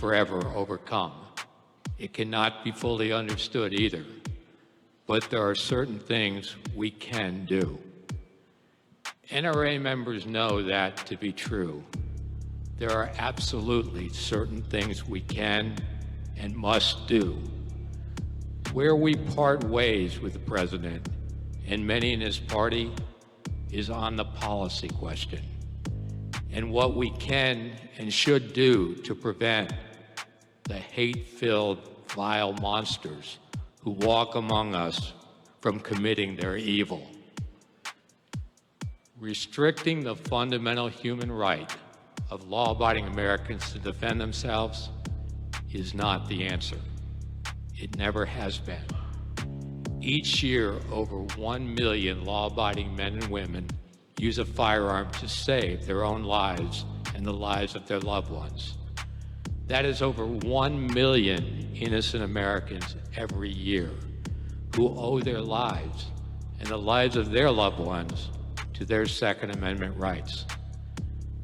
forever overcome. It cannot be fully understood either. But there are certain things we can do. NRA members know that to be true. There are absolutely certain things we can and must do. Where we part ways with the President and many in his party is on the policy question and what we can and should do to prevent the hate-filled, vile monsters who walk among us from committing their evil. Restricting the fundamental human right of law-abiding Americans to defend themselves is not the answer. It never has been. Each year, over 1 million law-abiding men and women use a firearm to save their own lives and the lives of their loved ones. That is over 1 million innocent Americans every year who owe their lives and the lives of their loved ones to their Second Amendment rights.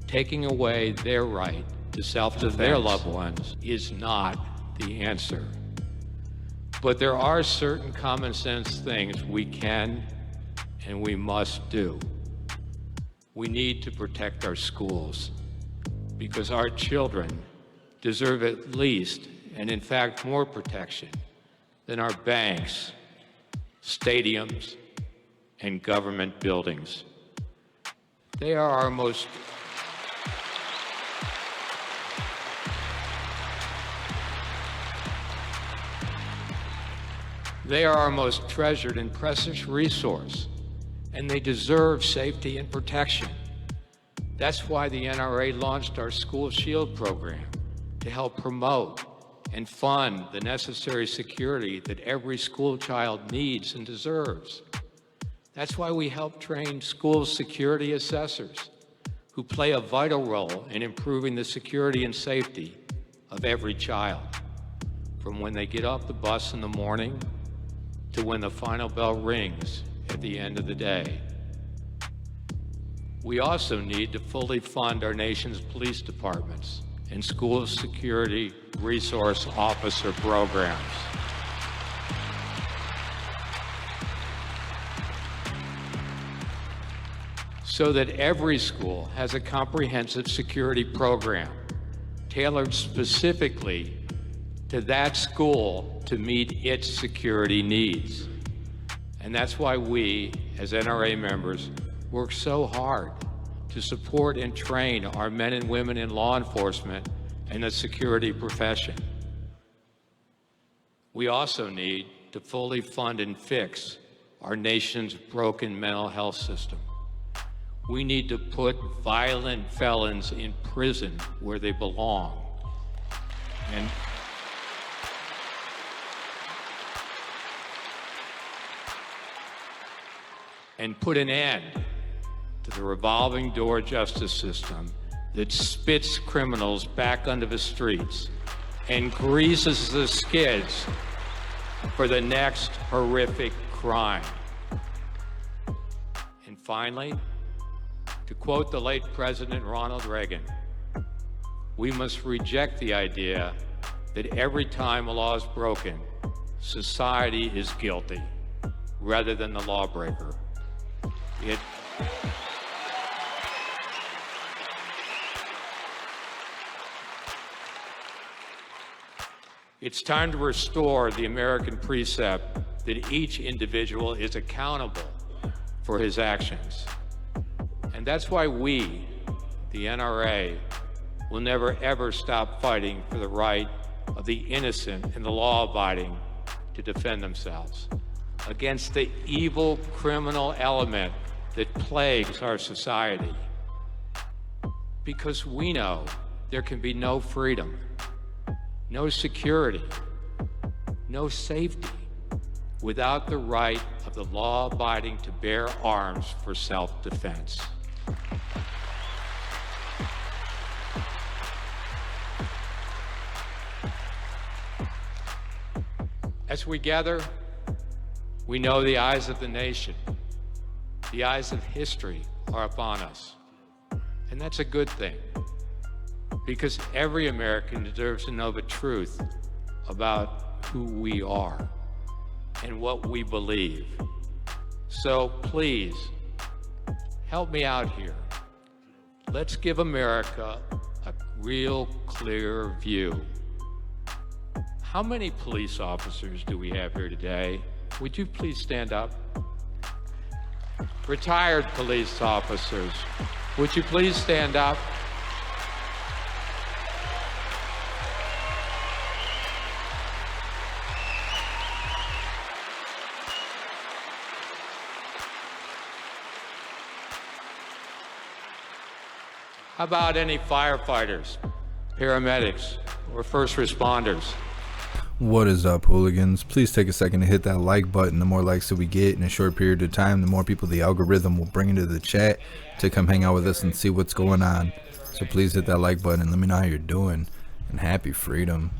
Taking away their right to self-defense their loved ones is not the answer. But there are certain common sense things we can and we must do. We need to protect our schools because our children deserve at least, and in fact more protection than our banks, stadiums, and government buildings. They are our most treasured and precious resource, and they deserve safety and protection. That's why the NRA launched our School Shield program to help promote and fund the necessary security that every school child needs and deserves. That's why we help train school security assessors who play a vital role in improving the security and safety of every child, from when they get off the bus in the morning to when the final bell rings at the end of the day. We also need to fully fund our nation's police departments and school security resource officer programs. So that every school has a comprehensive security program tailored specifically to that school to meet its security needs. And that's why we, as NRA members, work so hard to support and train our men and women in law enforcement and the security profession. We also need to fully fund and fix our nation's broken mental health system. We need to put violent felons in prison where they belong. And put an end to the revolving door justice system that spits criminals back onto the streets and greases the skids for the next horrific crime. And finally, to quote the late President Ronald Reagan, we must reject the idea that every time a law is broken, society is guilty rather than the lawbreaker. It's time to restore the American precept that each individual is accountable for his actions. And that's why we, the NRA, will never ever stop fighting for the right of the innocent and the law-abiding to defend themselves against the evil criminal element that plagues our society. Because we know there can be no freedom, no security, no safety without the right of the law-abiding to bear arms for self-defense. As we gather, we know the eyes of the nation, the eyes of history are upon us. And that's a good thing, because every American deserves to know the truth about who we are and what we believe. So please, help me out here. Let's give America a real clear view. How many police officers do we have here today? Would you please stand up? Retired police officers, would you please stand up? How about any firefighters, paramedics, or first responders? What is up, hooligans? Please take a second to hit that like button. The more likes that we get in a short period of time, the more people the algorithm will bring into the chat to come hang out with us and see what's going on. So please hit that like button and let me know how you're doing. And happy freedom.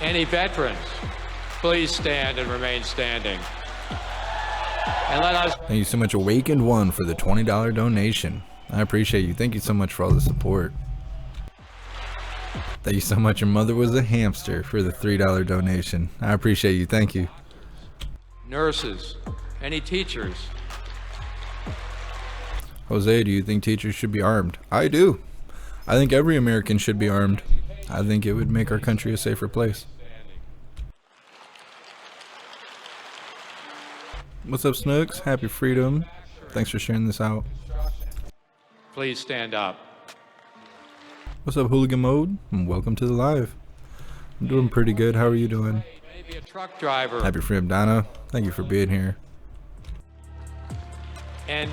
Any veterans, please stand and remain standing. And let us... Thank you so much, Awakened One, for the $20 donation. I appreciate you. Thank you so much for all the support. Thank you so much. Your mother was a hamster for the $3 donation. I appreciate you. Thank you. Nurses, any teachers? Jose, do you think teachers should be armed? I do. I think every American should be armed. I think it would make our country a safer place. What's up, Snooks? Happy freedom. Thanks for sharing this out. Please stand up. What's up, Hooligan Mode? And welcome to the live. I'm doing pretty good. How are you doing? Maybe a truck driver. Happy freedom, Donna. Thank you for being here. And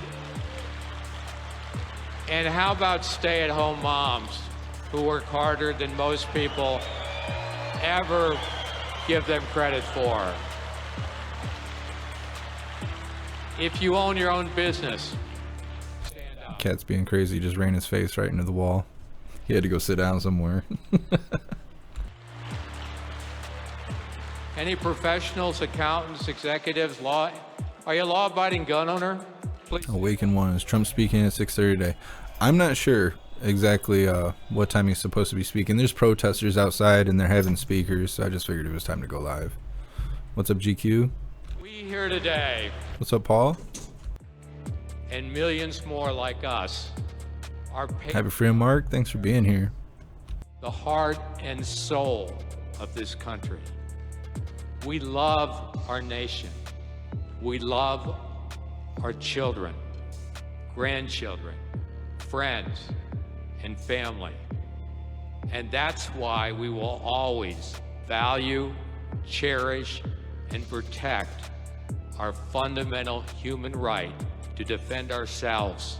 how about stay-at-home moms who work harder than most people ever give them credit for? If you own your own business. Cat's being crazy, just ran his face right into the wall. He had to go sit down somewhere. Any professionals, accountants, executives, are you a law-abiding gun owner? Please. Awaken One. Is Trump speaking at 6:30 today? I'm not sure exactly what time he's supposed to be speaking. There's protesters outside and they're having speakers, so I just figured it was time to go live. What's up, GQ? We here today. What's up, Paul? And millions more like us are Happy freedom, Mark. Thanks for being here. The heart and soul of this country. We love our nation. We love our children, grandchildren, friends, and family. And that's why we will always value, cherish, and protect our fundamental human right to defend ourselves,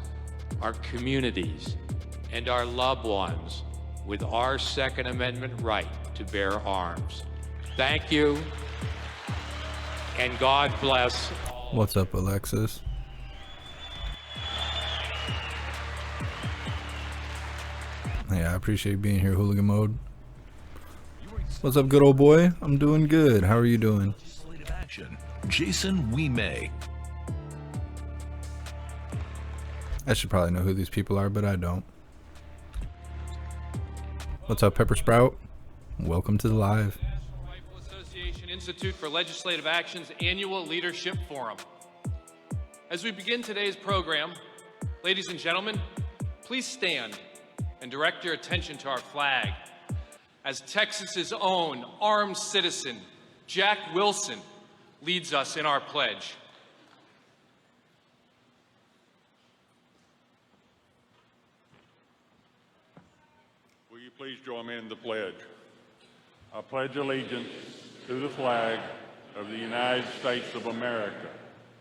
our communities, and our loved ones with our Second Amendment right to bear arms. Thank you, and God bless. What's up, Alexis? Yeah, I appreciate being here, Hooligan Mode. What's up, good old boy? I'm doing good. How are you doing? Legislative action. Jason Weemay. I should probably know who these people are, but I don't. What's up, Pepper Sprout? Welcome to the live. National Rifle Association Institute for Legislative Action's annual Leadership Forum. As we begin today's program, ladies and gentlemen, please stand and direct your attention to our flag as Texas's own armed citizen, Jack Wilson, leads us in our pledge. Will you please join me in the pledge? I pledge allegiance to the flag of the United States of America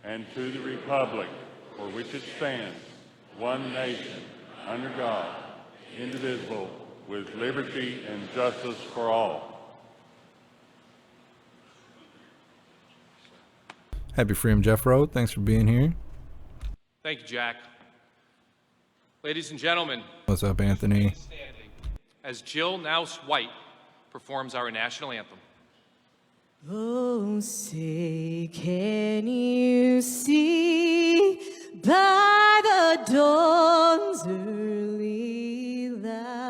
and to the republic for which it stands, one nation, under God, indivisible, with liberty and justice for all. Happy freedom, Jeff Rowe. Thanks for being here. Thank you, Jack. Ladies and gentlemen, What's up, Anthony? as Jill Nouse White performs our national anthem. Oh, say, can you see by the dawn's early light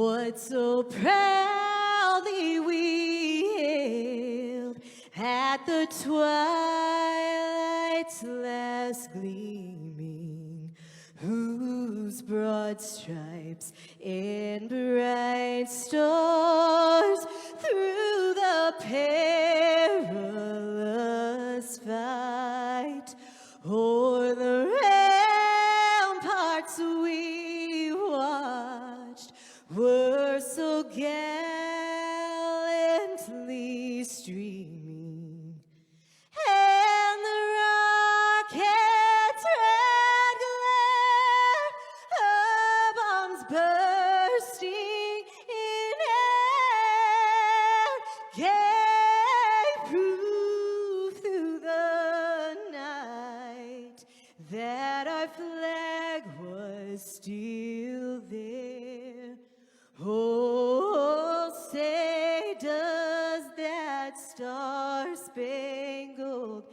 what so proudly we hailed at the twilight's last gleaming, whose broad stripes and bright stars through the perilous fight o'er the ramparts we watched were so gallantly streaming, and the rocket's red glare of bombs bursting in air gave proof through the night that our flag was still there. Oh, say does that star-spangled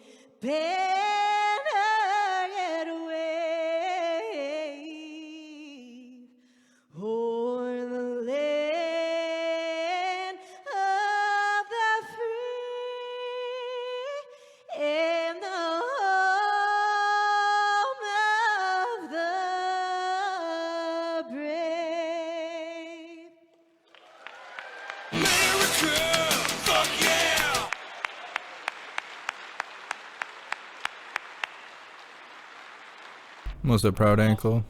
banner yet wave o'er the land of the free and the home of the brave. What's a proud ankle?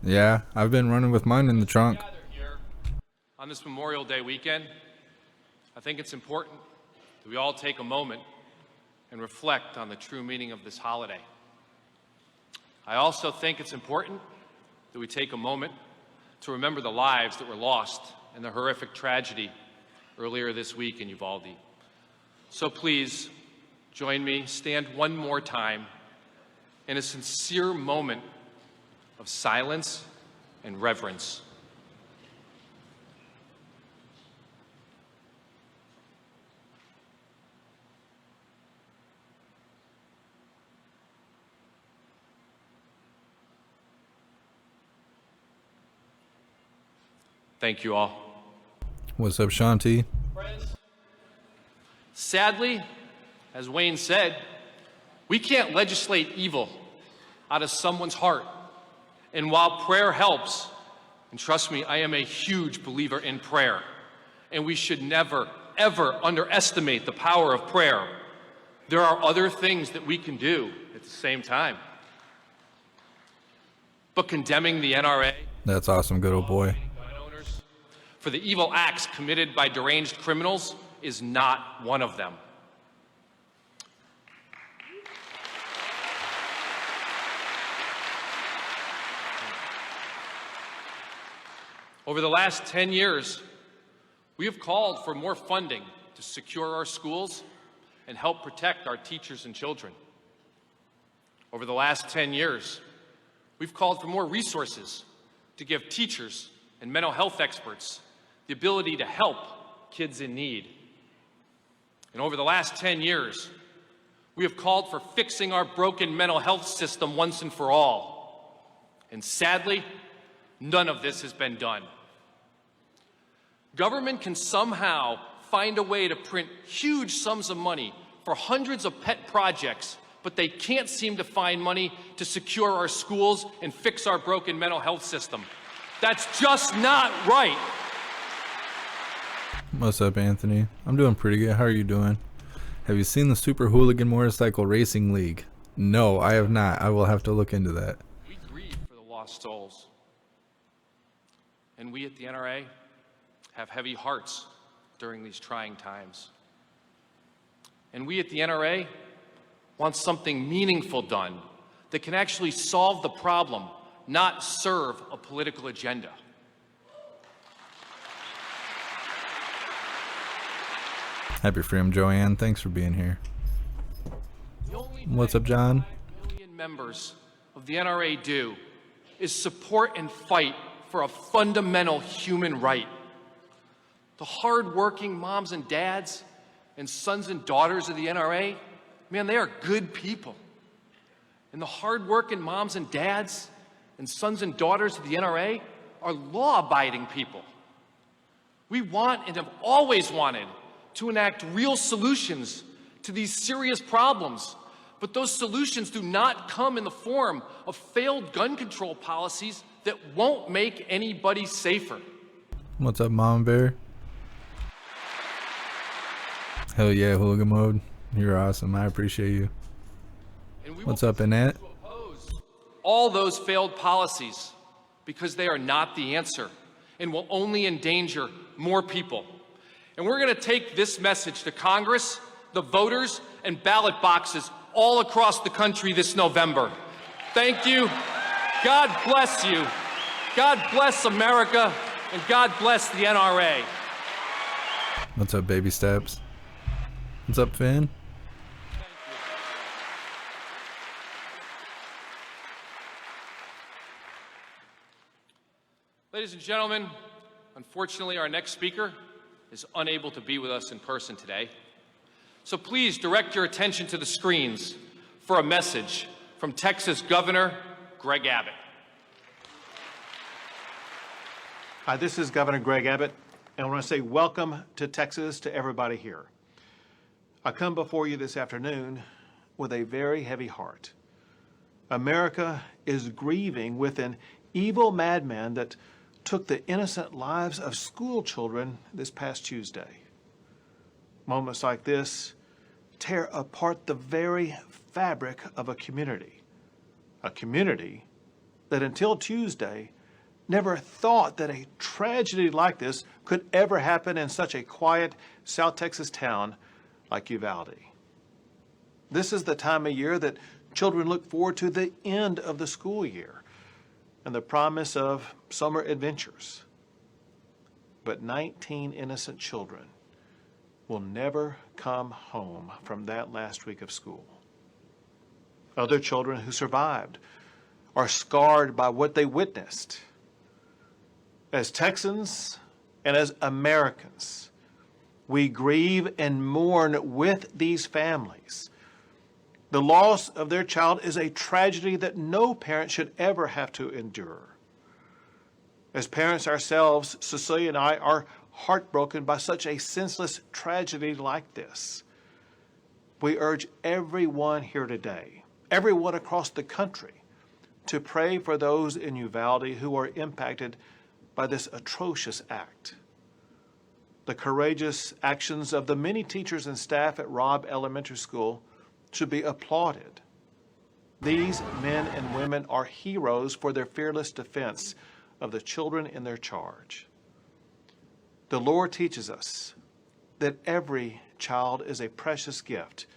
Yeah, I've been running with mine in the trunk. Gathered here on this Memorial Day weekend, I think it's important that we all take a moment and reflect on the true meaning of this holiday. I also think it's important that we take a moment to remember the lives that were lost in the horrific tragedy earlier this week in Uvalde. So please, join me, stand one more time in a sincere moment of silence and reverence. Thank you all. What's up, Shanti? Friends, sadly, as Wayne said, we can't legislate evil out of someone's heart. And while prayer helps, and trust me, I am a huge believer in prayer, and we should never, ever underestimate the power of prayer, there are other things that we can do at the same time. But condemning the NRA, That's awesome, good old boy. gun owners, for the evil acts committed by deranged criminals is not one of them. Over the last 10 years, we have called for more funding to secure our schools and help protect our teachers and children. Over the last 10 years, we've called for more resources to give teachers and mental health experts the ability to help kids in need. And over the last 10 years, we have called for fixing our broken mental health system once and for all. And sadly, none of this has been done. Government can somehow find a way to print huge sums of money for hundreds of pet projects, but they can't seem to find money to secure our schools and fix our broken mental health system. That's just not right. What's up, Anthony? I'm doing pretty good. How are you doing? Have you seen the Super Hooligan Motorcycle Racing League? No, I have not. I will have to look into that. We grieve for the lost souls. And we at the NRA have heavy hearts during these trying times. And we at the NRA want something meaningful done that can actually solve the problem, not serve a political agenda. Happy Freedom, Joanne. Thanks for being here. What's up, John? 5 million members of the NRA do is support and fight for a fundamental human right. The hard-working moms and dads and sons and daughters of the NRA, man, they are good people. And the hard-working moms and dads and sons and daughters of the NRA are law-abiding people. We want and have always wanted to enact real solutions to these serious problems, but those solutions do not come in the form of failed gun control policies that won't make anybody safer. What's up, Mom Bear? Hell yeah, hooligan mode. You're awesome. I appreciate you. And we What's will up in that? oppose all those failed policies because they are not the answer and will only endanger more people. And we're going to take this message to Congress, the voters, and ballot boxes all across the country this November. Thank you. God bless you. God bless America, and God bless the NRA. What's up, baby steps? What's up, Finn? Ladies and gentlemen, unfortunately, our next speaker is unable to be with us in person today. So please direct your attention to the screens for a message from Texas Governor Greg Abbott. Hi, this is Governor Greg Abbott, and I want to say welcome to Texas to everybody here. I come before you this afternoon with a very heavy heart. America is grieving with an evil madman that took the innocent lives of school children this past Tuesday. Moments like this tear apart the very fabric of a community that until Tuesday never thought that a tragedy like this could ever happen in such a quiet South Texas town like Uvalde. This is the time of year that children look forward to the end of the school year and the promise of summer adventures. But 19 innocent children will never come home from that last week of school. Other children who survived are scarred by what they witnessed. As Texans and as Americans, we grieve and mourn with these families. The loss of their child is a tragedy that no parent should ever have to endure. As parents ourselves, Cecilia and I are heartbroken by such a senseless tragedy like this. We urge everyone here today, everyone across the country, to pray for those in Uvalde who are impacted by this atrocious act. The courageous actions of the many teachers and staff at Robb Elementary School should be applauded. These men and women are heroes for their fearless defense of the children in their charge. The Lord teaches us that every child is a precious gift,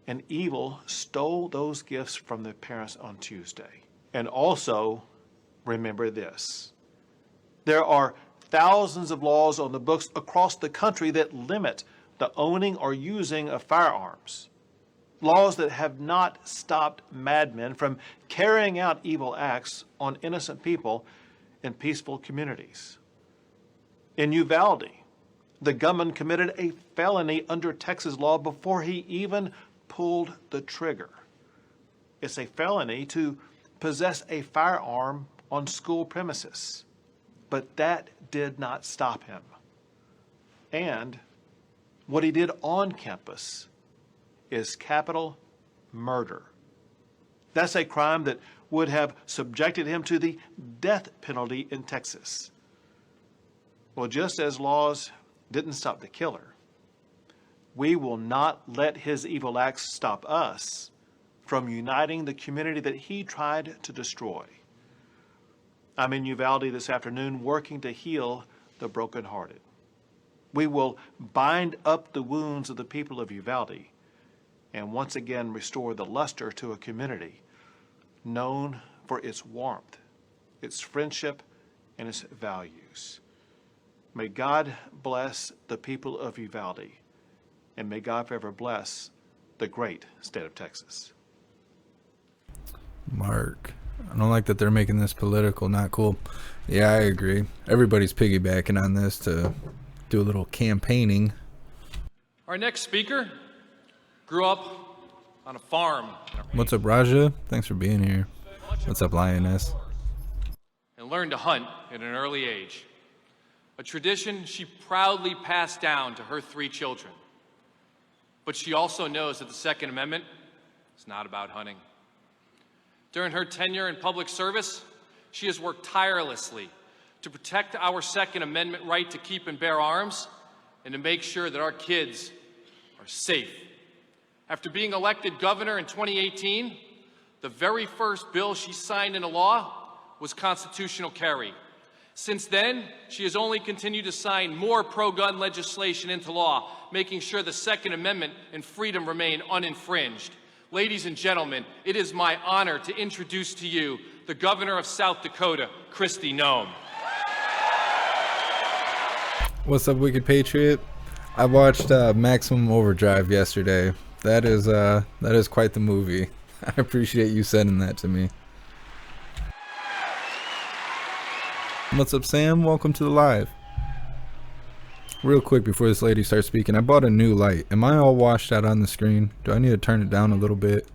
and evil stole those gifts from their parents on Tuesday. And also, remember this: there are thousands of laws on the books across the country that limit the owning or using of firearms. Laws that have not stopped madmen from carrying out evil acts on innocent people in peaceful communities. In Uvalde, the gunman committed a felony under Texas law before he even pulled the trigger. It's a felony to possess a firearm on school premises, but that did not stop him. And what he did on campus is capital murder. That's a crime that would have subjected him to the death penalty in Texas. Well, just as laws didn't stop the killer, we will not let his evil acts stop us from uniting the community that he tried to destroy. I'm in Uvalde this afternoon working to heal the brokenhearted. We will bind up the wounds of the people of Uvalde and once again restore the luster to a community known for its warmth, its friendship, and its values. May God bless the people of Uvalde, and may God forever bless the great state of Texas. Mark, I don't like that they're making this political. Not cool. Yeah, I agree. Everybody's piggybacking on this to do a little campaigning. Our next speaker grew up on a farm. What's up, Raja? Thanks for being here. What's up, Lioness? And and learned to hunt at an early age, a tradition she proudly passed down to her 3 children. But she also knows that the Second Amendment is not about hunting. During her tenure in public service, she has worked tirelessly to protect our Second Amendment right to keep and bear arms and to make sure that our kids are safe. After being elected governor in 2018, the very first bill she signed into law was constitutional carry. Since then, she has only continued to sign more pro-gun legislation into law, making sure the Second Amendment and freedom remain uninfringed. Ladies and gentlemen, it is my honor to introduce to you the Governor of South Dakota, Kristi Noem. What's up, Wicked Patriot? I watched Maximum Overdrive yesterday. That is quite the movie. I appreciate you sending that to me. What's up, Sam? Welcome to the live. Real quick before this lady starts speaking, I bought a new light. Am I all washed out on the screen? Do I need to turn it down a little bit?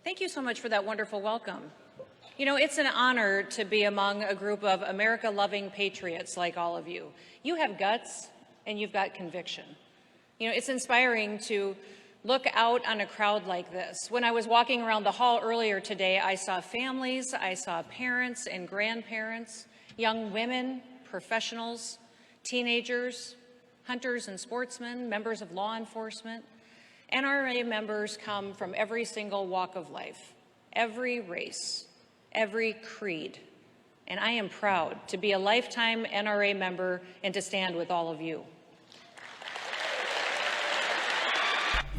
Thank you so much for that wonderful welcome. You know, it's an honor to be among a group of America-loving patriots like all of you. You have guts and you've got conviction. You know, it's inspiring to look out on a crowd like this. When I was walking around the hall earlier today, I saw families, I saw parents and grandparents, young women, professionals, teenagers, hunters and sportsmen, members of law enforcement. NRA members come from every single walk of life, every race, every creed. And I am proud to be a lifetime NRA member and to stand with all of you.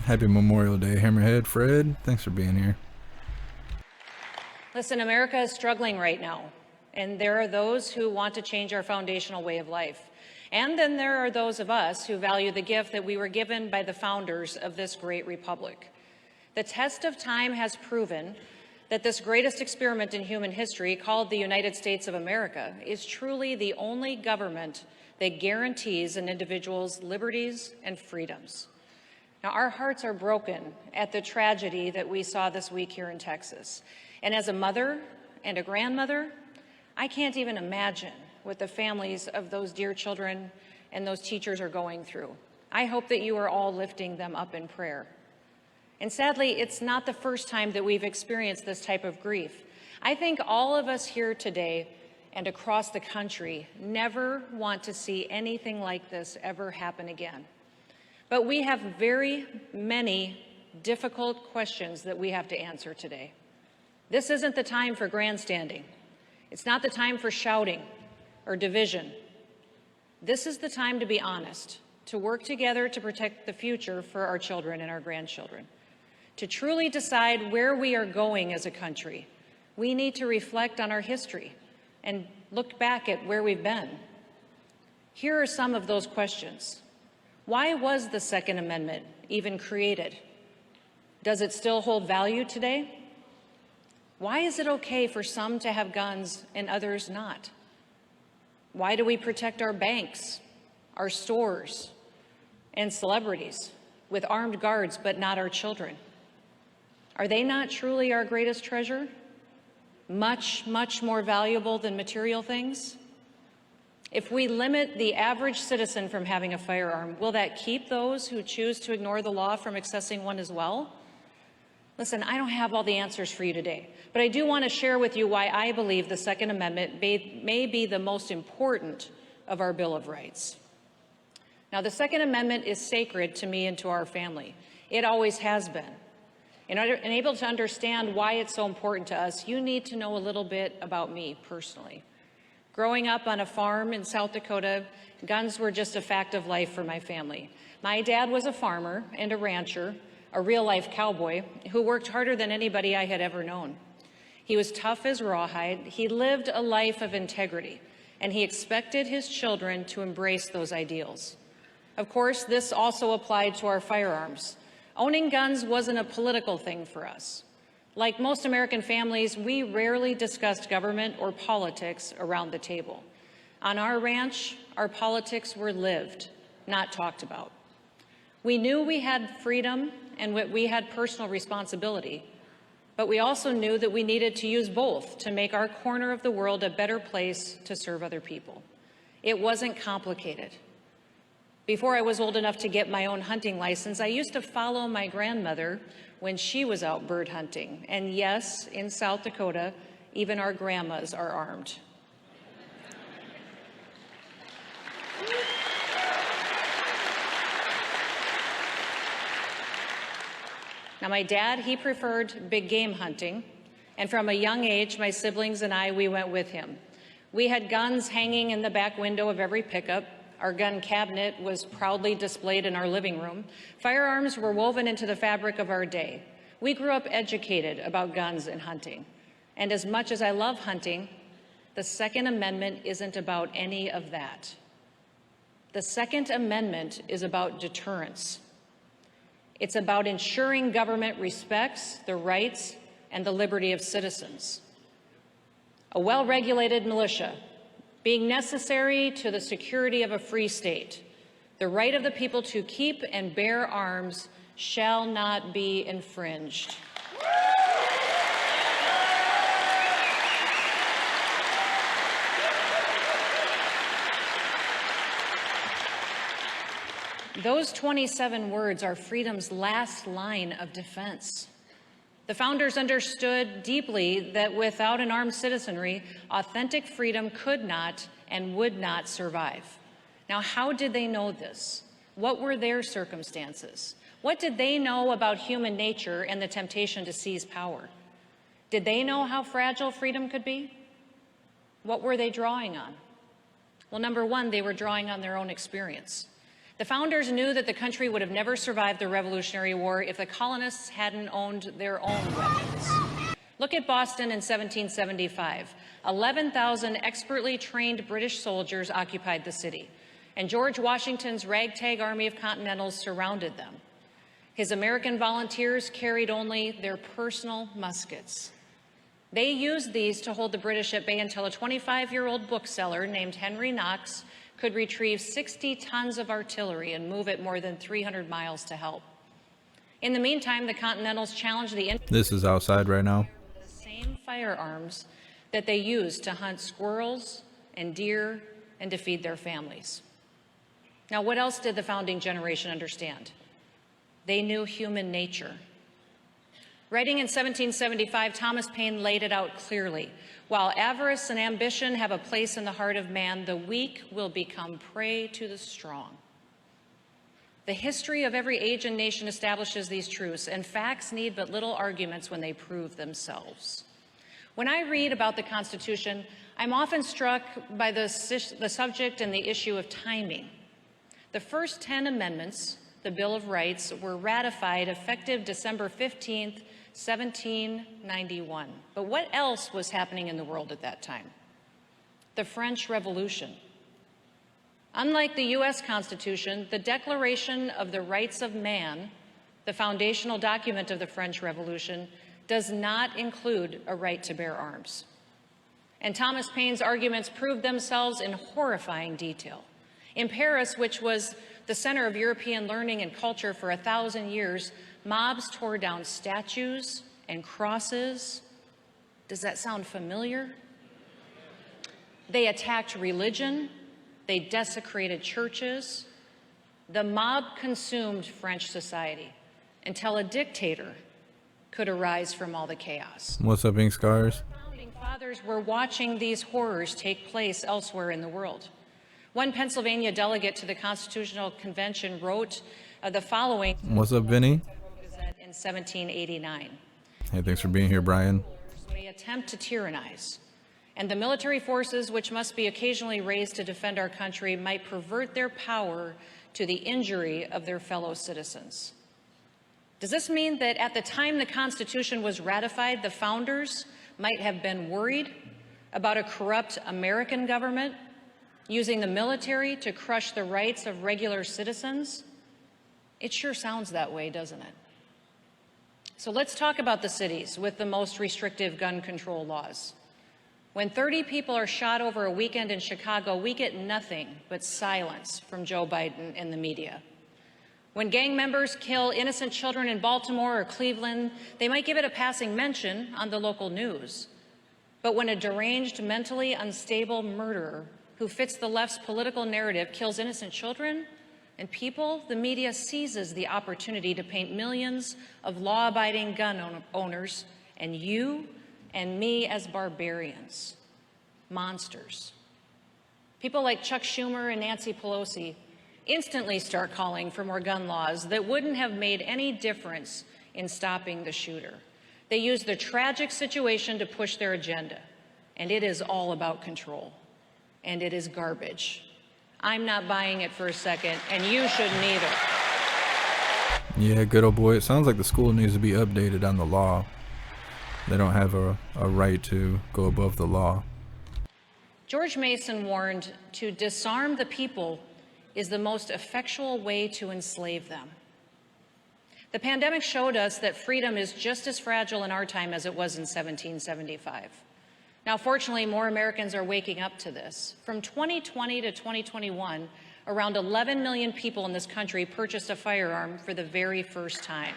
Happy Memorial Day, Hammerhead. Fred, thanks for being here. Listen, America is struggling right now, and there are those who want to change our foundational way of life. And then there are those of us who value the gift that we were given by the founders of this great republic. The test of time has proven that this greatest experiment in human history, called the United States of America, is truly the only government that guarantees an individual's liberties and freedoms. Now, our hearts are broken at the tragedy that we saw this week here in Texas. And as a mother and a grandmother, I can't even imagine what the families of those dear children and those teachers are going through. I hope that you are all lifting them up in prayer. And sadly, it's not the first time that we've experienced this type of grief. I think all of us here today and across the country never want to see anything like this ever happen again. But we have very many difficult questions that we have to answer today. This isn't the time for grandstanding. It's not the time for shouting or division. This is the time to be honest, to work together to protect the future for our children and our grandchildren. To truly decide where we are going as a country, we need to reflect on our history and look back at where we've been. Here are some of those questions. Why was the Second Amendment even created? Does it still hold value today? Why is it okay for some to have guns and others not? Why do we protect our banks, our stores, and celebrities with armed guards but not our children? Are they not truly our greatest treasure? Much, much more valuable than material things? If we limit the average citizen from having a firearm, will that keep those who choose to ignore the law from accessing one as well? Listen, I don't have all the answers for you today, but I do want to share with you why I believe the Second Amendment may be the most important of our Bill of Rights. Now, the Second Amendment is sacred to me and to our family. It always has been. And able to understand why it's so important to us, you need to know a little bit about me personally. Growing up on a farm in South Dakota, guns were just a fact of life for my family. My dad was a farmer and a rancher, a real-life cowboy who worked harder than anybody I had ever known. He was tough as rawhide. He lived a life of integrity, and he expected his children to embrace those ideals. Of course, this also applied to our firearms. Owning guns wasn't a political thing for us. Like most American families, we rarely discussed government or politics around the table. On our ranch, our politics were lived, not talked about. We knew we had freedom and we had personal responsibility, But we also knew that we needed to use both to make our corner of the world a better place to serve other people. It wasn't complicated. Before I was old enough to get my own hunting license, I used to follow my grandmother when she was out bird hunting. And yes, in South Dakota, even our grandmas are armed. Now, my dad, he preferred big game hunting, and from a young age, my siblings and I, we went with him. We had guns hanging in the back window of every pickup. Our gun cabinet was proudly displayed in our living room. Firearms were woven into the fabric of our day. We grew up educated about guns and hunting. And as much as I love hunting, the Second Amendment isn't about any of that. The Second Amendment is about deterrence. It's about ensuring government respects the rights and the liberty of citizens. A well-regulated militia being necessary to the security of a free state, the right of the people to keep and bear arms shall not be infringed. Those 27 words are freedom's last line of defense. The founders understood deeply that without an armed citizenry, authentic freedom could not and would not survive. Now, how did they know this? What were their circumstances? What did they know about human nature and the temptation to seize power? Did they know how fragile freedom could be? What were they drawing on? Well, number one, they were drawing on their own experience. The founders knew that the country would have never survived the Revolutionary War if the colonists hadn't owned their own weapons. Look at Boston in 1775. 11,000 expertly trained British soldiers occupied the city, and George Washington's ragtag army of Continentals surrounded them. His American volunteers carried only their personal muskets. They used these to hold the British at bay until a 25-year-old bookseller named Henry Knox could retrieve 60 tons of artillery and move it more than 300 miles to help. In the meantime, the Continentals challenged the This is outside right now. the same firearms that they used to hunt squirrels and deer and to feed their families. Now, what else did the founding generation understand? They knew human nature. Writing in 1775, Thomas Paine laid it out clearly. While avarice and ambition have a place in the heart of man, the weak will become prey to the strong. The history of every age and nation establishes these truths, and facts need but little arguments when they prove themselves. When I read about the Constitution, I'm often struck by the subject and the issue of timing. The first 10 amendments, the Bill of Rights, were ratified effective December 15th, 1791. But what else was happening in the world at that time? The French Revolution. Unlike the U.S. Constitution, the Declaration of the Rights of Man, the foundational document of the French Revolution, does not include a right to bear arms. And Thomas Paine's arguments proved themselves in horrifying detail. In Paris, which was the center of European learning and culture for 1,000 years, mobs tore down statues and crosses. Does that sound familiar? They attacked religion. They desecrated churches. The mob consumed French society until a dictator could arise from all the chaos. What's up, Ink Scars? Founding fathers were watching these horrors take place elsewhere in the world. One Pennsylvania delegate to the Constitutional Convention wrote the following. What's up, Vinny? In 1789. Hey, thanks for being here, Brian. They attempt to tyrannize, and the military forces which must be occasionally raised to defend our country might pervert their power to the injury of their fellow citizens. Does this mean that at the time the Constitution was ratified, the founders might have been worried about a corrupt American government using the military to crush the rights of regular citizens? It sure sounds that way, doesn't it? So let's talk about the cities with the most restrictive gun control laws. When 30 people are shot over a weekend in Chicago, we get nothing but silence from Joe Biden and the media. When gang members kill innocent children in Baltimore or Cleveland, they might give it a passing mention on the local news. But when a deranged, mentally unstable murderer who fits the left's political narrative kills innocent children and people, the media seizes the opportunity to paint millions of law-abiding gun owners and you and me as barbarians, monsters. People like Chuck Schumer and Nancy Pelosi instantly start calling for more gun laws that wouldn't have made any difference in stopping the shooter. They use the tragic situation to push their agenda, and it is all about control, and it is garbage. I'm not buying it for a second, and you shouldn't either. Yeah, good old boy. It sounds like the school needs to be updated on the law. They don't have a right to go above the law. George Mason warned, to disarm the people is the most effectual way to enslave them. The pandemic showed us that freedom is just as fragile in our time as it was in 1775. Now, fortunately, more Americans are waking up to this. From 2020 to 2021, around 11 million people in this country purchased a firearm for the very first time.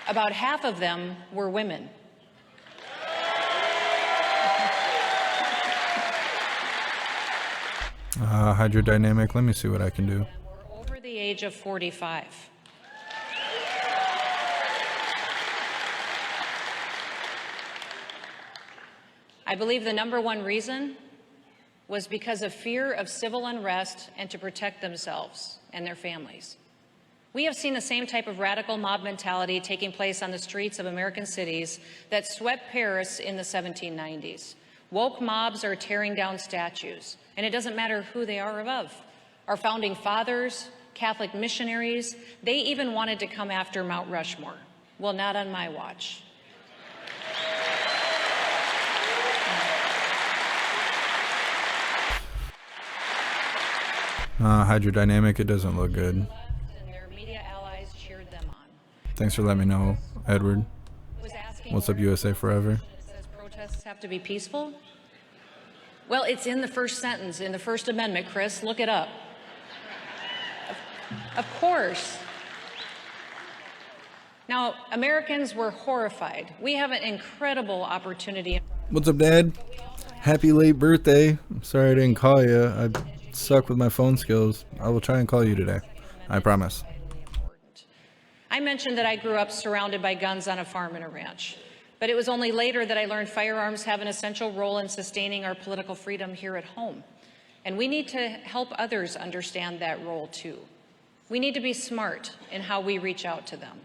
About half of them were women. Hydrodynamic, let me see what I can do. Were over the age of 45. I believe the number one reason was because of fear of civil unrest and to protect themselves and their families. We have seen the same type of radical mob mentality taking place on the streets of American cities that swept Paris in the 1790s. Woke mobs are tearing down statues, and it doesn't matter who they are of. Our founding fathers, Catholic missionaries, they even wanted to come after Mount Rushmore. Well, not on my watch. Hydrodynamic, it doesn't look good. And their media allies cheered them on. Thanks for letting me know, Edward. Was asking What's up, USA Forever? Says protests have to be peaceful? Well, it's in the first sentence in the First Amendment, Chris. Look it up. Of course. Now, Americans were horrified. We have an incredible opportunity. What's up, Dad? Happy late birthday. I'm sorry I didn't call you. I suck with my phone skills. I will try and call you today. I promise. I mentioned that I grew up surrounded by guns on a farm and a ranch. But it was only later that I learned firearms have an essential role in sustaining our political freedom here at home. And we need to help others understand that role too. We need to be smart in how we reach out to them.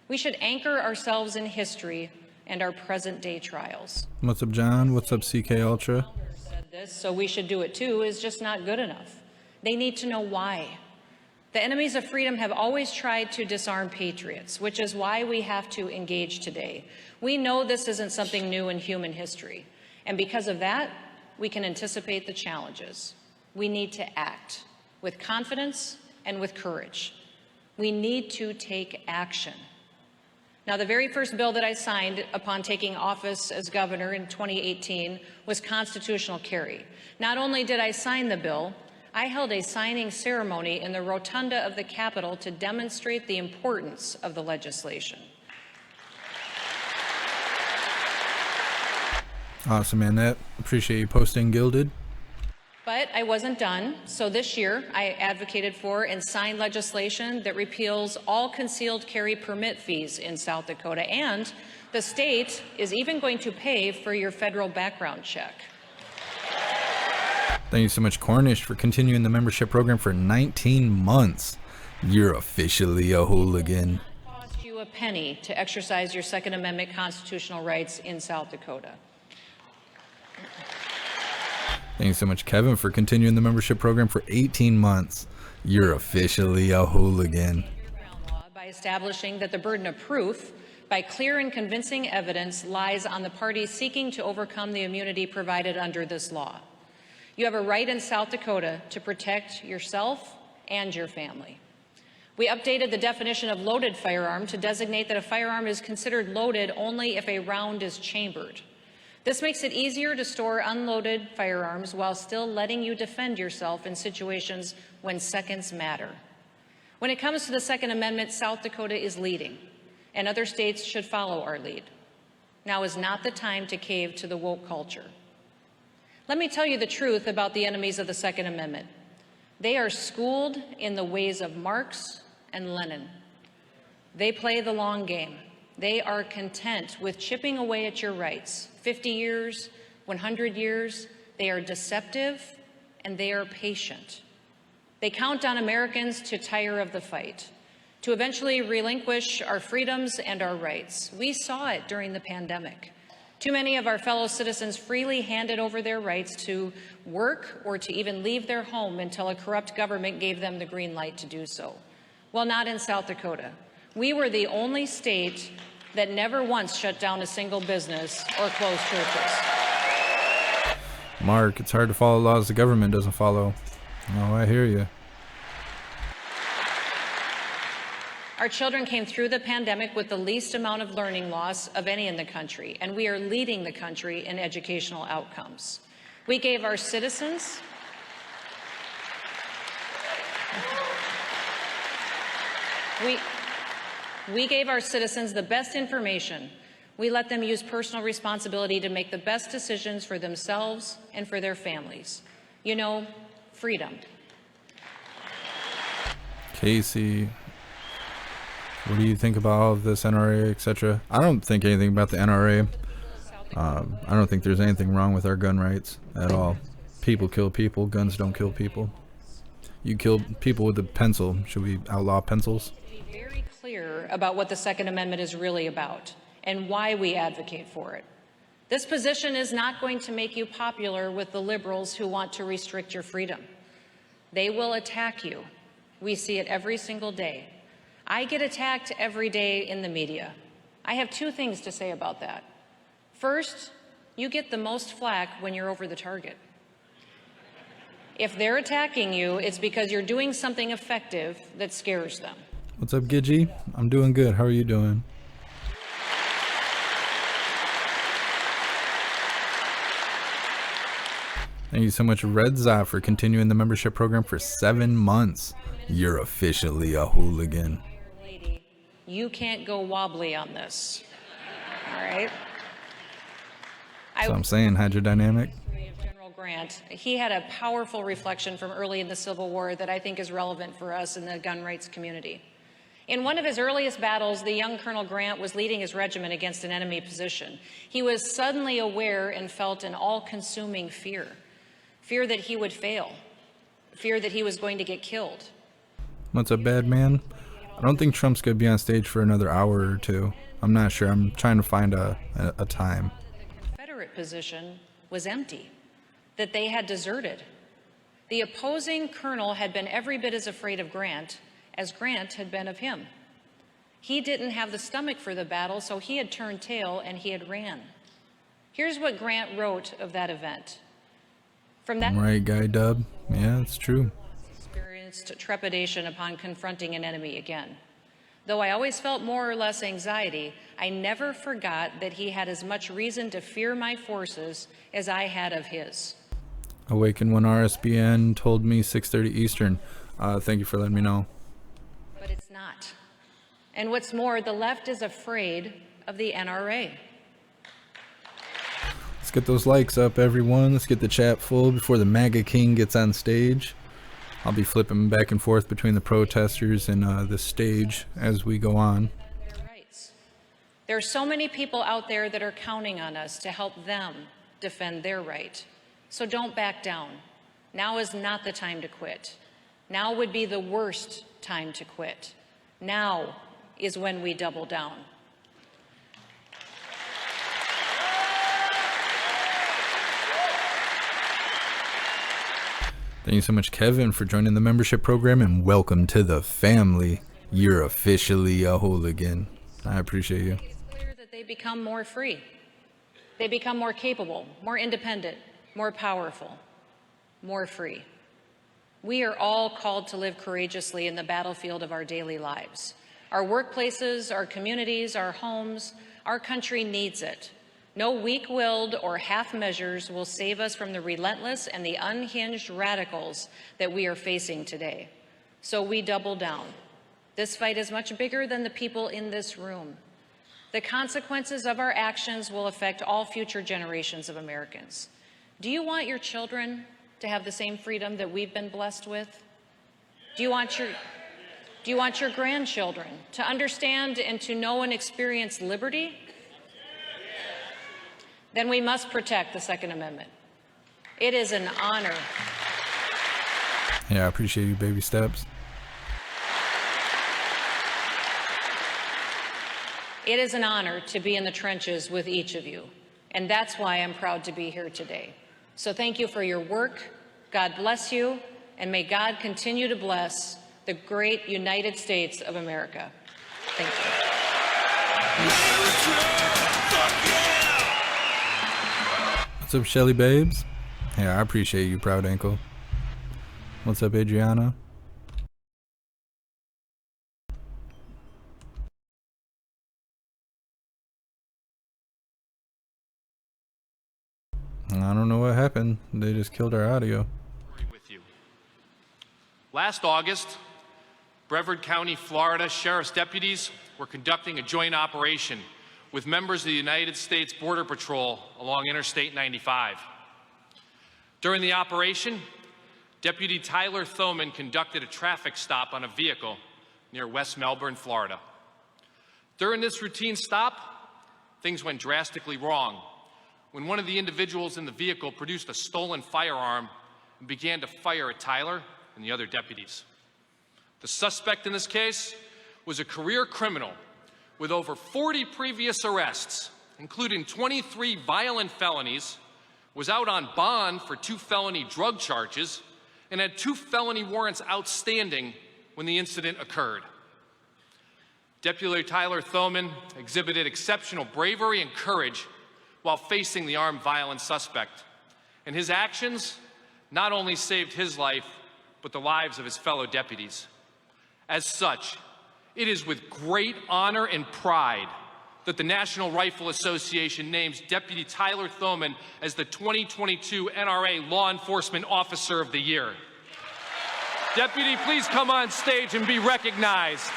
We should anchor ourselves in history and our present day trials. What's up, John? What's up, CK Ultra? Said this, so we should do it too, is just not good enough. They need to know why. The enemies of freedom have always tried to disarm patriots, which is why we have to engage today. We know this isn't something new in human history, and because of that, we can anticipate the challenges. We need to act with confidence and with courage. We need to take action. Now, the very first bill that I signed upon taking office as governor in 2018 was constitutional carry. Not only did I sign the bill, I held a signing ceremony in the rotunda of the Capitol to demonstrate the importance of the legislation. Awesome, Annette. Appreciate you posting Gilded. But I wasn't done, so this year I advocated for and signed legislation that repeals all concealed carry permit fees in South Dakota, and the state is even going to pay for your federal background check. Thank you so much, Cornish, for continuing the membership program for 19 months. You're officially a hooligan. It cost you a penny to exercise your Second Amendment constitutional rights in South Dakota. Thank you so much, Kevin, for continuing the membership program for 18 months. You're officially a hooligan. By establishing that the burden of proof by clear and convincing evidence lies on the parties seeking to overcome the immunity provided under this law. You have a right in South Dakota to protect yourself and your family. We updated the definition of loaded firearm to designate that a firearm is considered loaded only if a round is chambered. This makes it easier to store unloaded firearms while still letting you defend yourself in situations when seconds matter. When it comes to the Second Amendment, South Dakota is leading, and other states should follow our lead. Now is not the time to cave to the woke culture. Let me tell you the truth about the enemies of the Second Amendment. They are schooled in the ways of Marx and Lenin. They play the long game. They are content with chipping away at your rights. 50 years, 100 years, they are deceptive and they are patient. They count on Americans to tire of the fight, to eventually relinquish our freedoms and our rights. We saw it during the pandemic. Too many of our fellow citizens freely handed over their rights to work or to even leave their home until a corrupt government gave them the green light to do so. Well, not in South Dakota. We were the only state that never once shut down a single business or closed churches. Mark, it's hard to follow laws the government doesn't follow. Oh, I hear you. Our children came through the pandemic with the least amount of learning loss of any in the country, and we are leading the country in educational outcomes. We gave our citizens We gave our citizens the best information. We let them use personal responsibility to make the best decisions for themselves and for their families. You know, freedom. Casey, what do you think about all of this NRA, etc.? I don't think anything about the NRA. I don't think there's anything wrong with our gun rights at all. People kill people, guns don't kill people. You kill people with a pencil. Should we outlaw pencils? Be very clear about what the Second Amendment is really about and why we advocate for it. This position is not going to make you popular with the liberals who want to restrict your freedom. They will attack you. We see it every single day. I get attacked every day in the media. I have two things to say about that. First, you get the most flack when you're over the target. If they're attacking you, it's because you're doing something effective that scares them. What's up, Gidgey? I'm doing good. How are you doing? Thank you so much, Red Za, for continuing the membership program for 7 months. You're officially a hooligan. Lady, you can't go wobbly on this. All right? So I'm saying hydrodynamic. General Grant, he had a powerful reflection from early in the Civil War that I think is relevant for us in the gun rights community. In one of his earliest battles, the young Colonel Grant was leading his regiment against an enemy position. He was suddenly aware and felt an all-consuming fear. Fear that he would fail. Fear that he was going to get killed. What's up, bad man? I don't think Trump's going to be on stage for another hour or two. I'm not sure. I'm trying to find a time. The Confederate position was empty, that they had deserted. The opposing colonel had been every bit as afraid of Grant as Grant had been of him. He didn't have the stomach for the battle, so he had turned tail and he had ran. Here's what Grant wrote of that event. From that right, Guy Dub. Yeah, it's true. Experienced trepidation upon confronting an enemy again. Though I always felt more or less anxiety, I never forgot that he had as much reason to fear my forces as I had of his. Awaken when RSBN told me 6:30 Eastern. Thank you for letting me know. But it's not. And what's more, the left is afraid of the NRA. Let's get those likes up, everyone. Let's get the chat full before the MAGA King gets on stage. I'll be flipping back and forth between the protesters and the stage as we go on. Their rights. There are so many people out there that are counting on us to help them defend their right. So don't back down. Now is not the time to quit. Now would be the worst time to quit. Now is when we double down. Thank you so much, Kevin, for joining the membership program, and welcome to the family. You're officially a hooligan. I appreciate you. It's clear that they become more free. They become more capable, more independent, more powerful, more free. We are all called to live courageously in the battlefield of our daily lives. Our workplaces, our communities, our homes, our country needs it. No weak-willed or half measures will save us from the relentless and the unhinged radicals that we are facing today. So we double down. This fight is much bigger than the people in this room. The consequences of our actions will affect all future generations of Americans. Do you want your children to have the same freedom that we've been blessed with? Do you want your grandchildren to understand and to know and experience liberty? Then we must protect the Second Amendment. It is an honor. Yeah, I appreciate you, baby steps. It is an honor to be in the trenches with each of you, and that's why I'm proud to be here today. So thank you for your work. God bless you, and may God continue to bless the great United States of America. Thank you. What's up, Shelly babes? Yeah, I appreciate you, proud ankle. What's up, Adriana? I don't know what happened. They just killed our audio. With you. Last August, Brevard County, Florida sheriff's deputies were conducting a joint operation with members of the United States Border Patrol along Interstate 95. During the operation, Deputy Tyler Thoman conducted a traffic stop on a vehicle near West Melbourne, Florida. During this routine stop, things went drastically wrong when one of the individuals in the vehicle produced a stolen firearm and began to fire at Tyler and the other deputies. The suspect in this case was a career criminal with over 40 previous arrests, including 23 violent felonies, was out on bond for 2 felony drug charges, and had 2 felony warrants outstanding when the incident occurred. Deputy Tyler Thoman exhibited exceptional bravery and courage while facing the armed violent suspect, and his actions not only saved his life, but the lives of his fellow deputies. As such, it is with great honor and pride that the National Rifle Association names Deputy Tyler Thoman as the 2022 NRA Law Enforcement Officer of the Year. Deputy, please come on stage and be recognized.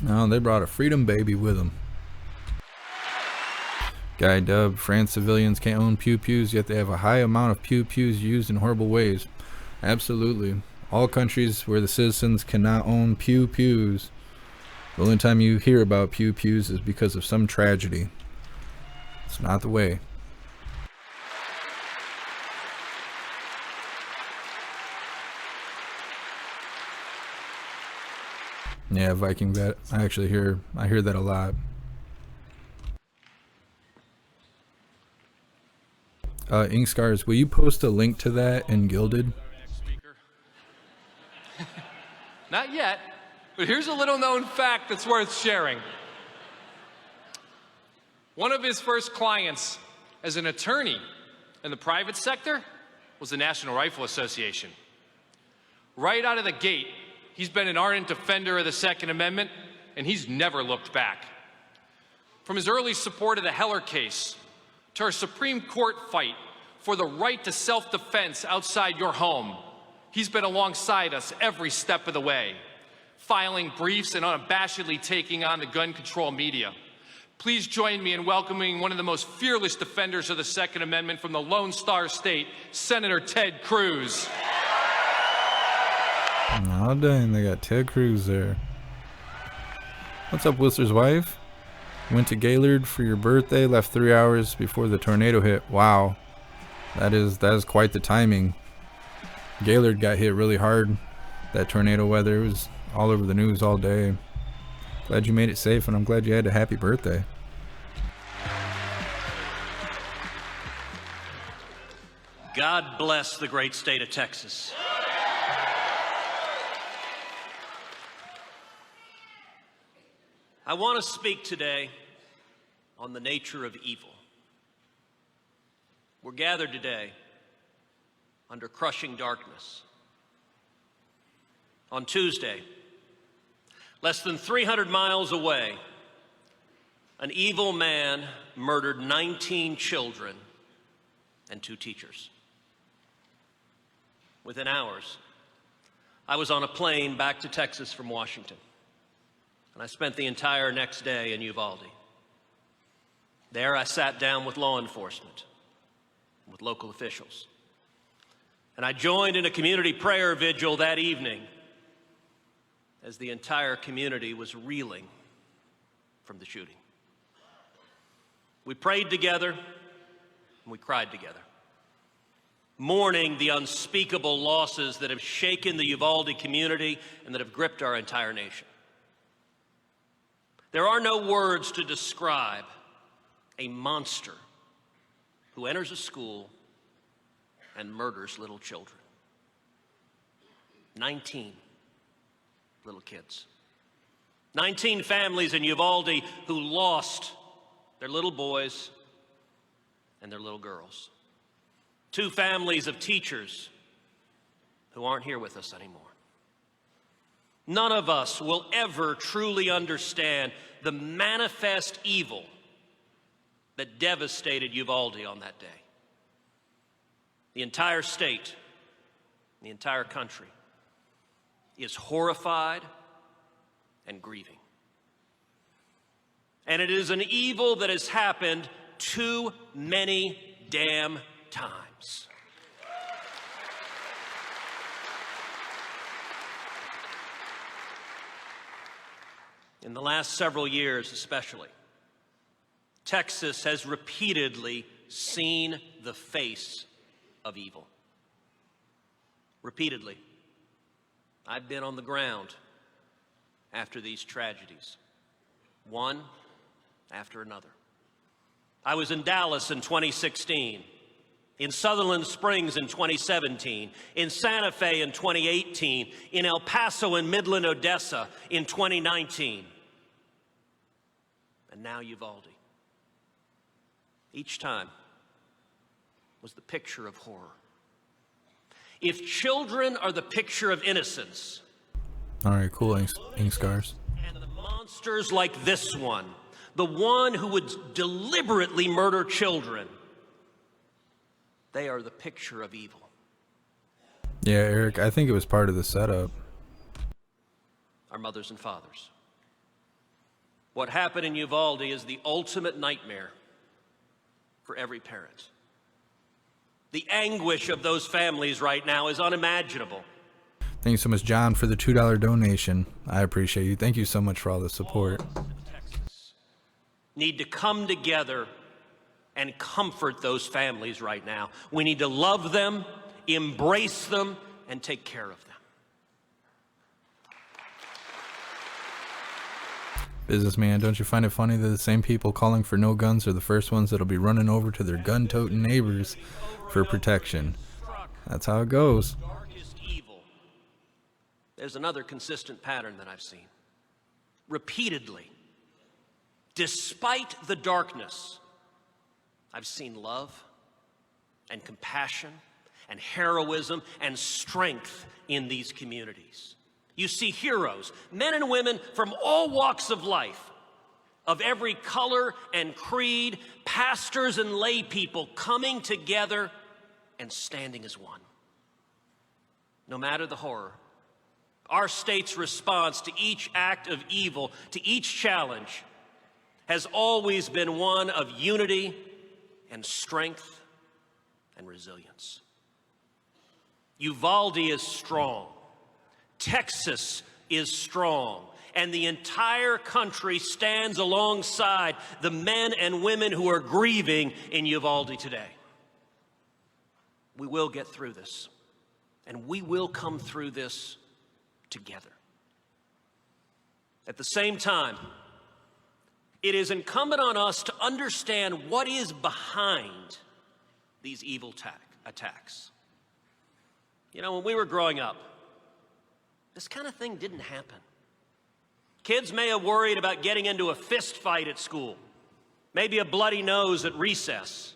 Oh, they brought a freedom baby with them. Guy dubbed, France civilians can't own pew-pews, yet they have a high amount of pew-pews used in horrible ways. Absolutely. All countries where the citizens cannot own pew-pews. The only time you hear about pew-pews is because of some tragedy. It's not the way. Yeah, Viking vet. I hear that a lot. Ink Scars, will you post a link to that in Gilded? Not yet, but here's a little known fact that's worth sharing. One of his first clients as an attorney in the private sector was the National Rifle Association. Right out of the gate, he's been an ardent defender of the Second Amendment, and he's never looked back. From his early support of the Heller case to our Supreme Court fight for the right to self-defense outside your home, he's been alongside us every step of the way, filing briefs and unabashedly taking on the gun control media. Please join me in welcoming one of the most fearless defenders of the Second Amendment from the Lone Star State, Senator Ted Cruz. Oh dang, they got Ted Cruz there. What's up, Whistler's wife? Went to Gaylord for your birthday, left 3 hours before the tornado hit. Wow. That is quite the timing. Gaylord got hit really hard. That tornado weather was all over the news all day. Glad you made it safe, and I'm glad you had a happy birthday. God bless the great state of Texas. I want to speak today on the nature of evil. We're gathered today under crushing darkness. On Tuesday, less than 300 miles away, an evil man murdered 19 children and 2 teachers. Within hours, I was on a plane back to Texas from Washington, and I spent the entire next day in Uvalde. There I sat down with law enforcement, with local officials, and I joined in a community prayer vigil that evening as the entire community was reeling from the shooting. We prayed together and we cried together, mourning the unspeakable losses that have shaken the Uvalde community and that have gripped our entire nation. There are no words to describe a monster who enters a school and murders little children. 19 little kids. 19 families in Uvalde who lost their little boys and their little girls. 2 families of teachers who aren't here with us anymore. None of us will ever truly understand the manifest evil that devastated Uvalde on that day. The entire state, the entire country is horrified and grieving. And it is an evil that has happened too many damn times. In the last several years especially, Texas has repeatedly seen the face of evil. Repeatedly. I've been on the ground after these tragedies, one after another. I was in Dallas in 2016, in Sutherland Springs in 2017, in Santa Fe in 2018, in El Paso and Midland, Odessa in 2019, and now Uvalde. Each time was the picture of horror. If children are the picture of innocence, All right, cool, ink scars. and the monsters like this one, the one who would deliberately murder children, they are the picture of evil. Yeah, Eric, I think it was part of the setup. Our mothers and fathers. What happened in Uvalde is the ultimate nightmare for every parent. The anguish of those families right now is unimaginable. Thank you so much, John, for the $2 donation. I appreciate you. Thank you so much for all the support. Texas need to come together and comfort those families right now. We need to love them, embrace them, and take care of them. Businessman, don't you find it funny that the same people calling for no guns are the first ones that'll be running over to their gun-toting neighbors for protection? That's how it goes. Darkest evil. There's another consistent pattern that I've seen. Repeatedly, despite the darkness, I've seen love and compassion and heroism and strength in these communities. You see heroes, men and women from all walks of life, of every color and creed, pastors and lay people coming together and standing as one. No matter the horror, our state's response to each act of evil, to each challenge, has always been one of unity and strength and resilience. Uvalde is strong. Texas is strong. And the entire country stands alongside the men and women who are grieving in Uvalde today. We will get through this, and we will come through this together. At the same time, it is incumbent on us to understand what is behind these evil attacks. You know, when we were growing up, this kind of thing didn't happen. Kids may have worried about getting into a fist fight at school, maybe a bloody nose at recess.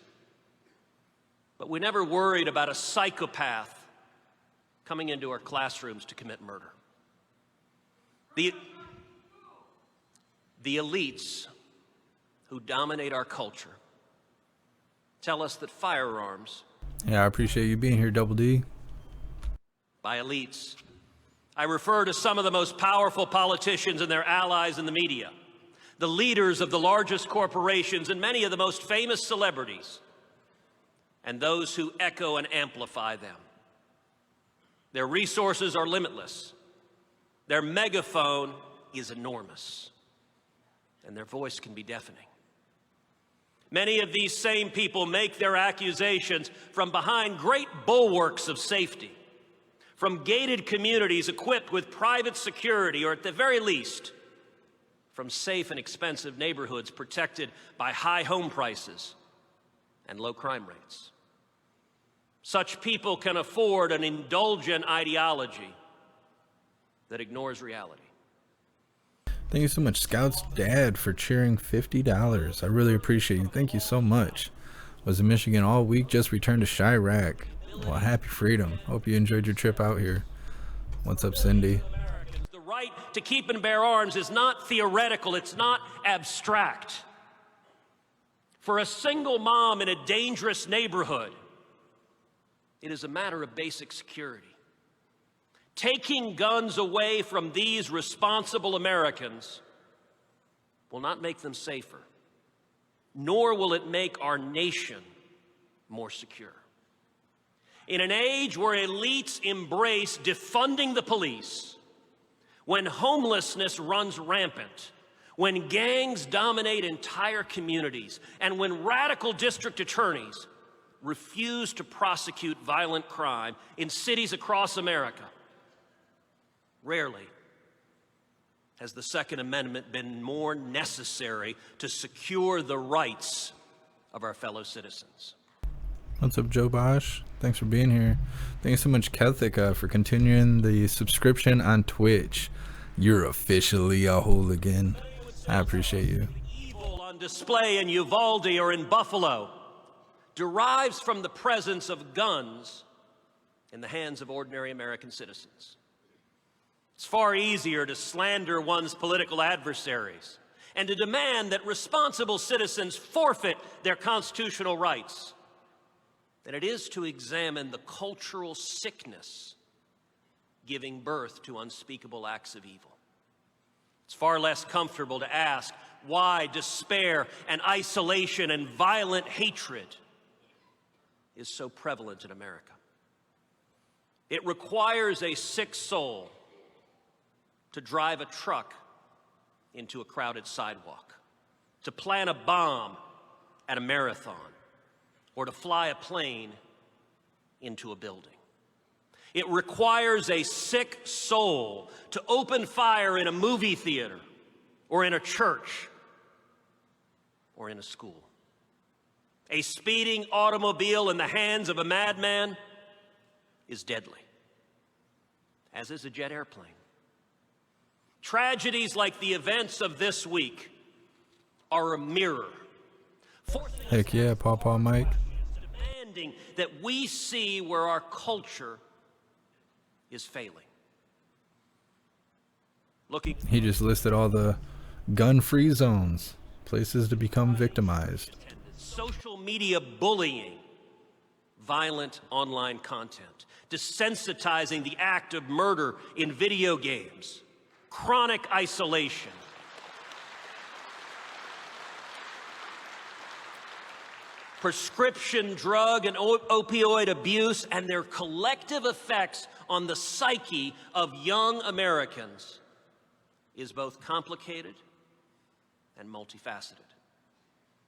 But we never worried about a psychopath coming into our classrooms to commit murder. The elites who dominate our culture tell us that firearms... Yeah, I appreciate you being here, Double D. By elites, I refer to some of the most powerful politicians and their allies in the media, the leaders of the largest corporations and many of the most famous celebrities, and those who echo and amplify them. Their resources are limitless. Their megaphone is enormous, and their voice can be deafening. Many of these same people make their accusations from behind great bulwarks of safety, from gated communities equipped with private security, or at the very least, from safe and expensive neighborhoods protected by high home prices and low crime rates. Such people can afford an indulgent ideology that ignores reality. Thank you so much, Scout's dad, for cheering $50. I really appreciate you. Thank you so much. Was in Michigan all week, just returned to Chirac. Well, happy freedom. Hope you enjoyed your trip out here. What's up, Cindy? The right to keep and bear arms is not theoretical, it's not abstract. For a single mom in a dangerous neighborhood, it is a matter of basic security. Taking guns away from these responsible Americans will not make them safer, nor will it make our nation more secure. In an age where elites embrace defunding the police, when homelessness runs rampant, when gangs dominate entire communities, and when radical district attorneys refuse to prosecute violent crime in cities across America, rarely has the Second Amendment been more necessary to secure the rights of our fellow citizens. What's up, Joe Bosch? Thanks for being here. Thanks so much, Kethika, for continuing the subscription on Twitch. You're officially a hooligan. I appreciate you. Evil on display in Uvalde or in Buffalo derives from the presence of guns in the hands of ordinary American citizens. It's far easier to slander one's political adversaries and to demand that responsible citizens forfeit their constitutional rights than it is to examine the cultural sickness giving birth to unspeakable acts of evil. It's far less comfortable to ask why despair and isolation and violent hatred is so prevalent in America. It requires a sick soul to drive a truck into a crowded sidewalk, to plant a bomb at a marathon, or to fly a plane into a building. It requires a sick soul to open fire in a movie theater, or in a church, or in a school. A speeding automobile in the hands of a madman is deadly, as is a jet airplane. Tragedies like the events of this week are a mirror. Heck yeah, Pawpaw Mike. Demanding that we see where our culture is failing. He just listed all the gun-free zones, places to become victimized. Social media bullying, violent online content, desensitizing the act of murder in video games, chronic isolation, prescription drug and opioid abuse, and their collective effects on the psyche of young Americans is both complicated and multifaceted.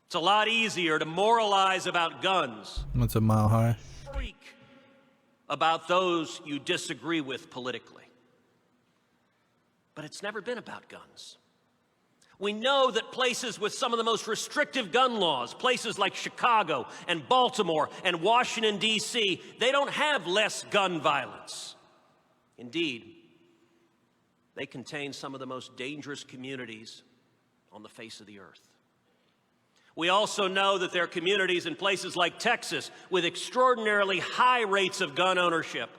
It's a lot easier to moralize about guns. What's a mile high? Freak about those you disagree with politically. But it's never been about guns. We know that places with some of the most restrictive gun laws, places like Chicago and Baltimore and Washington, D.C., they don't have less gun violence. Indeed, they contain some of the most dangerous communities on the face of the earth. We also know that there are communities in places like Texas with extraordinarily high rates of gun ownership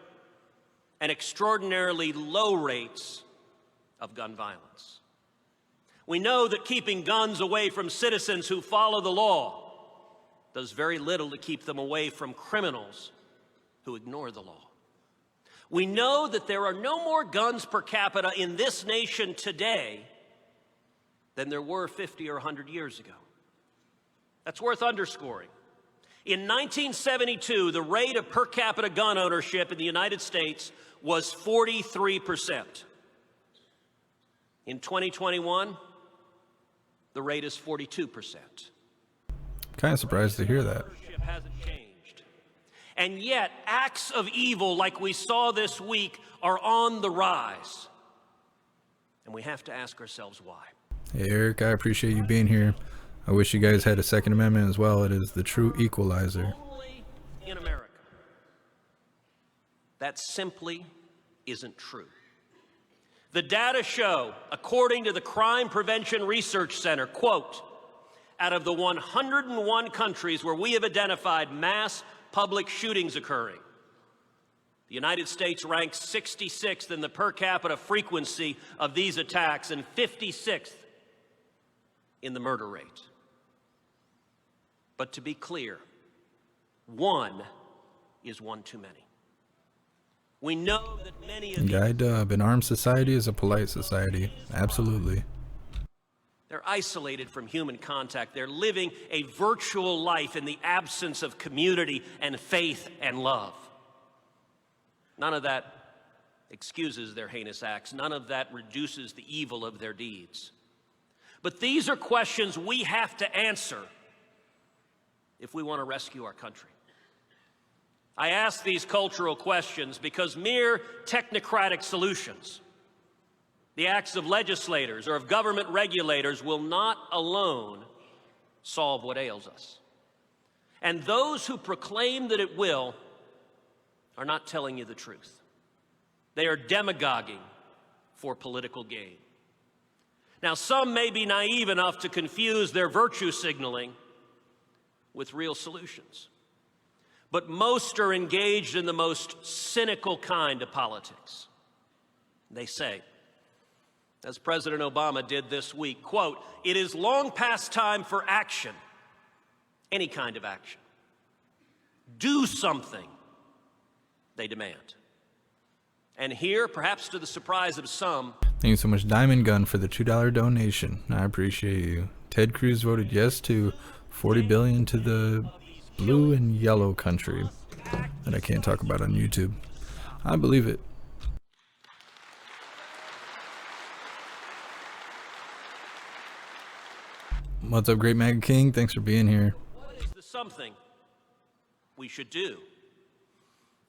and extraordinarily low rates of gun violence. We know that keeping guns away from citizens who follow the law does very little to keep them away from criminals who ignore the law. We know that there are no more guns per capita in this nation today than there were 50 or 100 years ago. That's worth underscoring. In 1972, the rate of per capita gun ownership in the United States was 43%. In 2021, the rate is 42%. Kind of surprised to hear that. Ownership hasn't changed. And yet, acts of evil like we saw this week are on the rise. And we have to ask ourselves why. Hey, Eric, I appreciate you being here. I wish you guys had a Second Amendment as well. It is the true equalizer. Only in America. That simply isn't true. The data show, according to the Crime Prevention Research Center, quote, out of the 101 countries where we have identified mass public shootings occurring, the United States ranks 66th in the per capita frequency of these attacks and 56th in the murder rate. But to be clear, one is one too many. We know that many of Guy Dub, an armed society is a polite society. Absolutely. they're isolated from human contact. They're living a virtual life in the absence of community and faith and love. None of that excuses their heinous acts. None of that reduces the evil of their deeds. But these are questions we have to answer if we want to rescue our country. I ask these cultural questions because mere technocratic solutions, the acts of legislators or of government regulators, will not alone solve what ails us. And those who proclaim that it will are not telling you the truth. They are demagoguing for political gain. Now, some may be naive enough to confuse their virtue signaling with real solutions. But most are engaged in the most cynical kind of politics. They say, as President Obama did this week, quote, "It is long past time for action, any kind of action. Do something," they demand. And here, perhaps to the surprise of some, Thank you so much, Diamond Gun, for the $2 donation. I appreciate you. Ted Cruz voted yes to $40 billion to the blue and yellow country that I can't talk about on YouTube. I believe it. What's up, Great Mega King? Thanks for being here. what is the something we should do?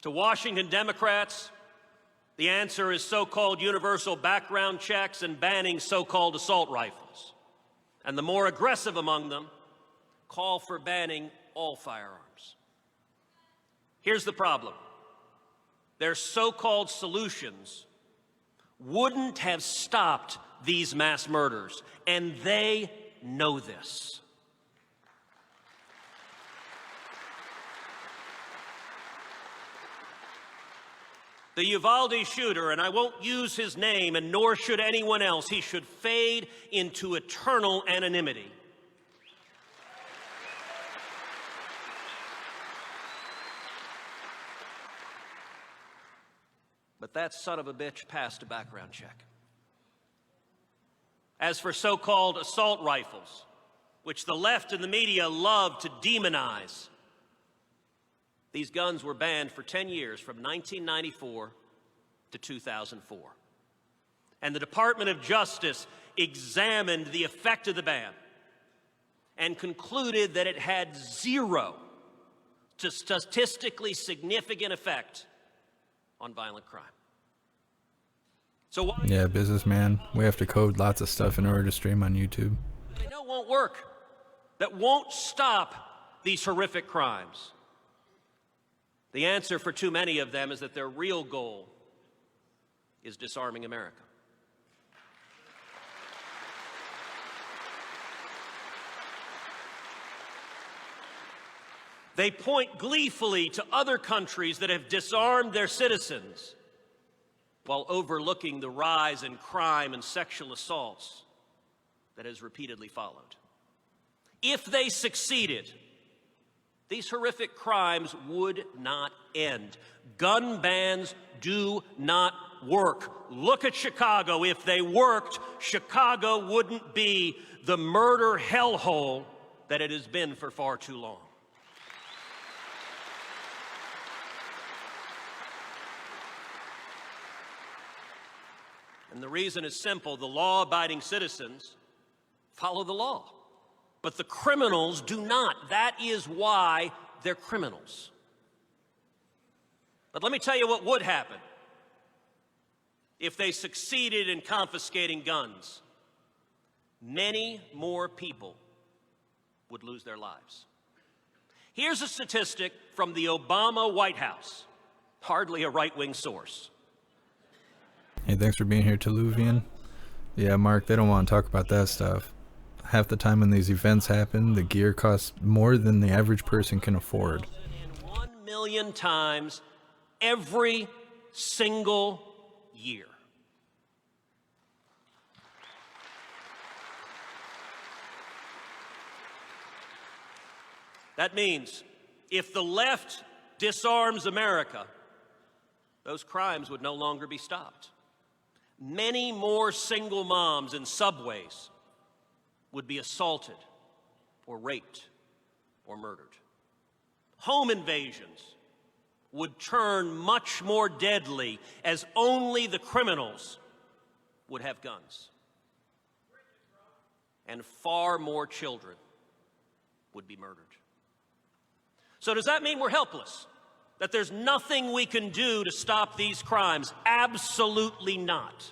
To Washington Democrats, the answer is so-called universal background checks and banning so-called assault rifles. And the more aggressive among them call for banning all firearms. Here's the problem. Their so-called solutions wouldn't have stopped these mass murders, and they know this. The Uvalde shooter, and I won't use his name, and nor should anyone else, he should fade into eternal anonymity. But that son of a bitch passed a background check. As for so-called assault rifles, which the left and the media love to demonize, these guns were banned for 10 years, from 1994 to 2004. And the Department of Justice examined the effect of the ban and concluded that it had zero to statistically significant effect on violent crime. So why? Yeah, businessman. We have to code lots of stuff in order to stream on YouTube. They know won't work, that won't stop these horrific crimes. The answer for too many of them is that their real goal is disarming America. They point gleefully to other countries that have disarmed their citizens while overlooking the rise in crime and sexual assaults that has repeatedly followed. If they succeeded, these horrific crimes would not end. Gun bans do not work. Look at Chicago. If they worked, Chicago wouldn't be the murder hellhole that it has been for far too long. And the reason is simple. The law-abiding citizens follow the law, but the criminals do not. That is why they're criminals. But let me tell you what would happen if they succeeded in confiscating guns. Many more people would lose their lives. Here's a statistic from the Obama White House, hardly a right-wing source. Hey, thanks for being here, Tuluvian. Yeah, Mark, they don't want to talk about that stuff. Half the time when these events happen, the gear costs more than the average person can afford. 1 million times every single year. That means if the left disarms America, those crimes would no longer be stopped. Many more single moms in subways would be assaulted or raped or murdered. Home invasions would turn much more deadly as only the criminals would have guns. And far more children would be murdered. So does that mean we're helpless? That there's nothing we can do to stop these crimes? Absolutely not.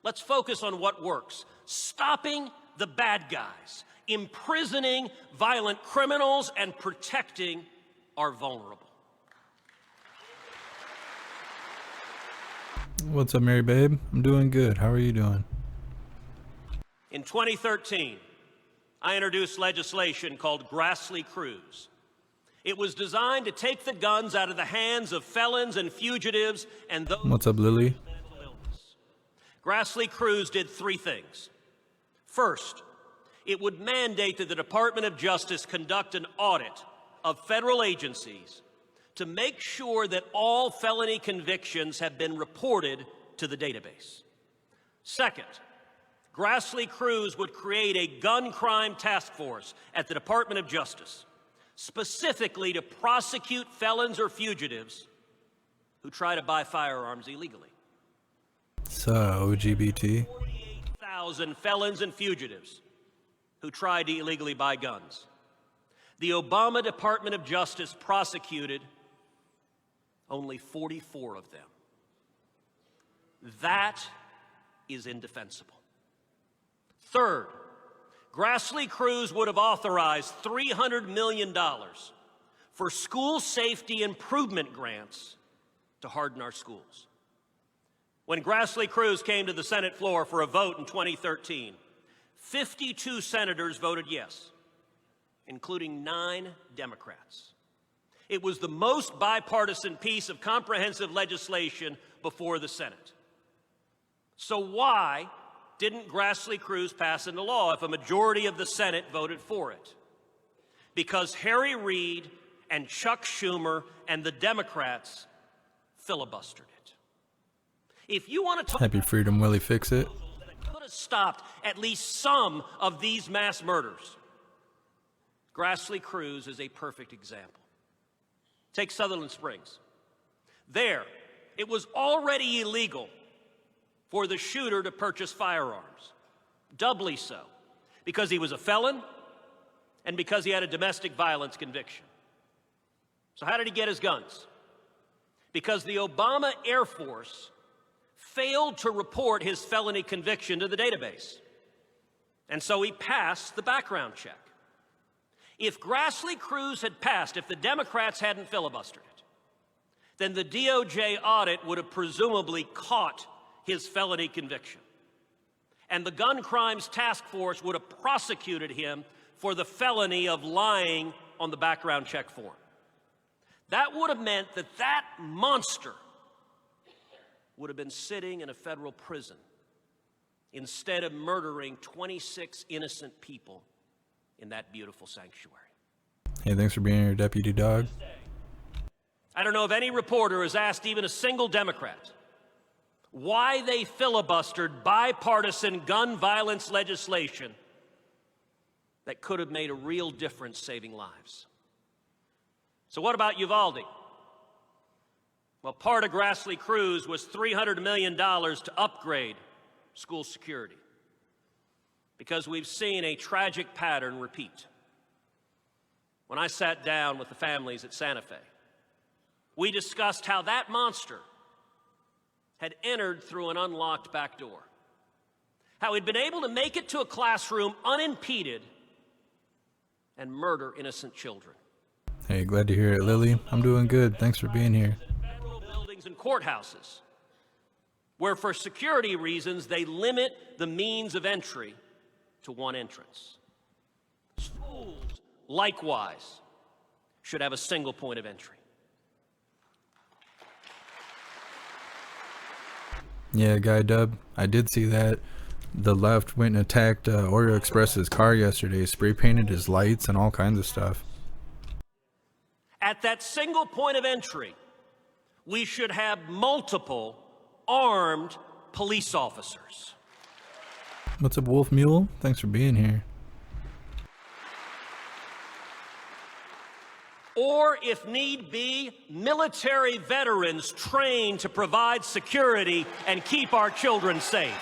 Let's focus on what works. Stopping the bad guys, imprisoning violent criminals, and protecting our vulnerable. What's up, Mary babe? I'm doing good. How are you doing? In 2013, I introduced legislation called Grassley Cruz. It was designed to take the guns out of the hands of felons and fugitives and those What's up, Lily? with mental illness. Grassley Cruz did 3 things. First, it would mandate that the Department of Justice conduct an audit of federal agencies to make sure that all felony convictions have been reported to the database. Second, Grassley Cruz would create a gun crime task force at the Department of Justice, specifically to prosecute felons or fugitives who try to buy firearms illegally. So, OGBT. 48,000 felons and fugitives who tried to illegally buy guns. The Obama Department of Justice prosecuted only 44 of them. That is indefensible. Third, Grassley Cruz would have authorized $300 million for school safety improvement grants to harden our schools. When Grassley Cruz came to the Senate floor for a vote in 2013, 52 senators voted yes, including 9 Democrats. It was the most bipartisan piece of comprehensive legislation before the Senate. So why didn't Grassley Cruz pass into law if a majority of the Senate voted for it? Because Harry Reid and Chuck Schumer and the Democrats filibustered it. If you want to talk Happy Freedom Willie Fix It. that it could have stopped at least some of these mass murders, Grassley Cruz is a perfect example. Take Sutherland Springs. There, it was already illegal for the shooter to purchase firearms. Doubly so, because he was a felon and because he had a domestic violence conviction. So how did he get his guns? Because the Obama Air Force failed to report his felony conviction to the database. And so he passed the background check. If Grassley Cruz had passed, if the Democrats hadn't filibustered it, then the DOJ audit would have presumably caught his felony conviction. And the Gun Crimes Task Force would have prosecuted him for the felony of lying on the background check form. That would have meant that that monster would have been sitting in a federal prison instead of murdering 26 innocent people in that beautiful sanctuary. Hey, thanks for being here, Deputy Dog. I don't know if any reporter has asked even a single Democrat why they filibustered bipartisan gun violence legislation that could have made a real difference saving lives. So what about Uvalde? Well, part of Grassley Cruz was $300 million to upgrade school security because we've seen a tragic pattern repeat. When I sat down with the families at Santa Fe, we discussed how that monster had entered through an unlocked back door, how he'd been able to make it to a classroom unimpeded and murder innocent children. Hey, glad to hear it, Lily. I'm doing good. Thanks for being here. Federal buildings and courthouses, where for security reasons they limit the means of entry to one entrance. Schools, likewise, should have a single point of entry. Yeah, Guy Dub, I did see that. The left went and attacked Oreo Express's car yesterday, spray painted his lights and all kinds of stuff. At that single point of entry, we should have multiple armed police officers. What's up, Wolf Mule? Thanks for being here. Or, if need be, military veterans trained to provide security and keep our children safe.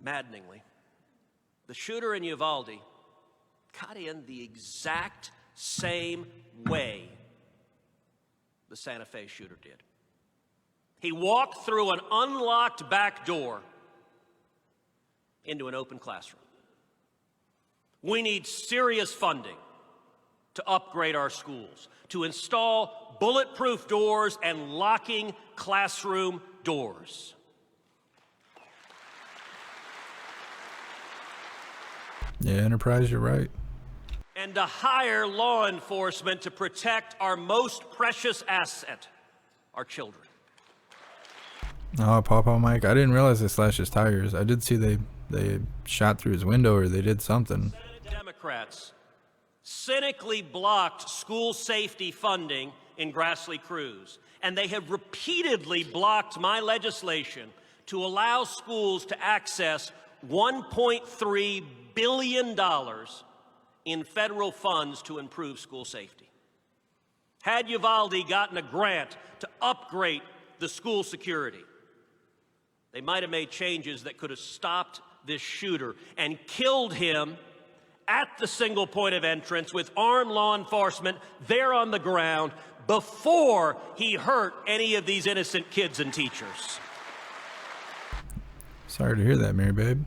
Maddeningly, the shooter in Uvalde got in the exact same way the Santa Fe shooter did. He walked through an unlocked back door into an open classroom. We need serious funding to upgrade our schools, to install bulletproof doors and locking classroom doors. Yeah, Enterprise, you're right. And to hire law enforcement to protect our most precious asset, our children. Oh, Pawpaw Mike, I didn't realize they slashed his tires. I did see they shot through his window or they did something. Senate Democrats cynically blocked school safety funding in Grassley Cruz, and they have repeatedly blocked my legislation to allow schools to access $1.3 billion in federal funds to improve school safety. Had Uvalde gotten a grant to upgrade the school security, they might have made changes that could have stopped this shooter and killed him at the single point of entrance with armed law enforcement there on the ground before he hurt any of these innocent kids and teachers. Sorry to hear that, Mary Babe.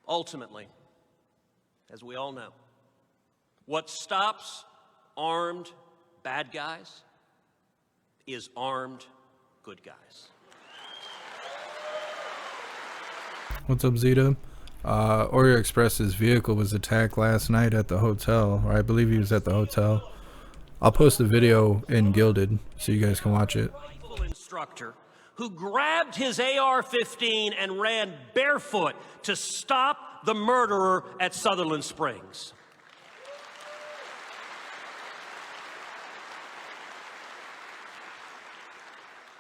Ultimately, as we all know, what stops armed bad guys is armed good guys. What's up, Zeta? Oreo Express's vehicle was attacked last night at the hotel, or I believe he was at the hotel. I'll post the video in Gilded so you guys can watch it. Rifle instructor who grabbed his AR-15 and ran barefoot to stop the murderer at Sutherland Springs.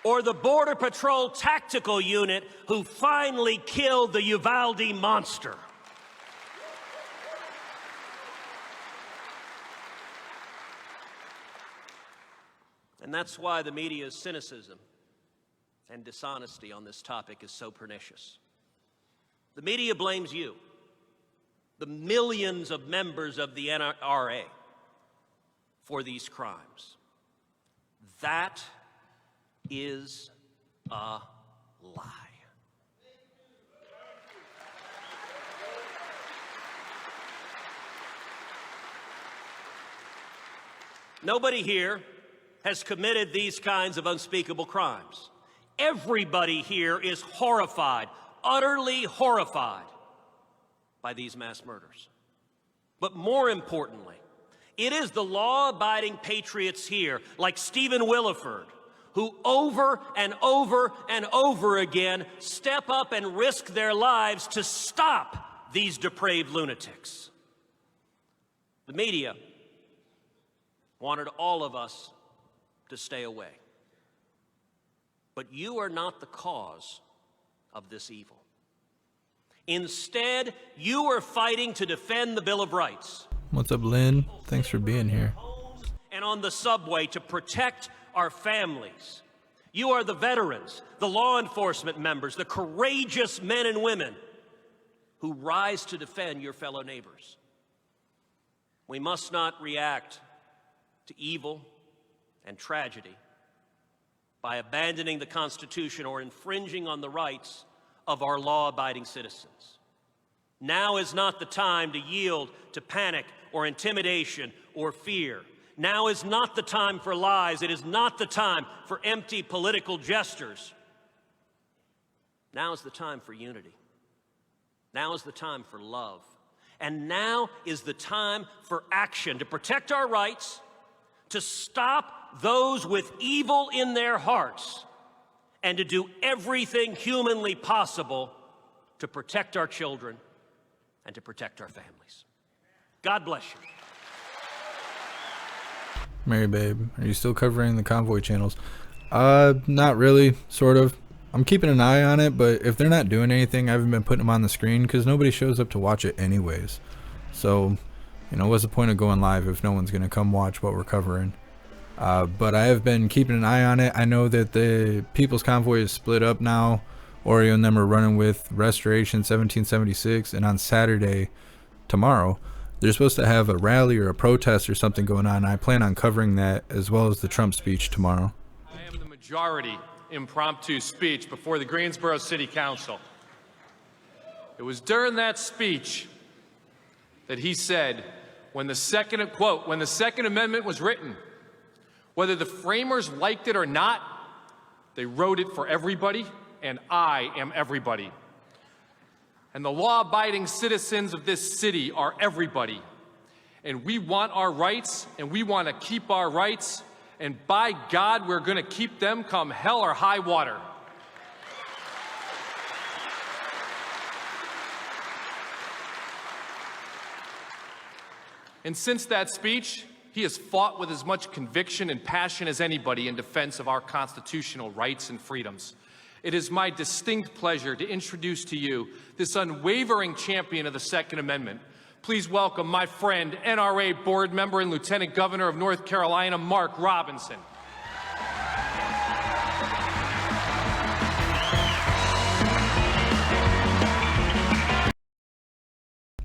Or the Border Patrol Tactical Unit who finally killed the Uvalde monster. And that's why the media's cynicism and dishonesty on this topic is so pernicious. The media blames you, the millions of members of the NRA, for these crimes. That is a lie. Nobody here has committed these kinds of unspeakable crimes. Everybody here is horrified, utterly horrified by these mass murders. But more importantly, it is the law-abiding patriots here, like Stephen Williford, who over and over and over again step up and risk their lives to stop these depraved lunatics. The media wanted all of us to stay away. But you are not the cause of this evil. Instead, you are fighting to defend the Bill of Rights. What's up, Lynn? Thanks for being here. And on the subway to protect our families. You are the veterans, the law enforcement members, the courageous men and women who rise to defend your fellow neighbors. We must not react to evil and tragedy by abandoning the Constitution or infringing on the rights of our law-abiding citizens. Now is not the time to yield to panic or intimidation or fear. Now is not the time for lies. It is not the time for empty political gestures. Now is the time for unity. Now is the time for love. And now is the time for action to protect our rights, to stop those with evil in their hearts, and to do everything humanly possible to protect our children and to protect our families. God bless you. Mary babe, are you still covering the convoy channels? Not really, sort of. I'm keeping an eye on it, but if they're not doing anything, I haven't been putting them on the screen because nobody shows up to watch it anyways. So, you know, what's the point of going live if no one's going to come watch what we're covering? But I have been keeping an eye on it. I know that the People's Convoy is split up now. Oreo and them are running with Restoration 1776, and on Saturday, tomorrow, they're supposed to have a rally or a protest or something going on. I plan on covering that as well as the Trump speech tomorrow. I am the majority impromptu speech before the Greensboro City Council. It was during that speech that he said, when the Second Amendment was written, whether the framers liked it or not, they wrote it for everybody, and I am everybody. And the law-abiding citizens of this city are everybody. And we want our rights, and we want to keep our rights, and by God, we're going to keep them come hell or high water. And since that speech, he has fought with as much conviction and passion as anybody in defense of our constitutional rights and freedoms. It is my distinct pleasure to introduce to you this unwavering champion of the Second Amendment. Please welcome my friend, NRA board member and Lieutenant Governor of North Carolina, Mark Robinson.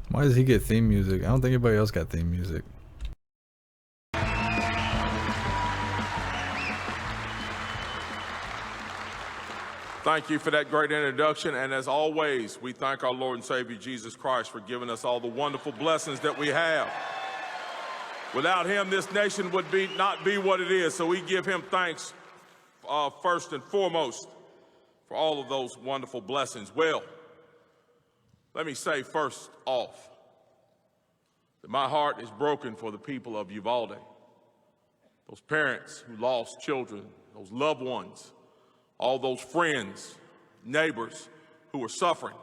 Why does he get theme music? I don't think anybody else got theme music. Thank you for that great introduction, and as always, we thank our Lord and Savior Jesus Christ for giving us all the wonderful blessings that we have. Without him, this nation would not be what it is, so we give him thanks first and foremost for all of those wonderful blessings. Well, let me say first off that my heart is broken for the people of Uvalde, those parents who lost children, those loved ones, all those friends, neighbors who are suffering.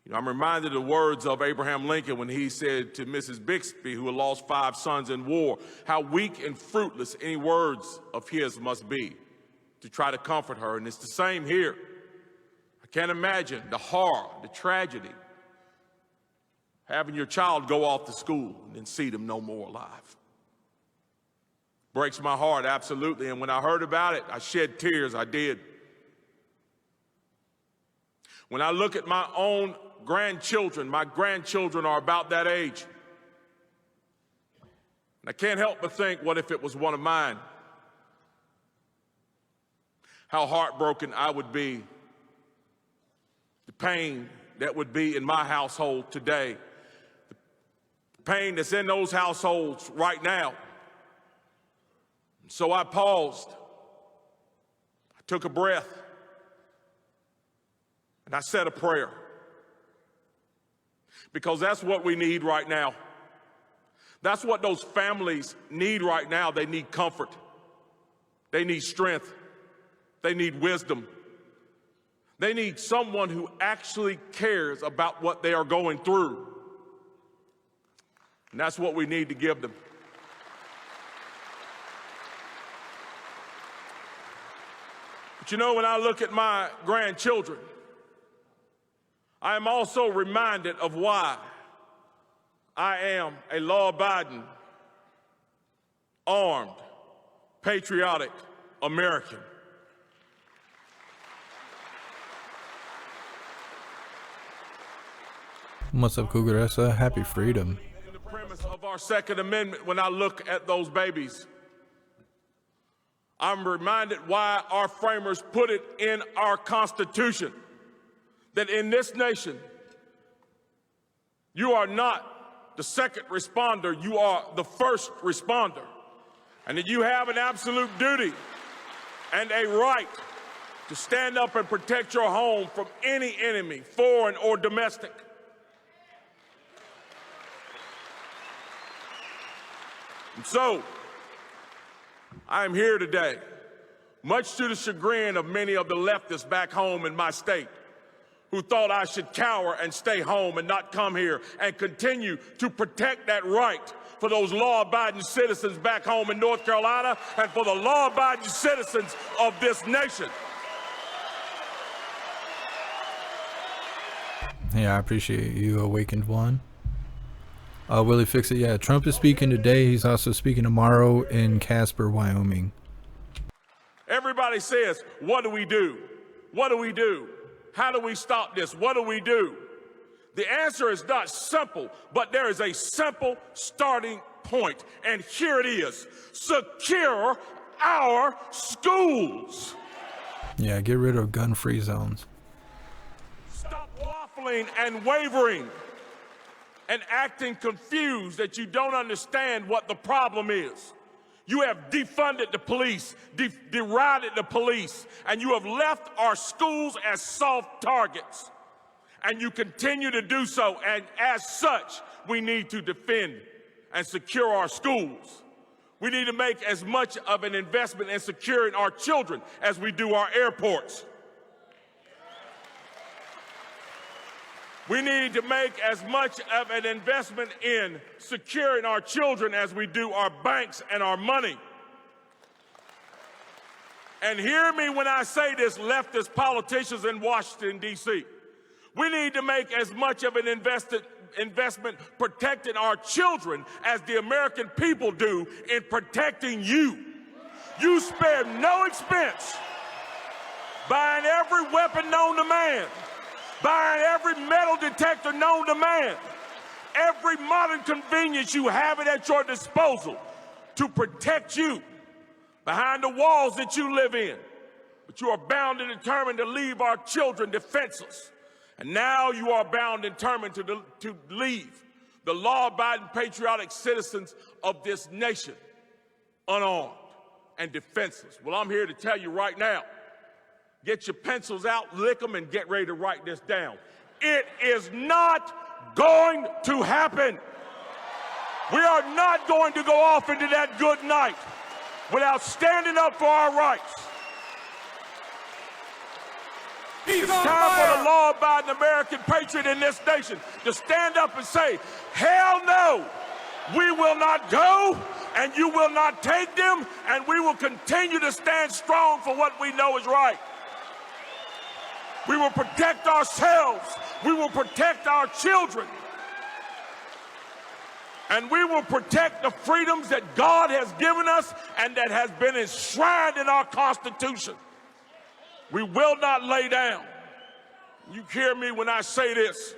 You know, I'm reminded of the words of Abraham Lincoln when he said to Mrs. Bixby, who had lost 5 sons in war, how weak and fruitless any words of his must be to try to comfort her. And it's the same here. I can't imagine the horror, the tragedy, having your child go off to school and then see them no more alive. Breaks my heart, absolutely. And when I heard about it, I shed tears. I did. When I look at my own grandchildren, my grandchildren are about that age. And I can't help but think, what if it was one of mine? How heartbroken I would be. The pain that would be in my household today. The pain that's in those households right now. So I paused, I took a breath, and I said a prayer. Because that's what we need right now. That's what those families need right now. They need comfort. They need strength. They need wisdom. They need someone who actually cares about what they are going through. And that's what we need to give them. But you know, when I look at my grandchildren, I am also reminded of why I am a law-abiding, armed, patriotic American. What's up, Cougar? That's a happy freedom. In the premise of our Second Amendment, when I look at those babies, I'm reminded why our framers put it in our Constitution, that in this nation, you are not the second responder, you are the first responder, and that you have an absolute duty and a right to stand up and protect your home from any enemy, foreign or domestic. And so, I am here today, much to the chagrin of many of the leftists back home in my state, who thought I should cower and stay home and not come here and continue to protect that right for those law-abiding citizens back home in North Carolina and for the law-abiding citizens of this nation. Yeah, I appreciate you, Awakened One. Willie Fix It. Yeah, Trump is speaking today. He's also speaking tomorrow in Casper, Wyoming. Everybody says, what do we do? What do we do? How do we stop this? What do we do? The answer is not simple, but there is a simple starting point. And here it is. Secure our schools. Yeah, get rid of gun-free zones. Stop waffling and wavering and acting confused that you don't understand what the problem is. You have defunded the police, derided the police, and you have left our schools as soft targets. And you continue to do so, and as such, we need to defend and secure our schools. We need to make as much of an investment in securing our children as we do our airports. We need to make as much of an investment in securing our children as we do our banks and our money. And hear me when I say this, leftist politicians in Washington, D.C. We need to make as much of an investment protecting our children as the American people do in protecting you. You spare no expense buying every weapon known to man, buying every metal detector known to man, every modern convenience you have it at your disposal to protect you behind the walls that you live in. But you are bound and determined to leave our children defenseless. And now you are bound and determined to leave the law-abiding patriotic citizens of this nation unarmed and defenseless. Well, I'm here to tell you right now, get your pencils out, lick them, and get ready to write this down. It is not going to happen. We are not going to go off into that good night without standing up for our rights. It's time for the law-abiding American patriot in this nation to stand up and say, hell no, we will not go, and you will not take them, and we will continue to stand strong for what we know is right. We will protect ourselves. We will protect our children. And we will protect the freedoms that God has given us and that has been enshrined in our Constitution. We will not lay down. You hear me when I say this.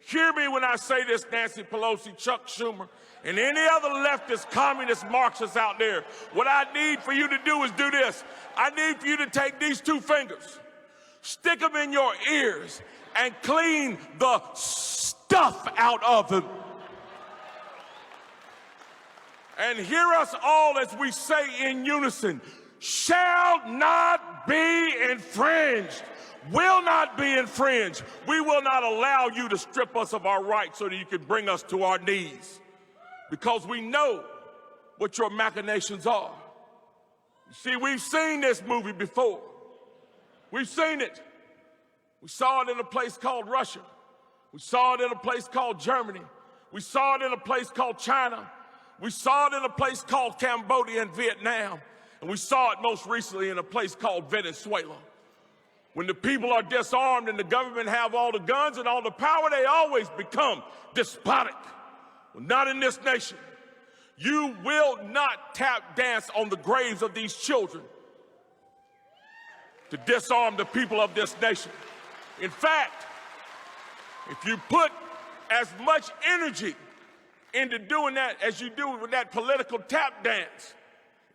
Hear me when I say this, Nancy Pelosi, Chuck Schumer, and any other leftist, communist, Marxists out there. What I need for you to do is do this. I need for you to take these two fingers, stick them in your ears, and clean the stuff out of them. And hear us all as we say in unison, shall not be infringed, will not be infringed. We will not allow you to strip us of our rights so that you can bring us to our knees, because we know what your machinations are. You see, we've seen this movie before. We've seen it. We saw it in a place called Russia. We saw it in a place called Germany. We saw it in a place called China. We saw it in a place called Cambodia and Vietnam. And we saw it most recently in a place called Venezuela. When the people are disarmed and the government have all the guns and all the power, they always become despotic. Well, not in this nation. You will not tap dance on the graves of these children to disarm the people of this nation. In fact, if you put as much energy into doing that as you do with that political tap dance,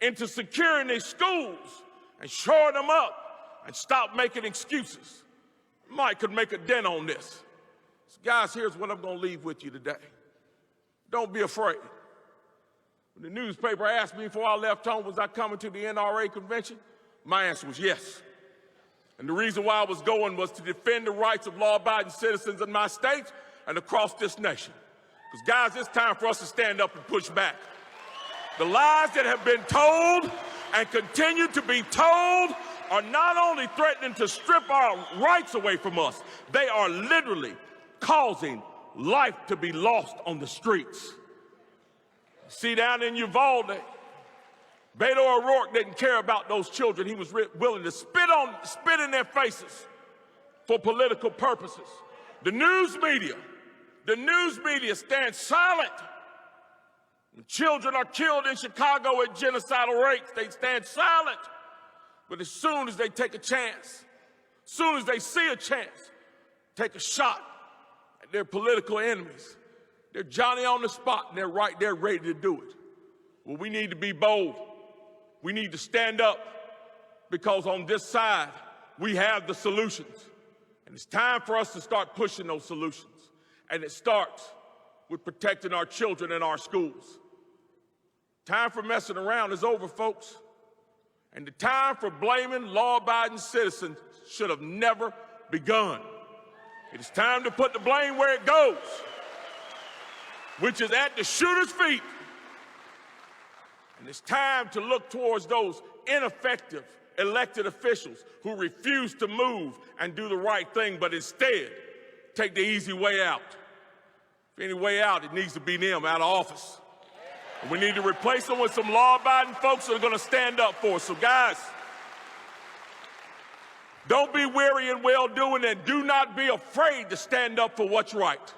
into securing these schools and shoring them up and stop making excuses, Mike could make a dent on this. So guys, here's what I'm going to leave with you today. Don't be afraid. When the newspaper asked me before I left home, was I coming to the NRA convention? My answer was yes. And the reason why I was going was to defend the rights of law-abiding citizens in my state and across this nation. Because, guys, it's time for us to stand up and push back. The lies that have been told and continue to be told are not only threatening to strip our rights away from us, they are literally causing life to be lost on the streets. See, down in Uvalde, Beto O'Rourke didn't care about those children. He was willing to spit in their faces for political purposes. The news media stands silent. When children are killed in Chicago at genocidal rates, they stand silent. But as soon as they take a chance, as soon as they see a chance, take a shot at their political enemies, they're Johnny on the spot, and they're right there ready to do it. Well, we need to be bold. We need to stand up, because on this side, we have the solutions. And it's time for us to start pushing those solutions. And it starts with protecting our children in our schools. Time for messing around is over, folks. And the time for blaming law-abiding citizens should have never begun. It is time to put the blame where it goes, which is at the shooter's feet. And it's time to look towards those ineffective elected officials who refuse to move and do the right thing, but instead take the easy way out. If any way out, it needs to be them out of office. And we need to replace them with some law-abiding folks that are going to stand up for us. So guys, don't be weary in well-doing, and do not be afraid to stand up for what's right.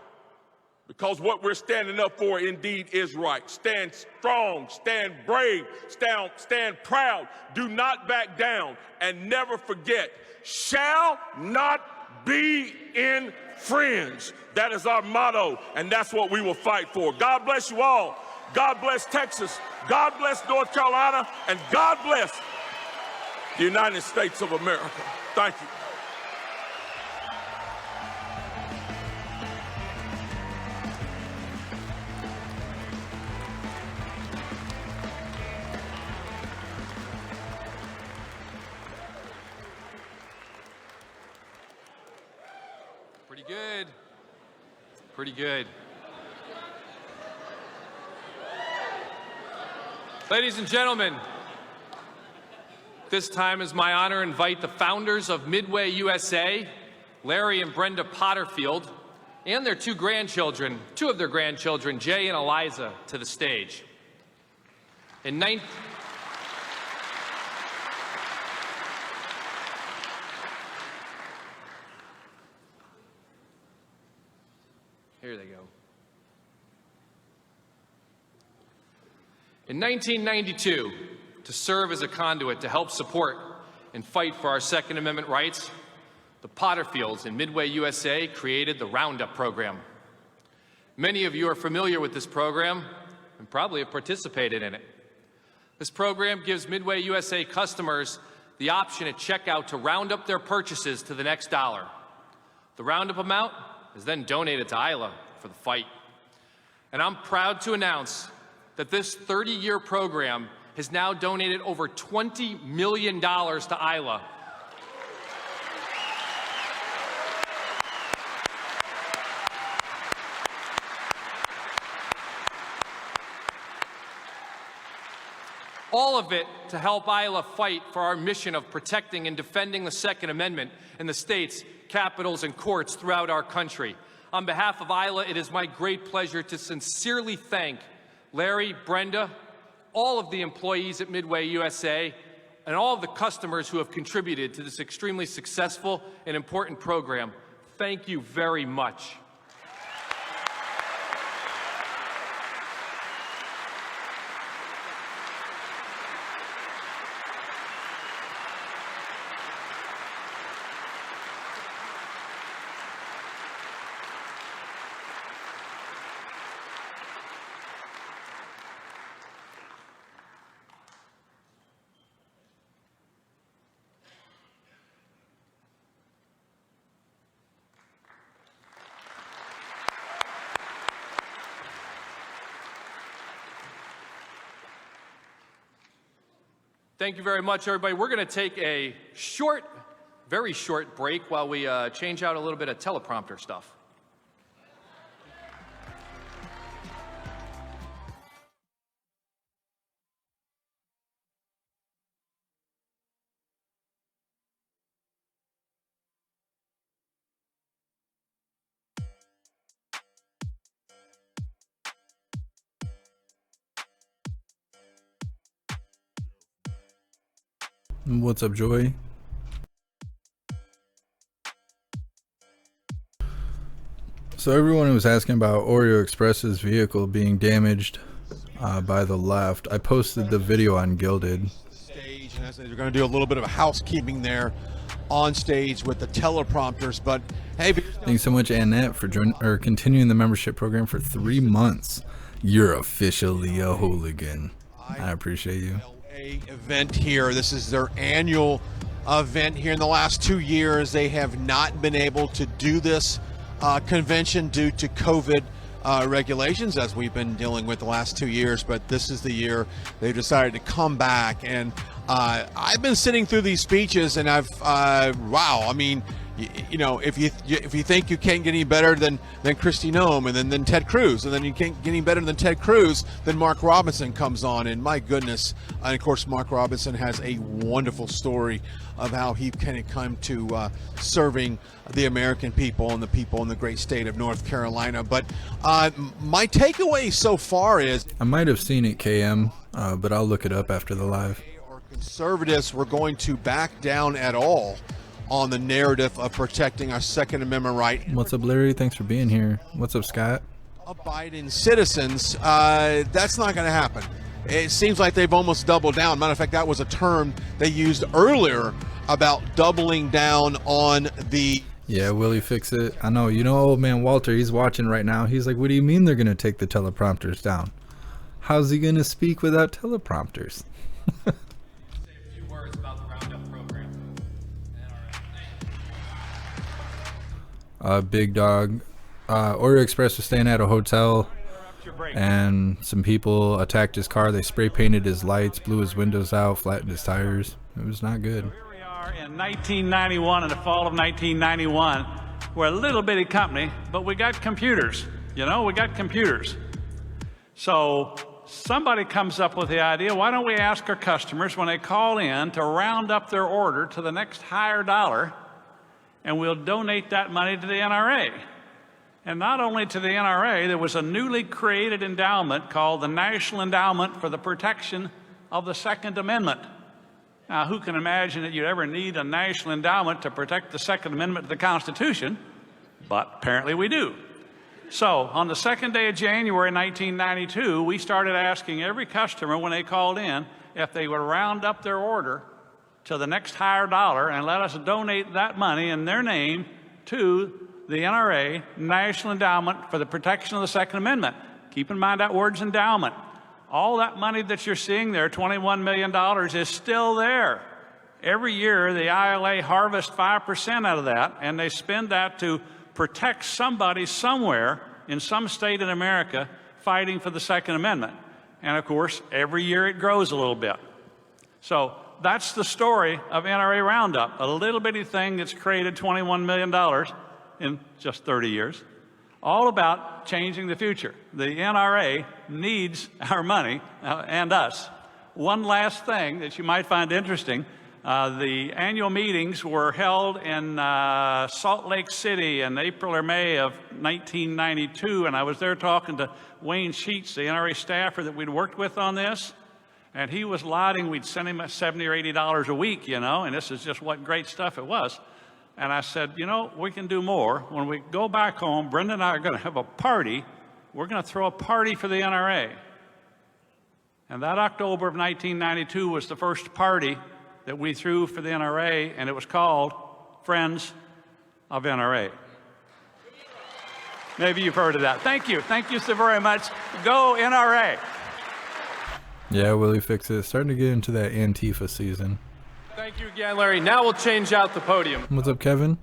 Because what we're standing up for indeed is right. Stand strong, stand brave, stand proud. Do not back down, and never forget, shall not be infringed. That is our motto, and that's what we will fight for. God bless you all. God bless Texas. God bless North Carolina, and God bless the United States of America. Thank you. Pretty good. Pretty good. Ladies and gentlemen, this time is my honor to invite the founders of Midway USA, Larry and Brenda Potterfield, and their two of their grandchildren, Jay and Eliza, to the stage. Here they go. In 1992, to serve as a conduit to help support and fight for our Second Amendment rights, the Potterfields in Midway USA created the Roundup program. Many of you are familiar with this program and probably have participated in it. This program gives Midway USA customers the option at checkout to round up their purchases to the next dollar. The roundup amount is then donated to Isla for the fight. And I'm proud to announce that this 30-year program has now donated over $20 million to ILA. All of it to help ILA fight for our mission of protecting and defending the Second Amendment in the states, capitals, and courts throughout our country. On behalf of ILA, it is my great pleasure to sincerely thank Larry, Brenda, all of the employees at Midway USA, and all of the customers who have contributed to this extremely successful and important program. Thank you very much. Thank you very much, everybody. We're going to take a short, very short break while we change out a little bit of teleprompter stuff. What's up, Joy? So everyone was asking about Oreo Express's vehicle being damaged by the left. I posted the video on Gilded. Stage, and they're going to do a little bit of housekeeping there on stage with the teleprompters. But hey, thanks so much, Annette, for continuing the membership program for 3 months. You're officially a hooligan. I appreciate you. Event here. This is their annual event here. In the last 2 years, they have not been able to do this convention due to COVID regulations, as we've been dealing with the last 2 years. But this is the year they've decided to come back. And I've been sitting through these speeches, and I've wow. I mean, you know, if you think you can't get any better than Kristi Noem and then Ted Cruz, and then you can't get any better than Ted Cruz, then Mark Robinson comes on, and my goodness, and of course Mark Robinson has a wonderful story of how he kind of come to serving the American people and the people in the great state of North Carolina. But my takeaway so far is, I might have seen it, KM, but I'll look it up after the live. Or conservatives were going to back down at all on the narrative of protecting our Second Amendment right. What's up, Larry? Thanks for being here. What's up, Scott? Abiding citizens, that's not going to happen. It seems like they've almost doubled down. Matter of fact, that was a term they used earlier about doubling down on the... Yeah, will he fix it? I know. You know, old man Walter, he's watching right now. He's like, what do you mean they're going to take the teleprompters down? How's he going to speak without teleprompters? Big Dog. Oreo Express was staying at a hotel, and some people attacked his car. They spray painted his lights, blew his windows out, flattened his tires. It was not good. Here we are in 1991, in the fall of 1991. We're a little bitty company, but we got computers. You know, we got computers. So somebody comes up with the idea, why don't we ask our customers when they call in to round up their order to the next higher dollar, and we'll donate that money to the NRA. And not only to the NRA, there was a newly created endowment called the National Endowment for the Protection of the Second Amendment. Now, who can imagine that you'd ever need a national endowment to protect the Second Amendment to the Constitution? But apparently we do. So on the second day of January 1992, we started asking every customer when they called in if they would round up their order to the next higher dollar and let us donate that money in their name to the NRA, National Endowment for the Protection of the Second Amendment. Keep in mind that word's endowment. All that money that you're seeing there, $21 million, is still there. Every year, the ILA harvests 5% out of that, and they spend that to protect somebody somewhere in some state in America fighting for the Second Amendment. And of course, every year it grows a little bit. So that's the story of NRA Roundup, a little bitty thing that's created $21 million in just 30 years, all about changing the future. The NRA needs our money and us. One last thing that you might find interesting, the annual meetings were held in Salt Lake City in April or May of 1992, and I was there talking to Wayne Sheets, the NRA staffer that we'd worked with on this, and he was lauding we'd send him $70 or $80 a week, you know, and this is just what great stuff it was. And I said, you know, we can do more. When we go back home, Brenda and I are going to have a party. We're going to throw a party for the NRA. And that October of 1992 was the first party that we threw for the NRA, and it was called Friends of NRA. Maybe you've heard of that. Thank you. Thank you so very much. Go NRA. Yeah, Willie Fix It. Starting to get into that Antifa season. Thank you again, Larry. Now we'll change out the podium. What's up, Kevin?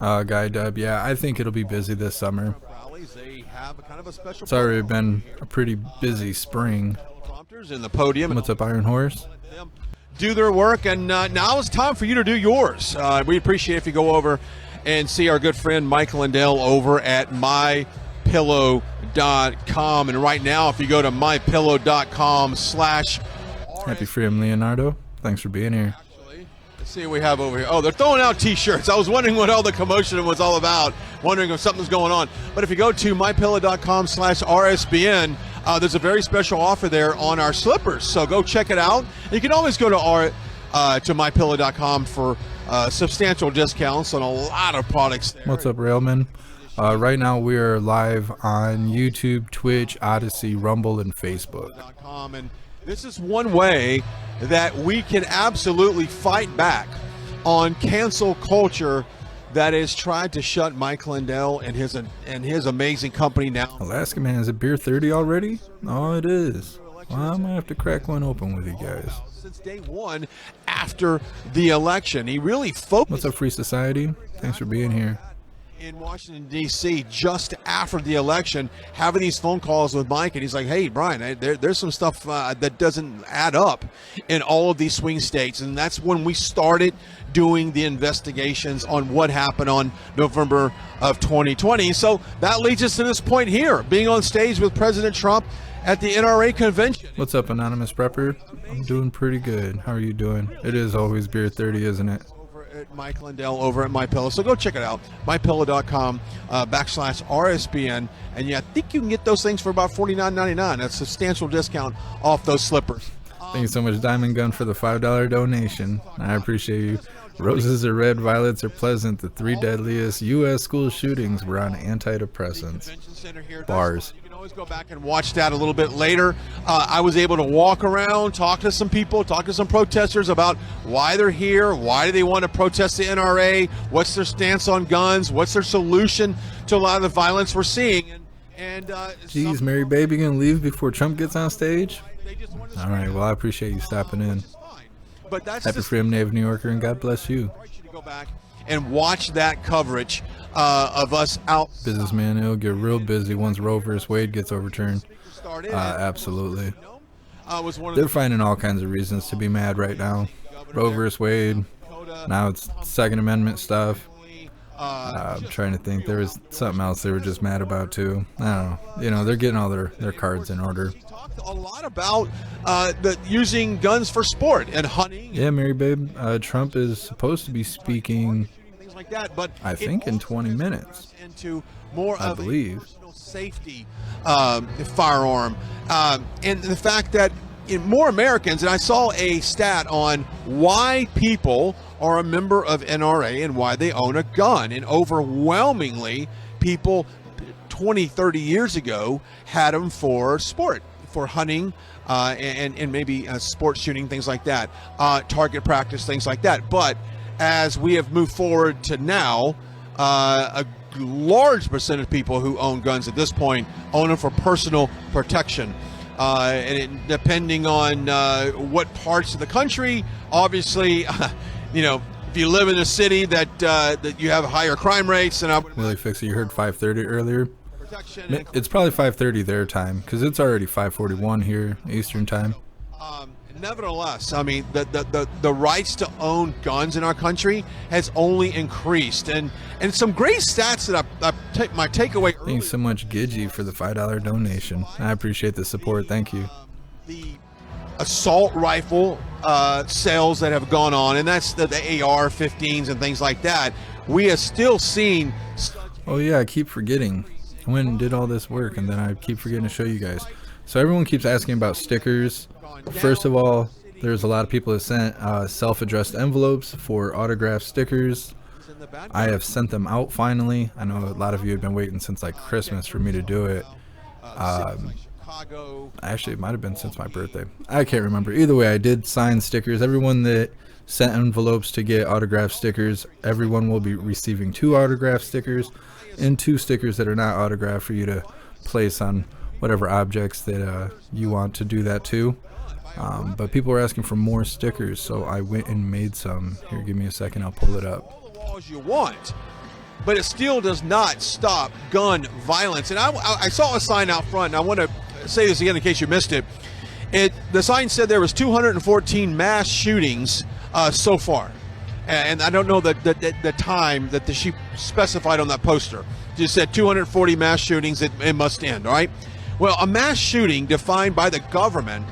Guy Dub, yeah, I think it'll be busy this summer. It's already been a pretty busy spring. In the podium. What's up, Iron Horse? Do their work, and now it's time for you to do yours. We appreciate if you go over and see our good friend Mike Lindell over at mypillow.com. And right now, if you go to mypillow.com/ Happy Freedom, Leonardo. Thanks for being here. Let's see what we have over here. Oh, they're throwing out T-shirts. I was wondering what all the commotion was all about, wondering if something's going on. But if you go to mypillow.com/RSBN, there's a very special offer there on our slippers. So go check it out. You can always go to mypillow.com for substantial discounts on a lot of products there. What's up, Railman? Right now we are live on YouTube, Twitch, Odyssey, Rumble, and Facebook. And this is one way that we can absolutely fight back on cancel culture that has tried to shut Mike Lindell and his amazing company down. Alaska Man, is it beer 30 already? Oh, it is. Well, I might have to crack one open with you guys. Since day one after the election, he really focused. What's up, Free Society? Thanks for being here. In Washington, D.C., just after the election, having these phone calls with Mike, and he's like, hey, Brian, there's some stuff that doesn't add up in all of these swing states. And that's when we started doing the investigations on what happened on November of 2020. So that leads us to this point here, being on stage with President Trump at the NRA convention. What's up, Anonymous Prepper? I'm doing pretty good. How are you doing? It is always beer 30, isn't it? Mike Lindell over at MyPillow. So go check it out, mypillow.com /RSBN. And yeah, I think you can get those things for about $49.99. That's a substantial discount off those slippers. Thank you so much, Diamond Gun, for the $5 donation. I appreciate you. Roses are red, violets are pleasant. The 3 deadliest U.S. school shootings were on antidepressants. Bars. You can always go back and watch that a little bit later. I was able to walk around, talk to some people, talk to some protesters about why they're here, why do they want to protest the NRA, what's their stance on guns, what's their solution to a lot of the violence we're seeing. Geez, Mary Baby gonna leave before Trump gets on stage? All right, well, I appreciate you stopping in. But that's Happy Freedom, Native New Yorker, and God bless you. Go back and watch that coverage of us out. Businessman, it'll get real busy once Roe vs. Wade gets overturned. Absolutely. They're finding all kinds of reasons to be mad right now. Roe vs. Wade. Now it's Second Amendment stuff. I'm trying to think. There was something else they were just mad about too. I don't know. You know, they're getting all their cards in order. A lot about using guns for sport and hunting. Yeah, Mary Babe. Trump is supposed to be speaking, things like that, but I think in 20 minutes. Into more I believe. Safety firearm, and the fact that more Americans, and I saw a stat on why people are a member of NRA and why they own a gun, and overwhelmingly people 20, 30 years ago had them for sport, for hunting, and maybe sports shooting, things like that, target practice, things like that. But as we have moved forward to now, a large percent of people who own guns at this point own them for personal protection. Depending on what parts of the country, obviously, you know, if you live in a city that you have higher crime rates, and Willie Fix It, you heard 5:30 earlier. It's probably 5:30 their time because it's already 5:41 here Eastern time. Nevertheless, I mean, the rights to own guns in our country has only increased, and some great stats that my takeaway. Thanks so much, Gidgy, for the $5 donation. I appreciate the support. Thank you. The assault rifle sales that have gone on, and that's the AR-15s and things like that. We have still seen. Oh yeah, I keep forgetting. I went and did all this work, and then I keep forgetting to show you guys. So everyone keeps asking about stickers. First of all, there's a lot of people that sent self-addressed envelopes for autographed stickers. I have sent them out finally. I know a lot of you have been waiting since like Christmas for me to do it. Actually, it might have been since my birthday. I can't remember. Either way, I did sign stickers. Everyone that sent envelopes to get autographed stickers, everyone will be receiving 2 autographed stickers and 2 stickers that are not autographed for you to place on whatever objects that you want to do that to. But people were asking for more stickers, so I went and made some. Here, give me a second, I'll pull it up. All the laws you want, but it still does not stop gun violence. And I saw a sign out front, and I want to say this again in case you missed it. The sign said there was 214 mass shootings so far, and I don't know the time that she specified on that poster. It just said 240 mass shootings. It must end. All right. Well, a mass shooting defined by the government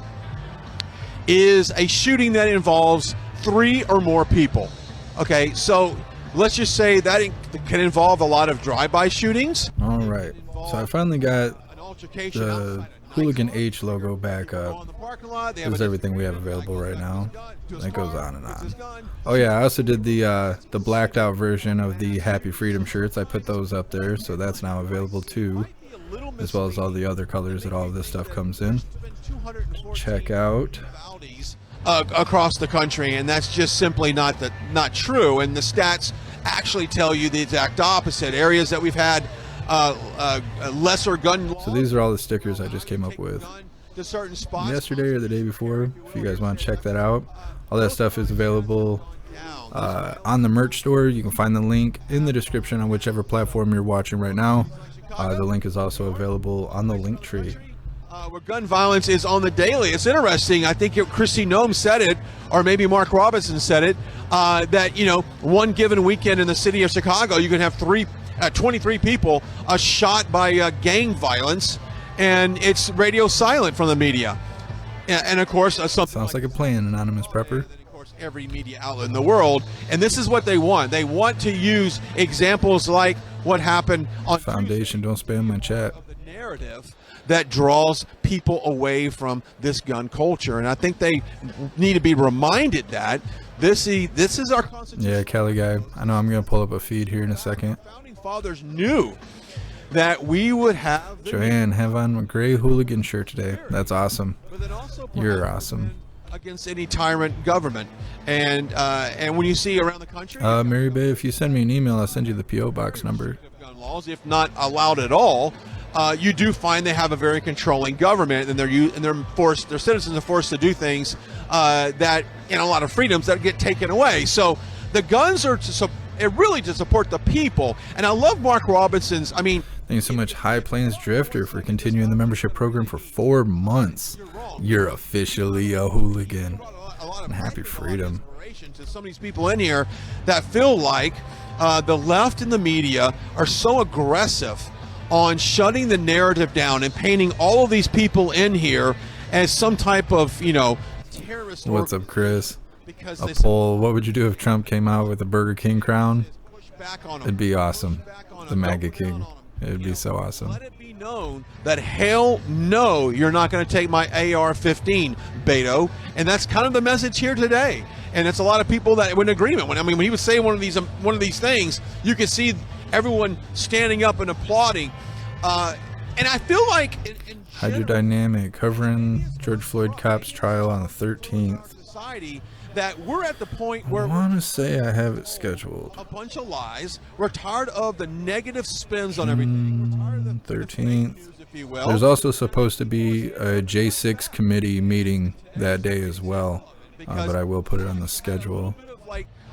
is a shooting that involves 3 or more people. Okay, so let's just say that it can involve a lot of drive-by shootings. All right, so I finally got the Hooligan H logo back up. This is everything we have available right now. It goes on and on. Oh yeah, I also did the blacked out version of the Happy Freedom shirts. I put those up there, so that's now available too, as well as all the other colors that all of this stuff comes in. Check out across the country, and that's just simply not true. And the stats actually tell you the exact opposite. Areas that we've had lesser gun laws. So these are all the stickers I just came up with yesterday or the day before. If you guys want to check that out, all that stuff is available on the merch store. You can find the link in the description on whichever platform you're watching right now. The link is also available on the link tree. Where gun violence is on the daily. It's interesting. I think Chrissy Nome said it, or maybe Mark Robinson said it, that, one given weekend in the city of Chicago, you can have 23 people shot by gang violence, and it's radio silent from the media. And of course, sounds like a plan, Anonymous Prepper. Of course, every media outlet in the world, and this is what they want. They want to use examples like what happened on Foundation. Don't spam my chat. The narrative that draws people away from this gun culture, and I think they need to be reminded that this is our Constitution. Yeah, Kelly guy. I know I'm going to pull up a feed here in a second. Founding fathers knew that we would have. Joanne, have on a gray Hooligan shirt today. That's awesome. You're awesome. Against any tyrant government, and when you see around the country, Mary Bay, if you send me an email, I'll send you the PO box number. Gun laws, if not allowed at all. You do find they have a very controlling government, and their citizens are forced to do things that, a lot of freedoms that get taken away. So the guns are really to support the people. And I love Mark Robinson's. Thank you so much, High Plains Drifter, for continuing the membership program for 4 months. You're officially a hooligan. And happy freedom. To some of these people in here that feel like the left and the media are so aggressive on shutting the narrative down and painting all of these people in here as some type of, terrorist. What's up, Chris? A poll. What would you do if Trump came out with a Burger King crown? It'd be awesome. The MAGA King. It'd be so awesome. Let it be known that hell no, you're not going to take my AR-15, Beto. And that's kind of the message here today. And it's a lot of people that were in agreement. When he would say one of these things, you could see everyone standing up and applauding. And I feel like Hydrodynamic covering George Floyd cop's trial on the 13th. Society that we're at the point where I want to say I have it scheduled. A bunch of lies. We're tired of the negative spins on everything. We're tired of the 13th. news, if you will. There's also supposed to be a J6 committee meeting that day as well, but I will put it on the schedule.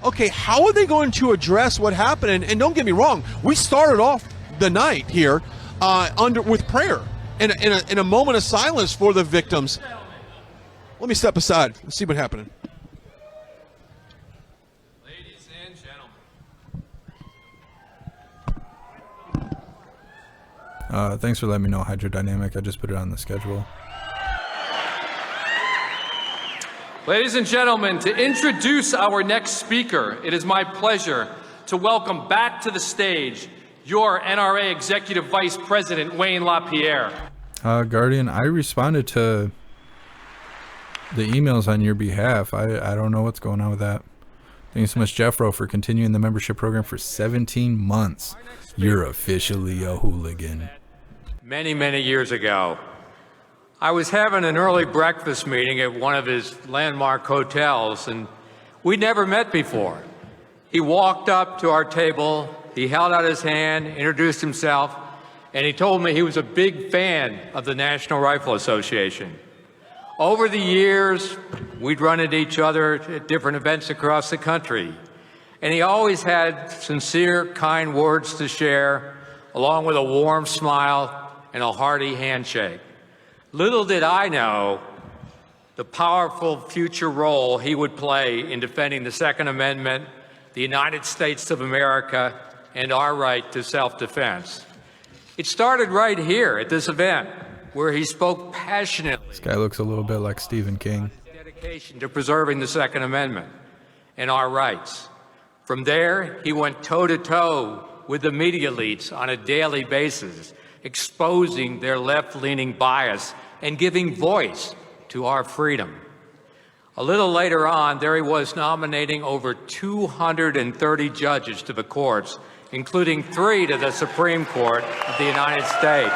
Okay, how are they going to address what happened? And don't get me wrong, we started off the night here with prayer in a moment of silence for the victims. Let me step aside and see what's happening. Ladies and gentlemen. Thanks for letting me know, Hydrodynamic. I just put it on the schedule. Ladies and gentlemen, to introduce our next speaker, it is my pleasure to welcome back to the stage your NRA Executive Vice President, Wayne LaPierre. Guardian, I responded to the emails on your behalf. I don't know what's going on with that. Thank you so much, Jeffro, for continuing the membership program for 17 months. You're officially a hooligan. Many, many years ago, I was having an early breakfast meeting at one of his landmark hotels, and we'd never met before. He walked up to our table, he held out his hand, introduced himself, and he told me he was a big fan of the National Rifle Association. Over the years, we'd run into each other at different events across the country, and he always had sincere, kind words to share, along with a warm smile and a hearty handshake. Little did I know the powerful future role he would play in defending the Second Amendment, the United States of America, and our right to self-defense. It started right here at this event, where he spoke passionately. This guy looks a little bit like Stephen King. Dedication to preserving the Second Amendment and our rights. From there, he went toe-to-toe with the media elites on a daily basis, exposing their left-leaning bias and giving voice to our freedom. A little later on, there he was nominating over 230 judges to the courts, including 3 to the Supreme Court of the United States.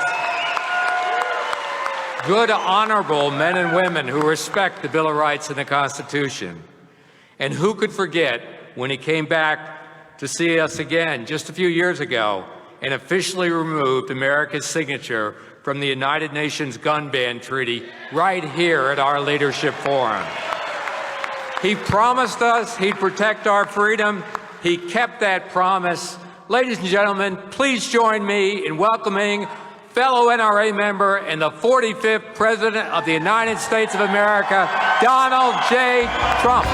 Good, honorable men and women who respect the Bill of Rights and the Constitution. And who could forget when he came back to see us again just a few years ago and officially removed America's signature from the United Nations Gun Ban Treaty right here at our Leadership Forum. He promised us he'd protect our freedom. He kept that promise. Ladies and gentlemen, please join me in welcoming fellow NRA member and the 45th President of the United States of America, Donald J. Trump.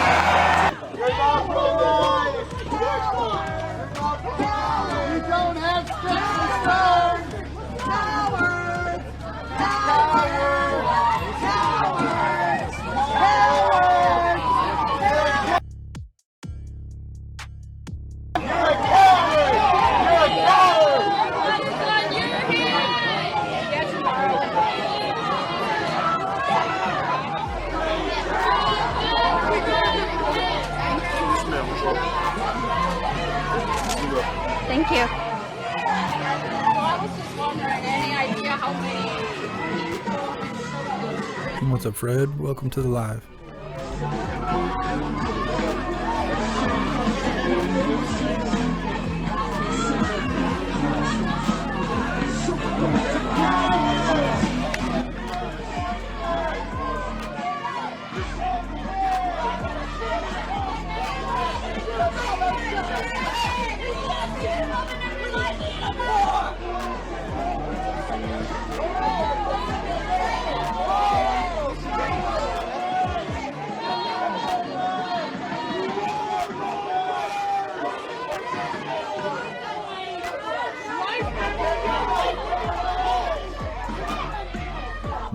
Thank you. What's up, Fred? Welcome to the live.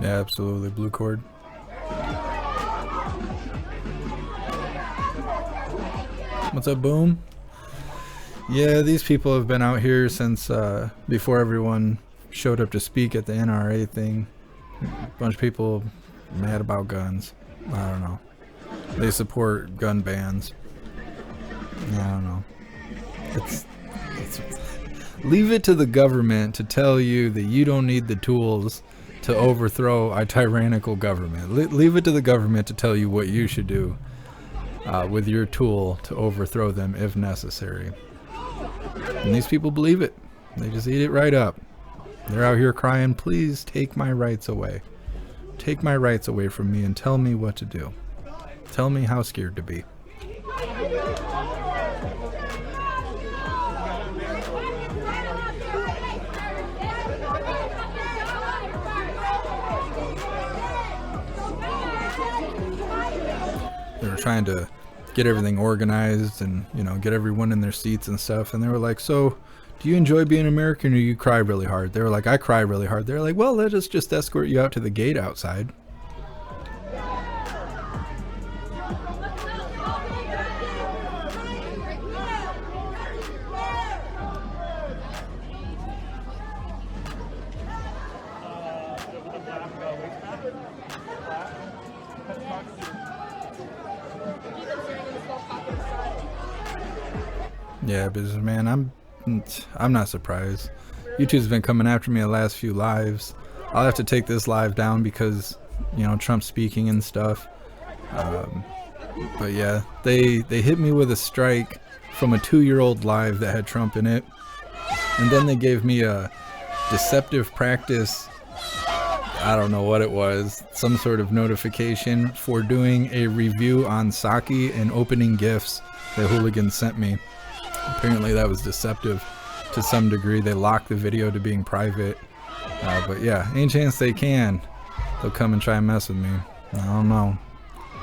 Yeah, absolutely. Blue cord. What's up, Boom? Yeah, these people have been out here since before everyone showed up to speak at the NRA thing. A bunch of people mad about guns. I don't know. They support gun bans. I don't know. It's leave it to the government to tell you that you don't need the tools to overthrow a tyrannical government. Leave it to the government to tell you what you should do with your tool to overthrow them if necessary. And these people believe it. They just eat it right up. They're out here crying, please take my rights away. Take my rights away from me and tell me what to do. Tell me how scared to be. trying to get everything organized and, you know, get everyone in their seats and stuff. And they were like, so do you enjoy being American, or you cry really hard? They were like, I cry really hard. They're like, well, let us just escort you out to the gate outside. Yeah, businessman, I'm not surprised. YouTube's been coming after me the last few lives. I'll have to take this live down because, you know, Trump's speaking and stuff. But yeah, they hit me with a strike from a 2-year-old live that had Trump in it. And then they gave me a deceptive practice, I don't know what it was, some sort of notification for doing a review on sake and opening gifts that Hooligan sent me. Apparently that was deceptive to some degree. They locked the video to being private. But yeah, any chance they can, they'll come and try and mess with me. I don't know.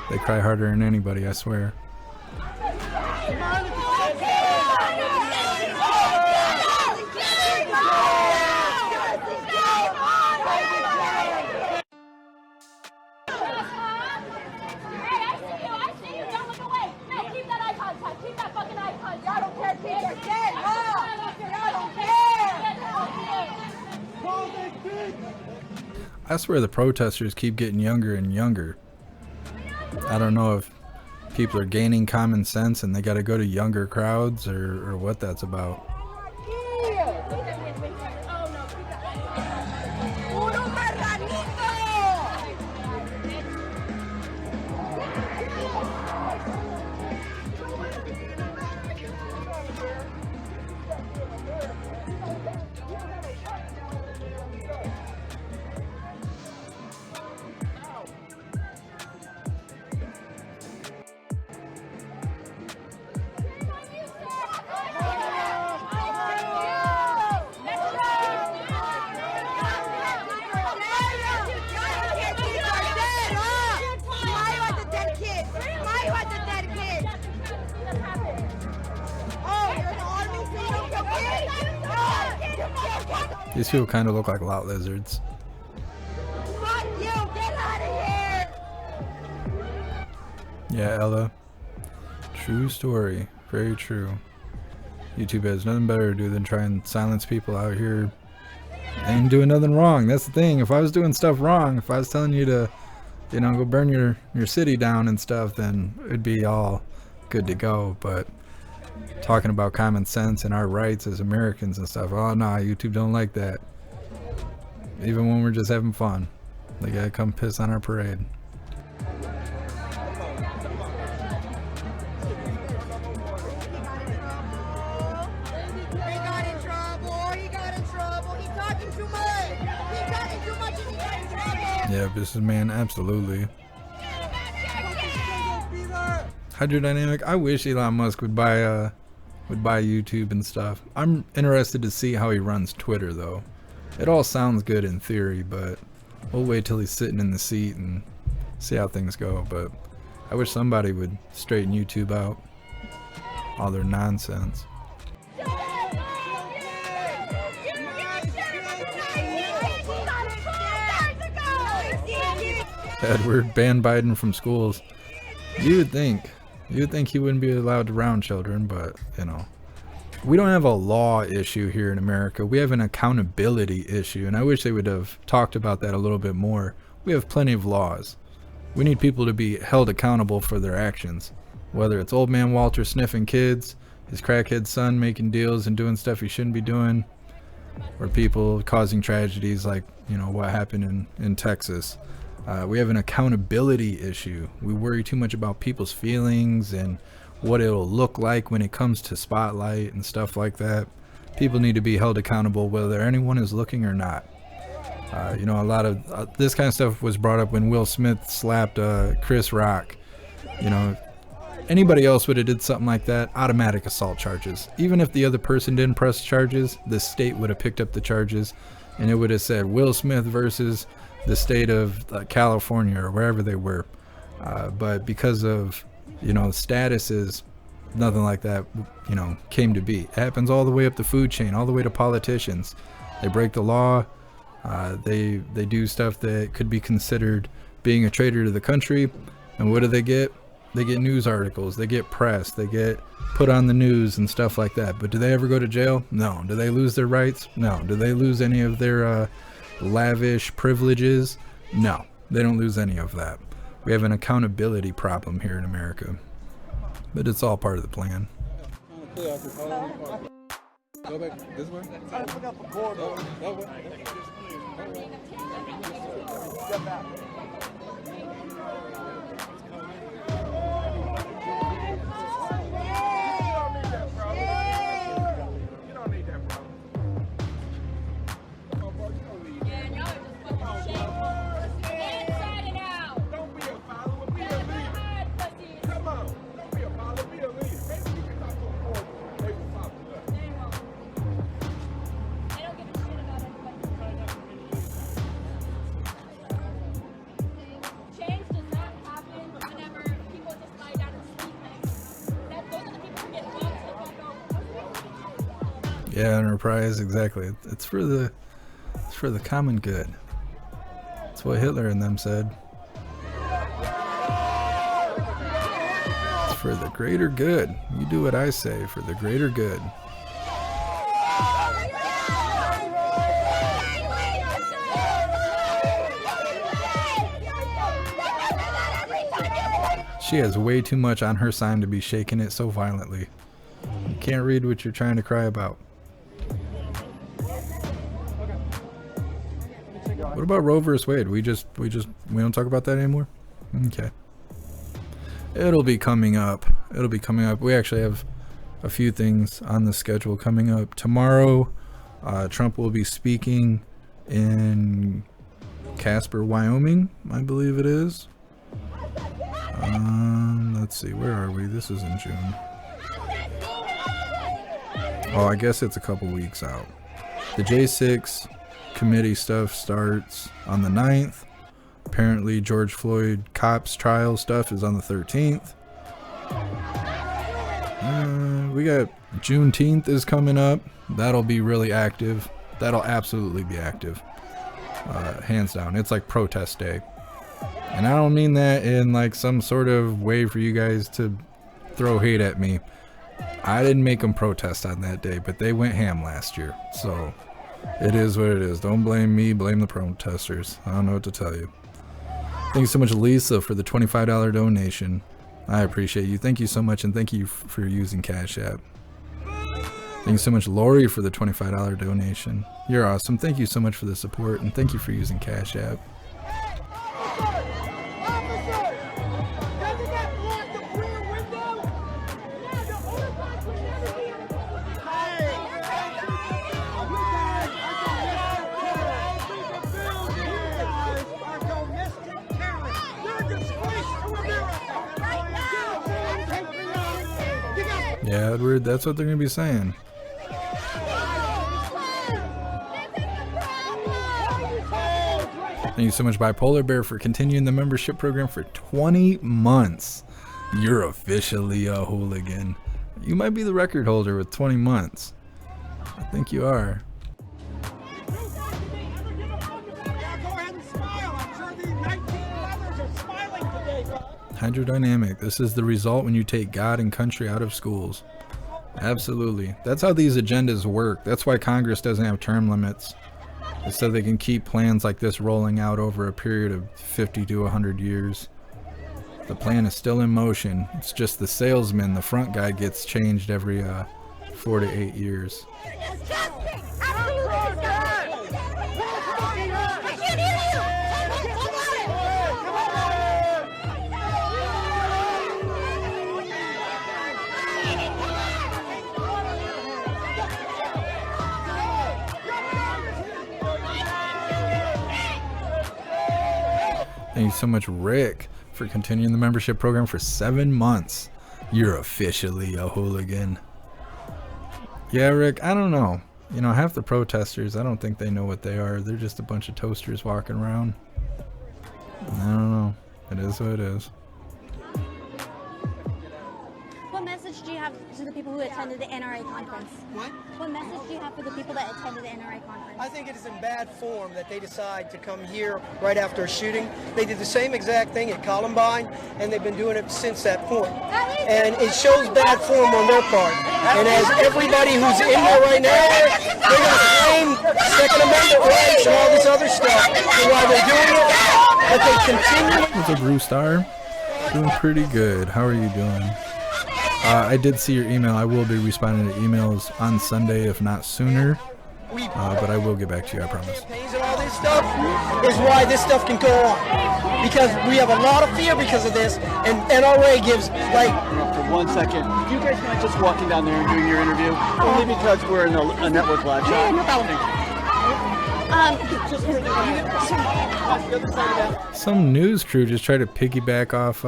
They cry harder than anybody, I swear. I swear the protesters keep getting younger and younger. I don't know if people are gaining common sense and they got to go to younger crowds or what that's about. These people kind of look like lot lizards. Fuck you! Get out of here! Yeah, Ella. True story. Very true. YouTube has nothing better to do than try and silence people out here. They ain't doing nothing wrong. That's the thing. If I was doing stuff wrong, if I was telling you to, you know, go burn your city down and stuff, then it'd be all good to go. But talking about common sense and our rights as Americans and stuff, oh nah, YouTube don't like that. Even when we're just having fun, they gotta come piss on our parade. Yeah, businessman, absolutely. Hydrodynamic, I wish Elon Musk would buy YouTube and stuff. I'm interested to see how he runs Twitter though. It all sounds good in theory, but we'll wait till he's sitting in the seat and see how things go. But I wish somebody would straighten YouTube out. All their nonsense. Edward banned Biden from schools. You would think he wouldn't be allowed to round children, but you know, we don't have a law issue here in America. We have an accountability issue, and I wish they would have talked about that a little bit more. We have plenty of laws. We need people to be held accountable for their actions, whether it's old man Walter sniffing kids, his crackhead son making deals and doing stuff he shouldn't be doing, or people causing tragedies like, you know, what happened in Texas. We have an accountability issue. We worry too much about people's feelings and what it'll look like when it comes to spotlight and stuff like that. People need to be held accountable whether anyone is looking or not. You know, a lot of this kind of stuff was brought up when Will Smith slapped Chris Rock. You know, anybody else would have did something like that, automatic assault charges. Even if the other person didn't press charges, the state would have picked up the charges and it would have said Will Smith versus the state of California or wherever they were. But because of you know, statuses, nothing like that, you know, came to be. It happens all the way up the food chain, all the way to politicians. They break the law. They do stuff that could be considered being a traitor to the country. And what do they get? They get news articles. They get press. They get put on the news and stuff like that. But do they ever go to jail? No. Do they lose their rights? No. Do they lose any of their lavish privileges? No. They don't lose any of that. We have an accountability problem here in America. But it's all part of the plan. Go back this way. That way. Yeah, enterprise, exactly. It's for the common good. That's what Hitler and them said. It's for the greater good. You do what I say for the greater good. She has way too much on her sign to be shaking it so violently. You can't read what you're trying to cry about. What about Roe vs. Wade? We don't talk about that anymore? Okay. It'll be coming up. We actually have a few things on the schedule coming up. Tomorrow, Trump will be speaking in Casper, Wyoming, I believe it is. Let's see, where are we? This is in June. Oh, I guess it's a couple weeks out. The J6 committee stuff starts on the 9th. Apparently George Floyd cops trial stuff is on the 13th. We got Juneteenth is coming up. That'll be really active. That'll absolutely be active. Hands down. It's like protest day. And I don't mean that in like some sort of way for you guys to throw hate at me. I didn't make them protest on that day, but they went ham last year. So it is what it is. Don't blame me, blame the protesters. I don't know what to tell you. Thank you so much, Lisa, for the $25 donation. I appreciate you. Thank you so much, and thank you for using Cash App. Thank you so much, Lori, for the $25 donation. You're awesome. Thank you so much for the support, and thank you for using Cash App. Yeah, Edward, that's what they're going to be saying. Thank you so much, Bipolar Bear, for continuing the membership program for 20 months. You're officially a hooligan. You might be the record holder with 20 months. I think you are. Hydrodynamic. This is the result when you take God and country out of schools. Absolutely. That's how these agendas work. That's why Congress doesn't have term limits. It's so they can keep plans like this rolling out over a period of 50 to 100 years. The plan is still in motion. It's just the salesman, the front guy, gets changed every 4 to 8 years. Thank you so much, Rick, for continuing the membership program for 7 months. You're officially a hooligan. Yeah, Rick, I don't know. You know, half the protesters, I don't think they know what they are. They're just a bunch of toasters walking around. I don't know. It is what it is. who attended the NRA conference? What message do you have for the people that attended the NRA conference? I think it is in bad form that they decide to come here right after a shooting. They did the same exact thing at Columbine, and they've been doing it since that point. And it shows bad form on their part. And as everybody who's in here right now, they're going to claim Second Amendment rights and all this other stuff. And while they're doing it, but they continue. What's up, Roo Star? Doing pretty good. How are you doing? I did see your email. I will be responding to emails on Sunday, if not sooner. But I will get back to you, I promise. And all this stuff is why this stuff can go on. Because we have a lot of fear because of this, and NRA gives, like... For 1 second, do you guys mind just walking down there and doing your interview? Only because we're in a network live shot. Yeah, no problem. Some news crew just tried to piggyback off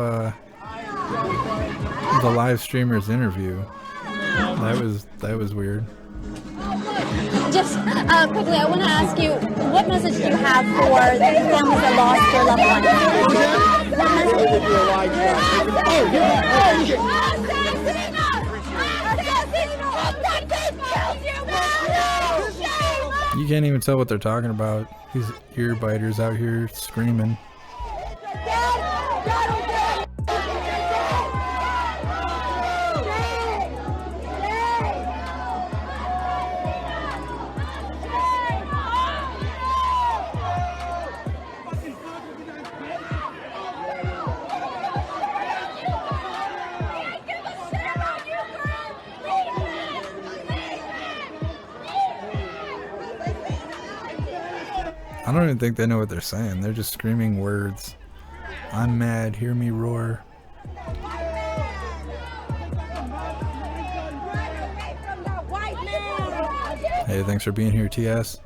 the live streamer's interview. That was weird. Just quickly, I want to ask you, what message do you have for the families that lost their loved ones? You can't even tell what they're talking about. These ear biters out here screaming. I don't even think they know what they're saying. They're just screaming words. I'm mad, hear me roar. Hey, thanks for being here, TS.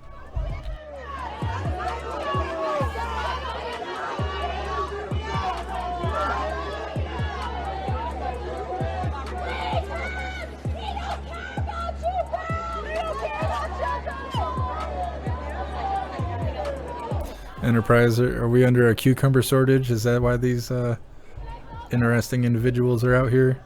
Enterprise, are we under a cucumber shortage? Is that why these interesting individuals are out here?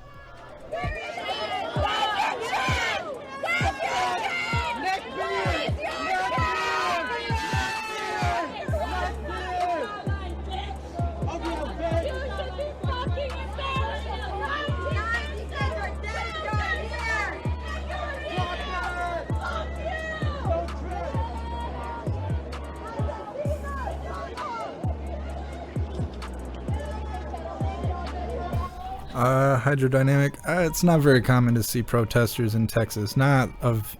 Hydrodynamic. It's not very common to see protesters in Texas, not of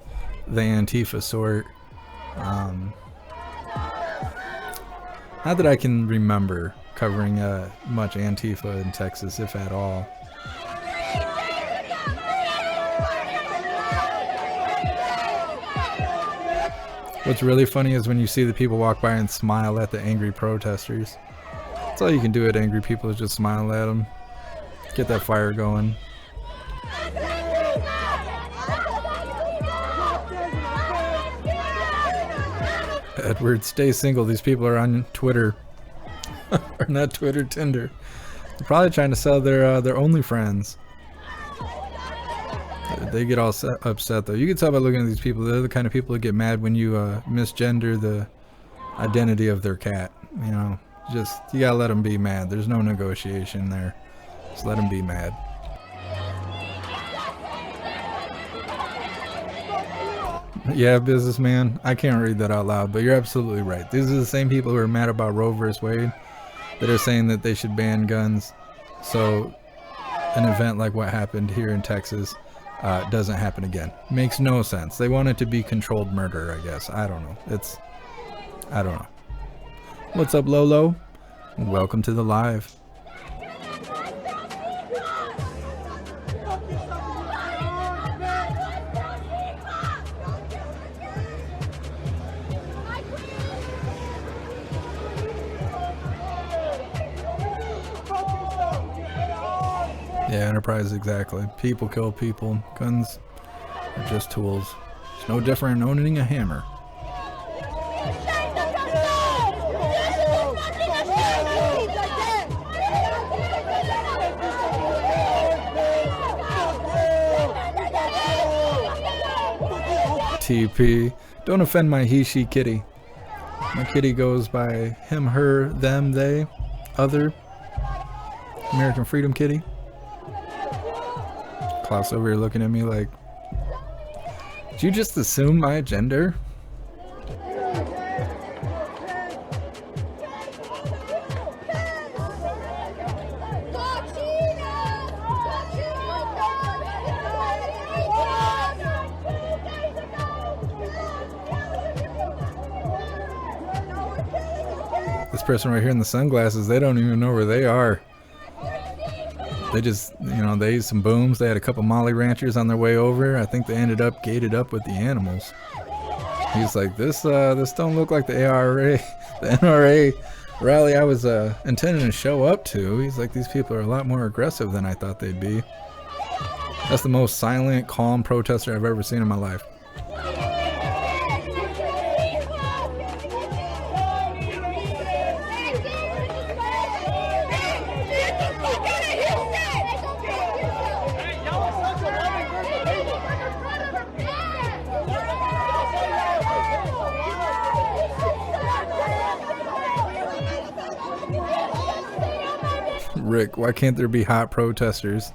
the Antifa sort. Not that I can remember covering much Antifa in Texas, if at all. What's really funny is when you see the people walk by and smile at the angry protesters. That's all you can do at angry people, is just smile at them. Get that fire going. Edward, stay single. These people are on Twitter. Or not Twitter, Tinder. They're probably trying to sell their OnlyFriends. They get all upset though. You can tell by looking at these people. They're the kind of people that get mad when you misgender the identity of their cat. You know, just you gotta let them be mad. There's no negotiation there. Just let them be mad. Yeah, businessman. I can't read that out loud, but you're absolutely right. These are the same people who are mad about Roe vs. Wade that are saying that they should ban guns. So an event like what happened here in Texas doesn't happen again. Makes no sense. They want it to be controlled murder, I guess. I don't know. I don't know. What's up, Lolo? Welcome to the live. Yeah, Enterprise, exactly. People kill people. Guns are just tools. It's no different than owning a hammer. TP. Don't offend my he, she kitty. My kitty goes by him, her, them, they, other. American Freedom Kitty. Klaus over here looking at me like, did you just assume my gender? This person right here in the sunglasses, they don't even know where they are. They just, you know, they ate some booms. They had a couple Molly Ranchers on their way over. I think they ended up gated up with the animals. He's like, this don't look like the NRA rally I was intending to show up to. He's like, these people are a lot more aggressive than I thought they'd be. That's the most silent, calm protester I've ever seen in my life. Rick, why can't there be hot protesters?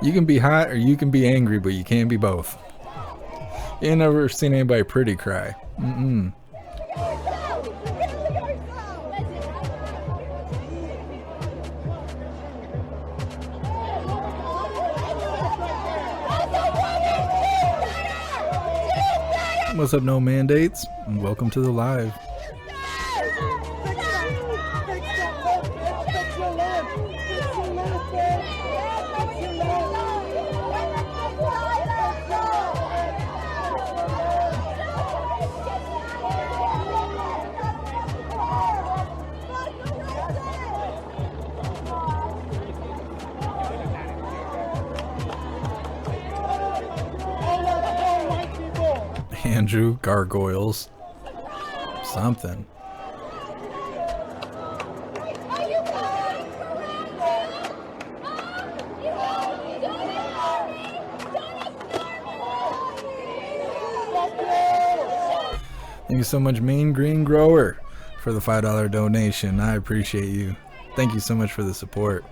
You can be hot or you can be angry, but you can't be both. You ain't never seen anybody pretty cry. What's up, no mandates? And welcome to the live. Andrew, gargoyles, something. Thank you so much, Mean Green Grower, for the $5 donation. I appreciate you. Thank you so much for the support.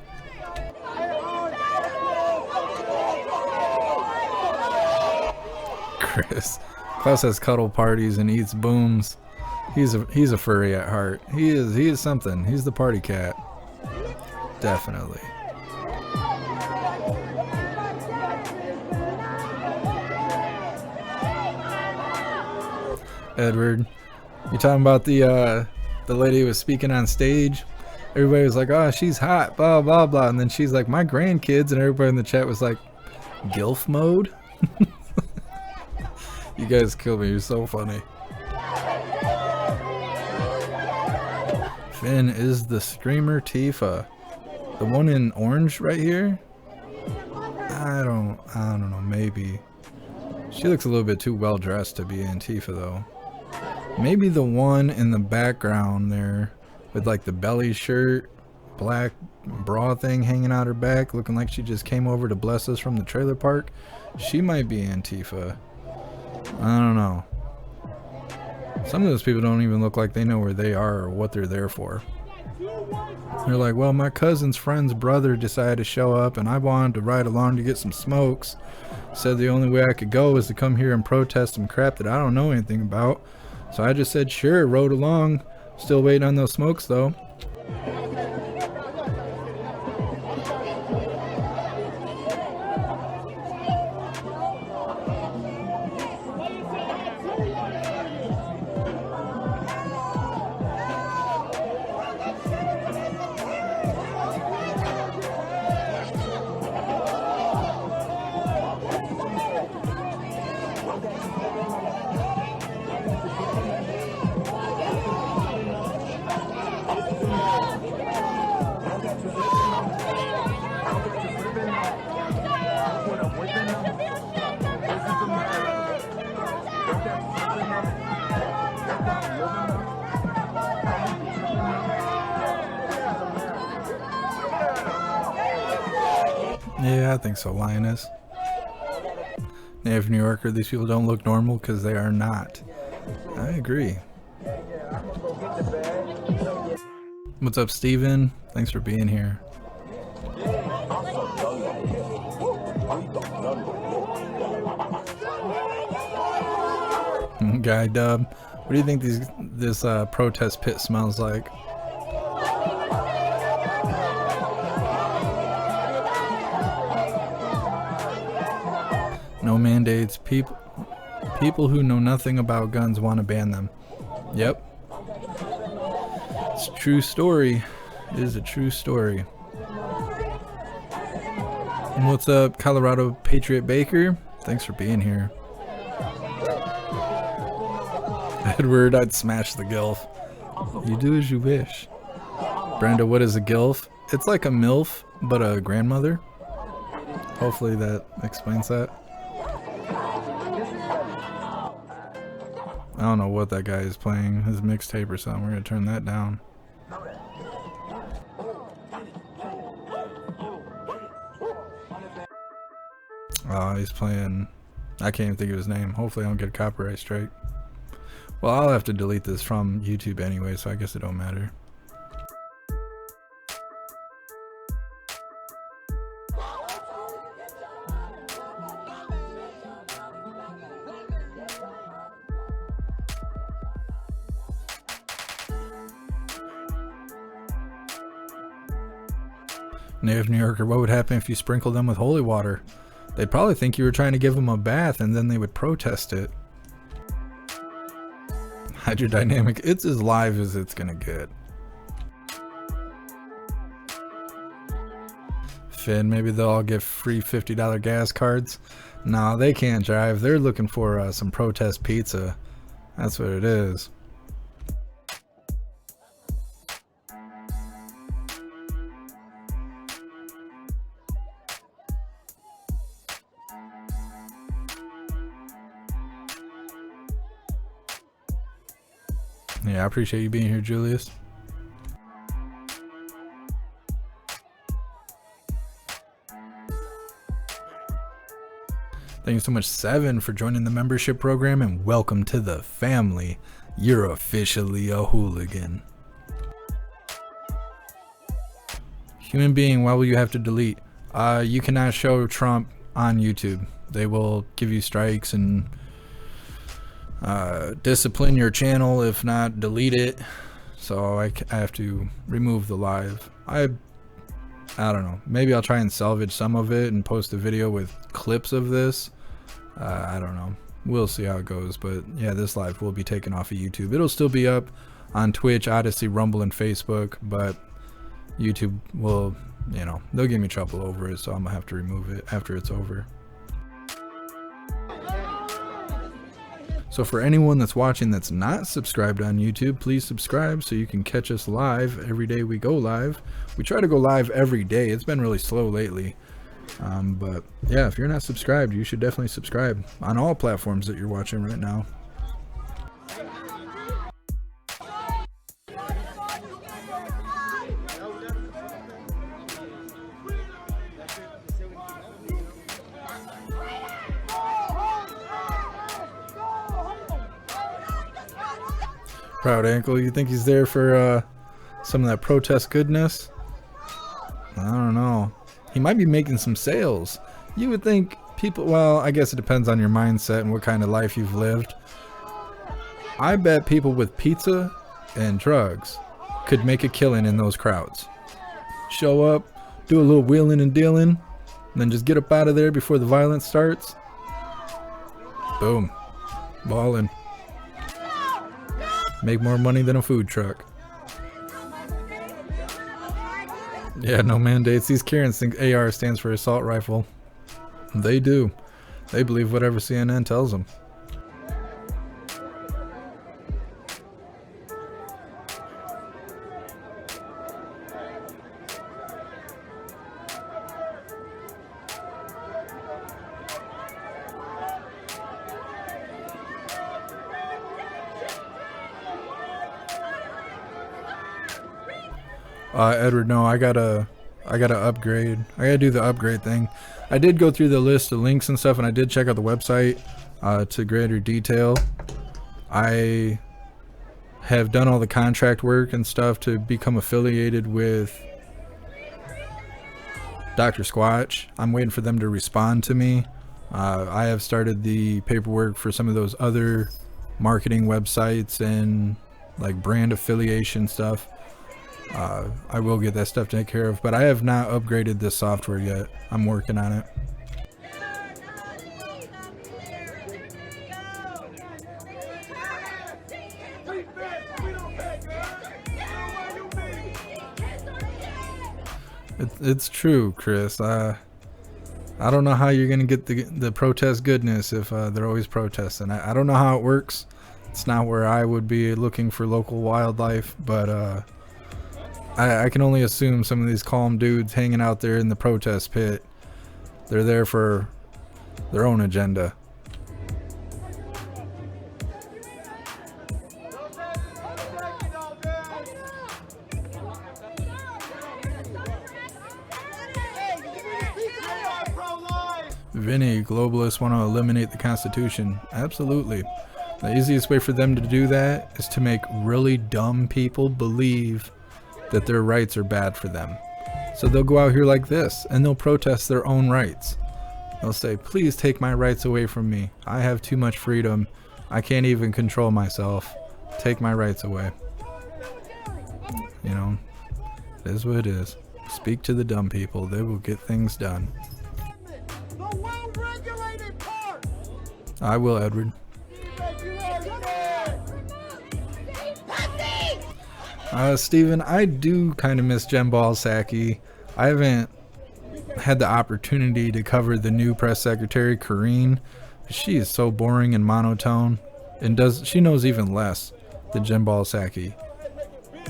Chris. Klaus has cuddle parties and eats booms. He's a furry at heart. He is something. He's the party cat. Definitely. Edward, you talking about the lady who was speaking on stage? Everybody was like, "Oh, she's hot," blah blah blah, and then she's like, "My grandkids," and everybody in the chat was like, "Gilf mode." You guys kill me. You're so funny. Finn is the streamer Tifa. The one in orange right here? I don't know, maybe. She looks a little bit too well dressed to be Antifa though. Maybe the one in the background there with like the belly shirt, black bra thing hanging out her back, looking like she just came over to bless us from the trailer park. She might be Antifa. I don't know. Some of those people don't even look like they know where they are or what they're there for. They're like, well, my cousin's friend's brother decided to show up and I wanted to ride along to get some smokes. Said the only way I could go was to come here and protest some crap that I don't know anything about. So I just said, sure, rode along. Still waiting on those smokes though. Yeah, I think so, Lioness. Native New Yorker, these people don't look normal because they are not. I agree. What's up, Steven? Thanks for being here. Guy Dub, what do you think this protest pit smells like? No mandates. People who know nothing about guns want to ban them. Yep. It's a true story. It is a true story. And what's up, Colorado Patriot Baker? Thanks for being here. Edward, I'd smash the gilf. You do as you wish. Brenda, what is a gilf? It's like a MILF, but a grandmother. Hopefully that explains that. I don't know what that guy is playing, his mixtape or something. We're gonna turn that down. Oh, he's playing, I can't even think of his name. Hopefully I don't get a copyright strike. Well, I'll have to delete this from YouTube anyway, so I guess it don't matter. Native New Yorker, what would happen if you sprinkled them with holy water? They'd probably think you were trying to give them a bath, and then they would protest it. Hydrodynamic, it's as live as it's gonna get. Finn, maybe they'll all get free $50 gas cards. Nah, they can't drive. They're looking for some protest pizza. That's what it is. Yeah, I appreciate you being here, Julius. Thank you so much, Seven, for joining the membership program, and welcome to the family. You're officially a hooligan. Human being, why will you have to delete? You cannot show Trump on YouTube. They will give you strikes and discipline your channel, if not delete it. So I have to remove the live. I don't know, maybe I'll try and salvage some of it and post a video with clips of this. I don't know, we'll see how it goes. But yeah, this live will be taken off of YouTube. It'll still be up on Twitch, Odyssey, Rumble, and Facebook, but YouTube will, you know, they'll give me trouble over it, so I'm gonna have to remove it after it's over. So for anyone that's watching that's not subscribed on YouTube, please subscribe so you can catch us live every day we go live. We try to go live every day. It's been really slow lately. But yeah, if you're not subscribed, you should definitely subscribe on all platforms that you're watching right now. Proud Ankle, you think he's there for some of that protest goodness? I don't know. He might be making some sales. You would think people, well, I guess it depends on your mindset and what kind of life you've lived. I bet people with pizza and drugs could make a killing in those crowds. Show up, do a little wheeling and dealing, and then just get up out of there before the violence starts. Boom. Ballin'. Make more money than a food truck. Yeah, no mandates. These Karens think AR stands for assault rifle. They do. They believe whatever CNN tells them. Edward, no, I gotta upgrade. I gotta do the upgrade thing. I did go through the list of links and stuff, and I did check out the website to greater detail. I have done all the contract work and stuff to become affiliated with Dr. Squatch. I'm waiting for them to respond to me. I have started the paperwork for some of those other marketing websites and like brand affiliation stuff. I will get that stuff taken care of, but I have not upgraded this software yet. I'm working on it. It's true, Chris. I don't know how you're gonna get the protest goodness if they're always protesting. I don't know how it works. It's not where I would be looking for local wildlife, but I can only assume some of these calm dudes hanging out there in the protest pit, they're there for their own agenda. Vinny, globalists want to eliminate the Constitution. Absolutely. The easiest way for them to do that is to make really dumb people believe that their rights are bad for them. So they'll go out here like this and they'll protest their own rights. They'll say, please take my rights away from me. I have too much freedom. I can't even control myself. Take my rights away. You know, it is what it is. Speak to the dumb people. They will get things done. I will, Edward. Steven, I do kind of miss Jen Balsacki. I haven't had the opportunity to cover the new press secretary, Karine. She is so boring and monotone, and she knows even less than Jen Balsacki.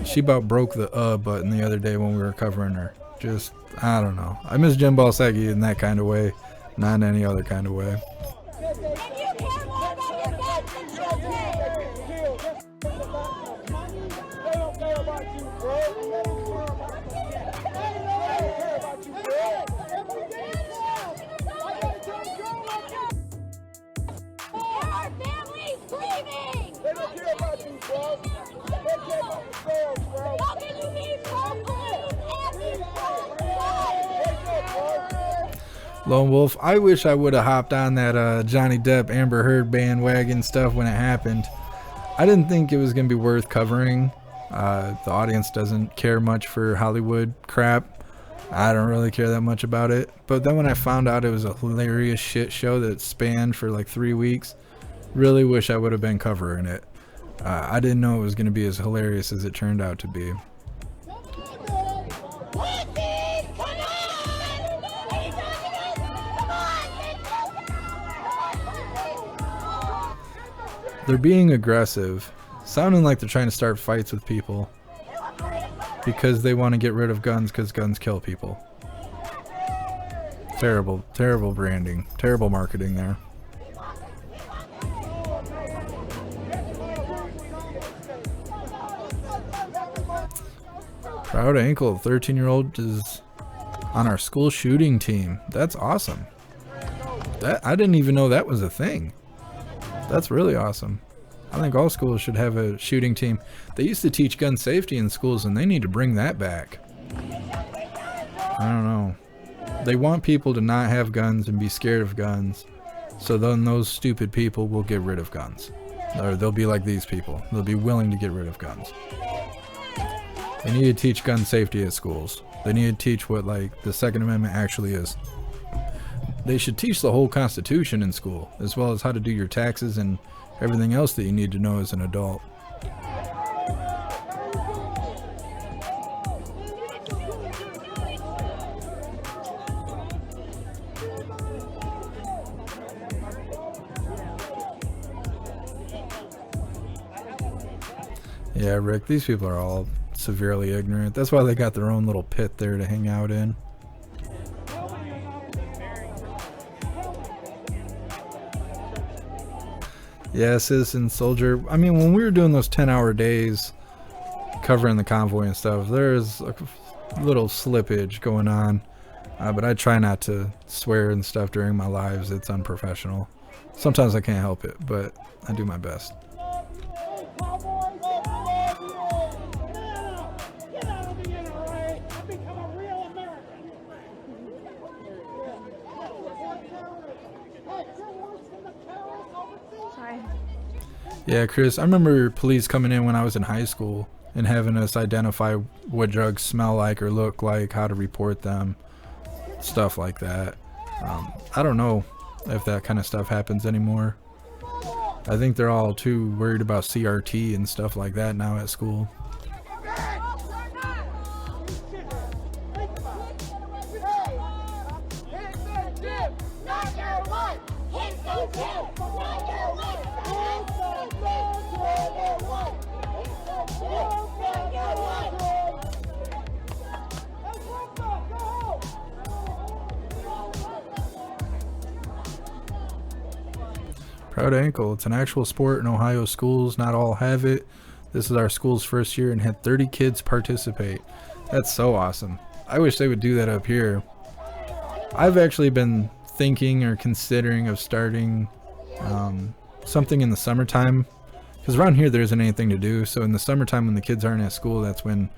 She about broke the button the other day when we were covering her. Just, I don't know. I miss Jen Balsacki in that kind of way, not in any other kind of way. Lone Wolf, I wish I would have hopped on that Johnny Depp Amber Heard bandwagon stuff when it happened. I didn't think it was going to be worth covering. The audience doesn't care much for Hollywood crap. I don't really care that much about it. But then when I found out it was a hilarious shit show that spanned for like 3 weeks, really wish I would have been covering it. I didn't know it was going to be as hilarious as it turned out to be. They're being aggressive, sounding like they're trying to start fights with people because they want to get rid of guns because guns kill people. Terrible, terrible branding, terrible marketing there. Proud ankle, 13-year-old is on our school shooting team. That's awesome. I didn't even know that was a thing. That's really awesome. I think all schools should have a shooting team. They used to teach gun safety in schools and they need to bring that back. I don't know. They want people to not have guns and be scared of guns, so then those stupid people will get rid of guns. Or they'll be like these people. They'll be willing to get rid of guns. They need to teach gun safety at schools. They need to teach what like the Second Amendment actually is. They should teach the whole Constitution in school, as well as how to do your taxes and everything else that you need to know as an adult. Yeah, Rick, these people are all severely ignorant. That's why they got their own little pit there to hang out in. Yeah, Citizen Soldier. I mean, when we were doing those 10-hour days covering the convoy and stuff, there's a little slippage going on. But I try not to swear and stuff during my lives. It's unprofessional. Sometimes I can't help it, but I do my best. Yeah, Chris, I remember police coming in when I was in high school and having us identify what drugs smell like or look like, how to report them, stuff like that. I don't know if that kind of stuff happens anymore. I think they're all too worried about CRT and stuff like that now at school. Proud ankle. It's an actual sport in Ohio schools. Not all have it. This is our school's first year and had 30 kids participate. That's so awesome. I wish they would do that up here. I've actually been thinking or considering of starting something in the summertime, because around here there isn't anything to do. So in the summertime when the kids aren't at school, that's when,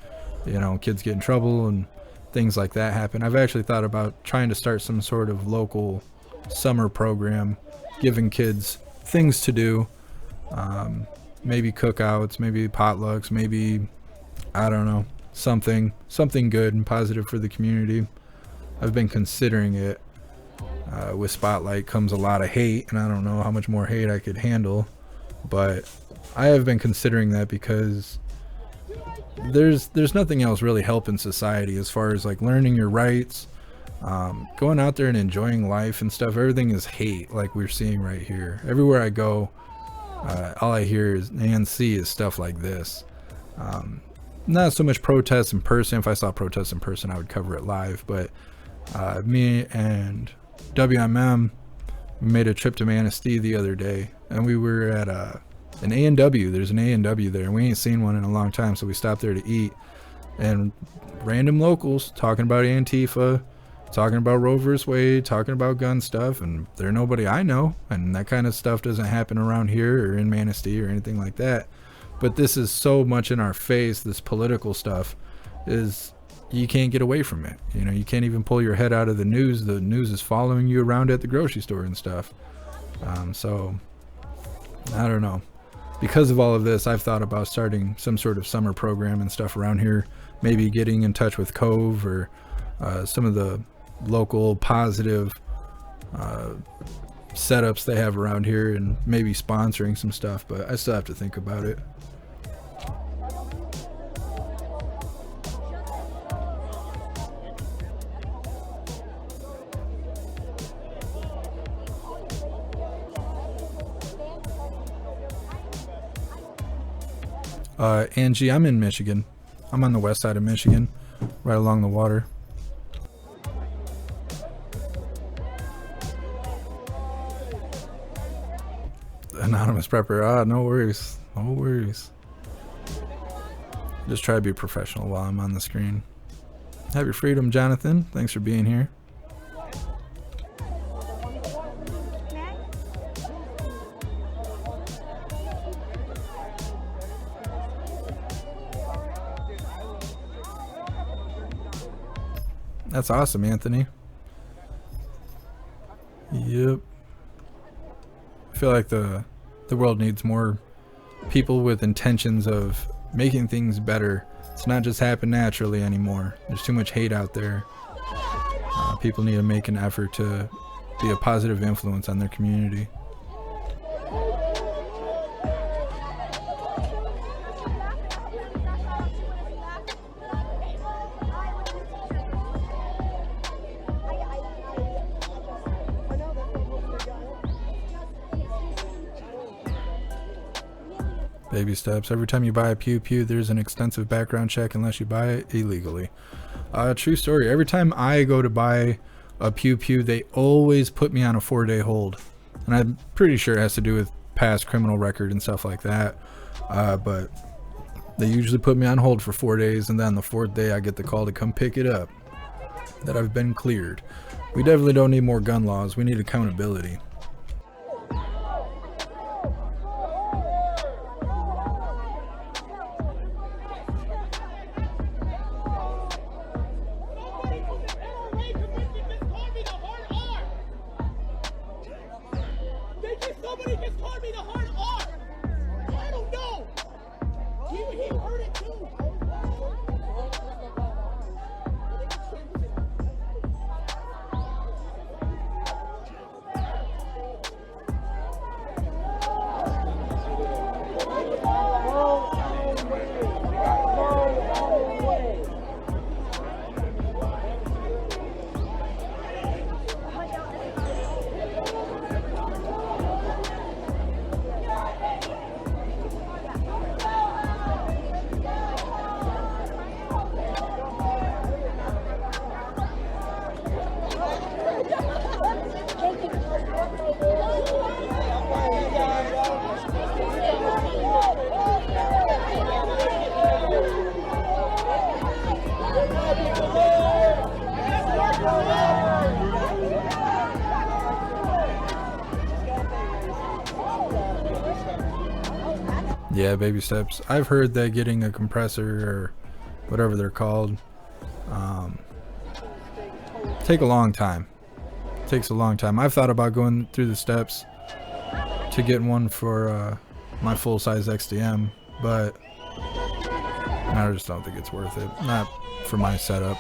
you know, kids get in trouble and things like that happen. I've actually thought about trying to start some sort of local summer program, giving kids things to do, maybe cookouts, maybe potlucks, maybe, I don't know, something good and positive for the community. I've been considering it. With Spotlight comes a lot of hate, and I don't know how much more hate I could handle, but I have been considering that because there's nothing else really helping society as far as like learning your rights, going out there and enjoying life and stuff. Everything is hate, like we're seeing right here. Everywhere I go, all I hear is and see is stuff like this. Not so much protests in person. If I saw protests in person, I would cover it live, but me and WMM made a trip to Manistee the other day, and we were at an A&W. There's an A&W there, and we ain't seen one in a long time, so we stopped there to eat. And random locals talking about Antifa, talking about Roe vs. Wade, talking about gun stuff, and they're nobody I know, and that kind of stuff doesn't happen around here or in Manistee or anything like that. But this is so much in our face. This political stuff is, you can't get away from it. You know, you can't even pull your head out of the news. The news is following you around at the grocery store and stuff. So I don't know. Because of all of this, I've thought about starting some sort of summer program and stuff around here. Maybe getting in touch with Cove or some of the local positive setups they have around here, and maybe sponsoring some stuff, but I still have to think about it. Angie, I'm in Michigan. I'm on the west side of Michigan, right along the water. Anonymous prepper. No worries. No worries. Just try to be professional while I'm on the screen. Have your freedom, Jonathan. Thanks for being here. That's awesome, Anthony. Yep. I feel like the world needs more people with intentions of making things better. It's not just happen naturally anymore. There's too much hate out there. People need to make an effort to be a positive influence on their community. Baby steps. Every time you buy a Pew Pew, there's an extensive background check unless you buy it illegally. True story. Every time I go to buy a Pew Pew, they always put me on a 4-day hold. And I'm pretty sure it has to do with past criminal record and stuff like that. But they usually put me on hold for 4 days, and then the 4th day I get the call to come pick it up. that I've been cleared. We definitely don't need more gun laws. We need accountability. Yeah, baby steps. I've heard that getting a compressor or whatever they're called take a long time. Takes a long time. I've thought about going through the steps to get one for my full-size XDM, but I just don't think it's worth it. Not for my setup.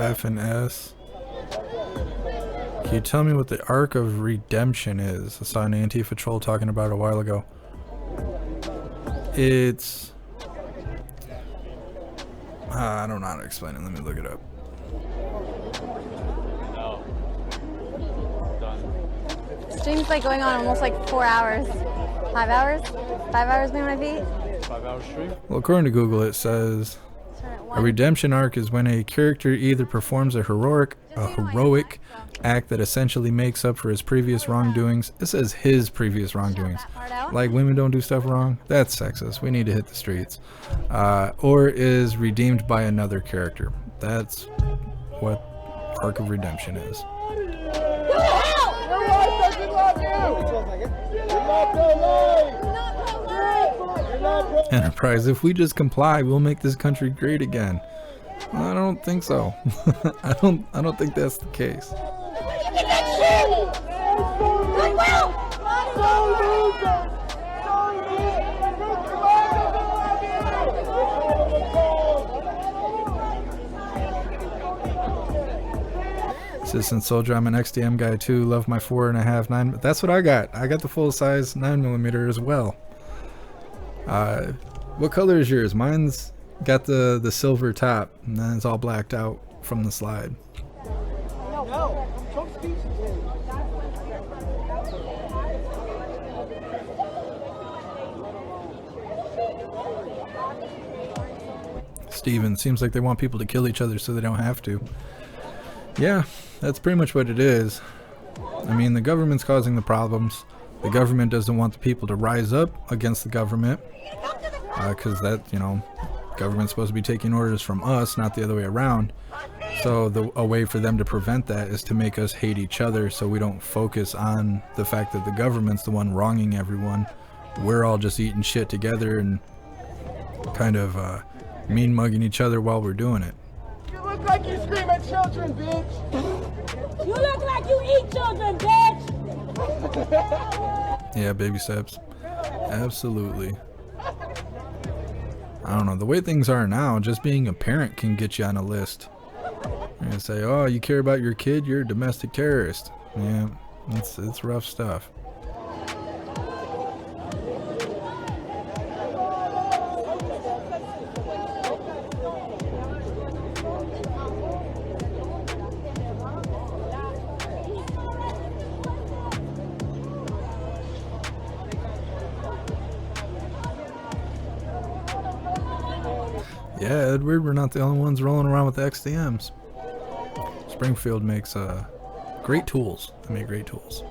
F and S. Can you tell me what the arc of redemption is? I saw an Antifa troll talking about it a while ago. It's... I don't know how to explain it. Let me look it up. Stream's like going on almost like 4 hours. 5 hours? 5 hours being on my feet? 5 hour stream? Well, according to Google, it says a redemption arc is when a character either performs a heroic act that essentially makes up for his previous wrongdoings. It says his previous wrongdoings. Like women don't do stuff wrong? That's sexist. We need to hit the streets. Or is redeemed by another character. That's what arc of redemption is. Enterprise, if we just comply, we'll make this country great again. Well, I don't think so. I don't think that's the case. Assistant Soldier, I'm an XDM guy too. Love my 4.5 9. That's what I got. I got the full size 9mm as well. What color is yours? Mine's got the silver top, and then it's all blacked out from the slide. Steven, seems like they want people to kill each other so they don't have to. Yeah, that's pretty much what it is. I mean, the government's causing the problems. The government doesn't want the people to rise up against the government, because that, you know, government's supposed to be taking orders from us, not the other way around. So a way for them to prevent that is to make us hate each other, so we don't focus on the fact that the government's the one wronging everyone. We're all just eating shit together and kind of mean mugging each other while we're doing it. You look like like you scream at children, bitch. You look like you eat children, bitch. Yeah, baby steps. Absolutely. I don't know. The way things are now, just being a parent can get you on a list. You're gonna say, oh, you care about your kid? You're a domestic terrorist. Yeah, it's rough stuff. Yeah, Edward, we're not the only ones rolling around with XDMs. Springfield makes great tools. They make great tools.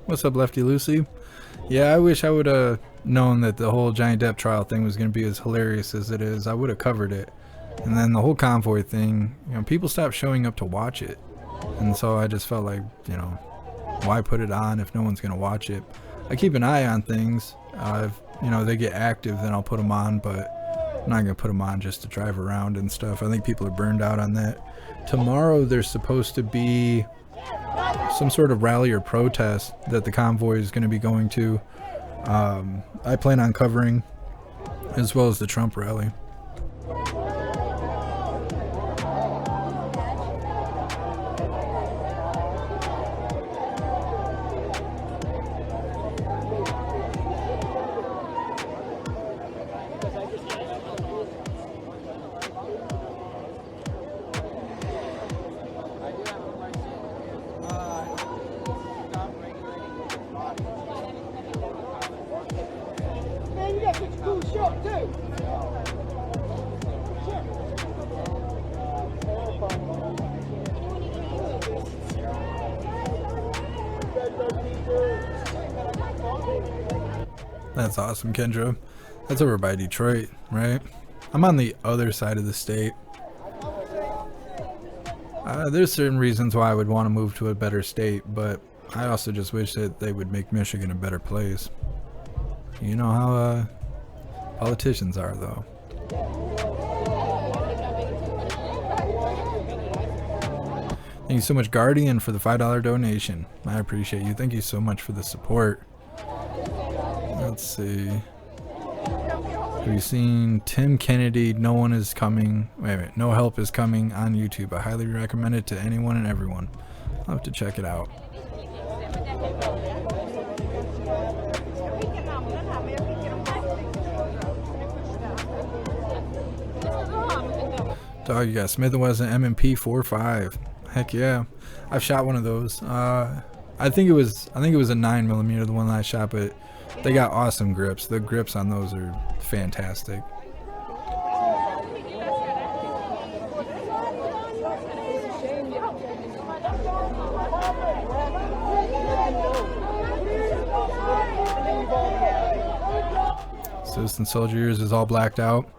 What's up, Lefty Lucy? Yeah, I wish I would have known that the whole Johnny Depp trial thing was going to be as hilarious as it is. I would have covered it. And then the whole convoy thing, you know, people stopped showing up to watch it. And so I just felt like, you know, why put it on if no one's going to watch it? I keep an eye on things. If, you know, they get active, then I'll put them on, but I'm not going to put them on just to drive around and stuff. I think people are burned out on that. Tomorrow there's supposed to be some sort of rally or protest that the convoy is going to be going to. I plan on covering, as well as the Trump rally. That's awesome, Kendra. That's over by Detroit, right? I'm on the other side of the state. There's certain reasons why I would want to move to a better state, but I also just wish that they would make Michigan a better place. You know how politicians are, though. Thank you so much, Guardian, for the $5 donation. I appreciate you. Thank you so much for the support. Let's see. Have you seen Tim Kennedy? No one is coming. Wait a minute. No help is coming on YouTube. I highly recommend it to anyone and everyone. I'll have to check it out. Dog, you got Smith & Wesson M&P 4.5. Heck yeah, I've shot one of those. I think it was a 9mm, the one that I shot, but they got awesome grips. The grips on those are fantastic. Citizen Soldiers is all blacked out.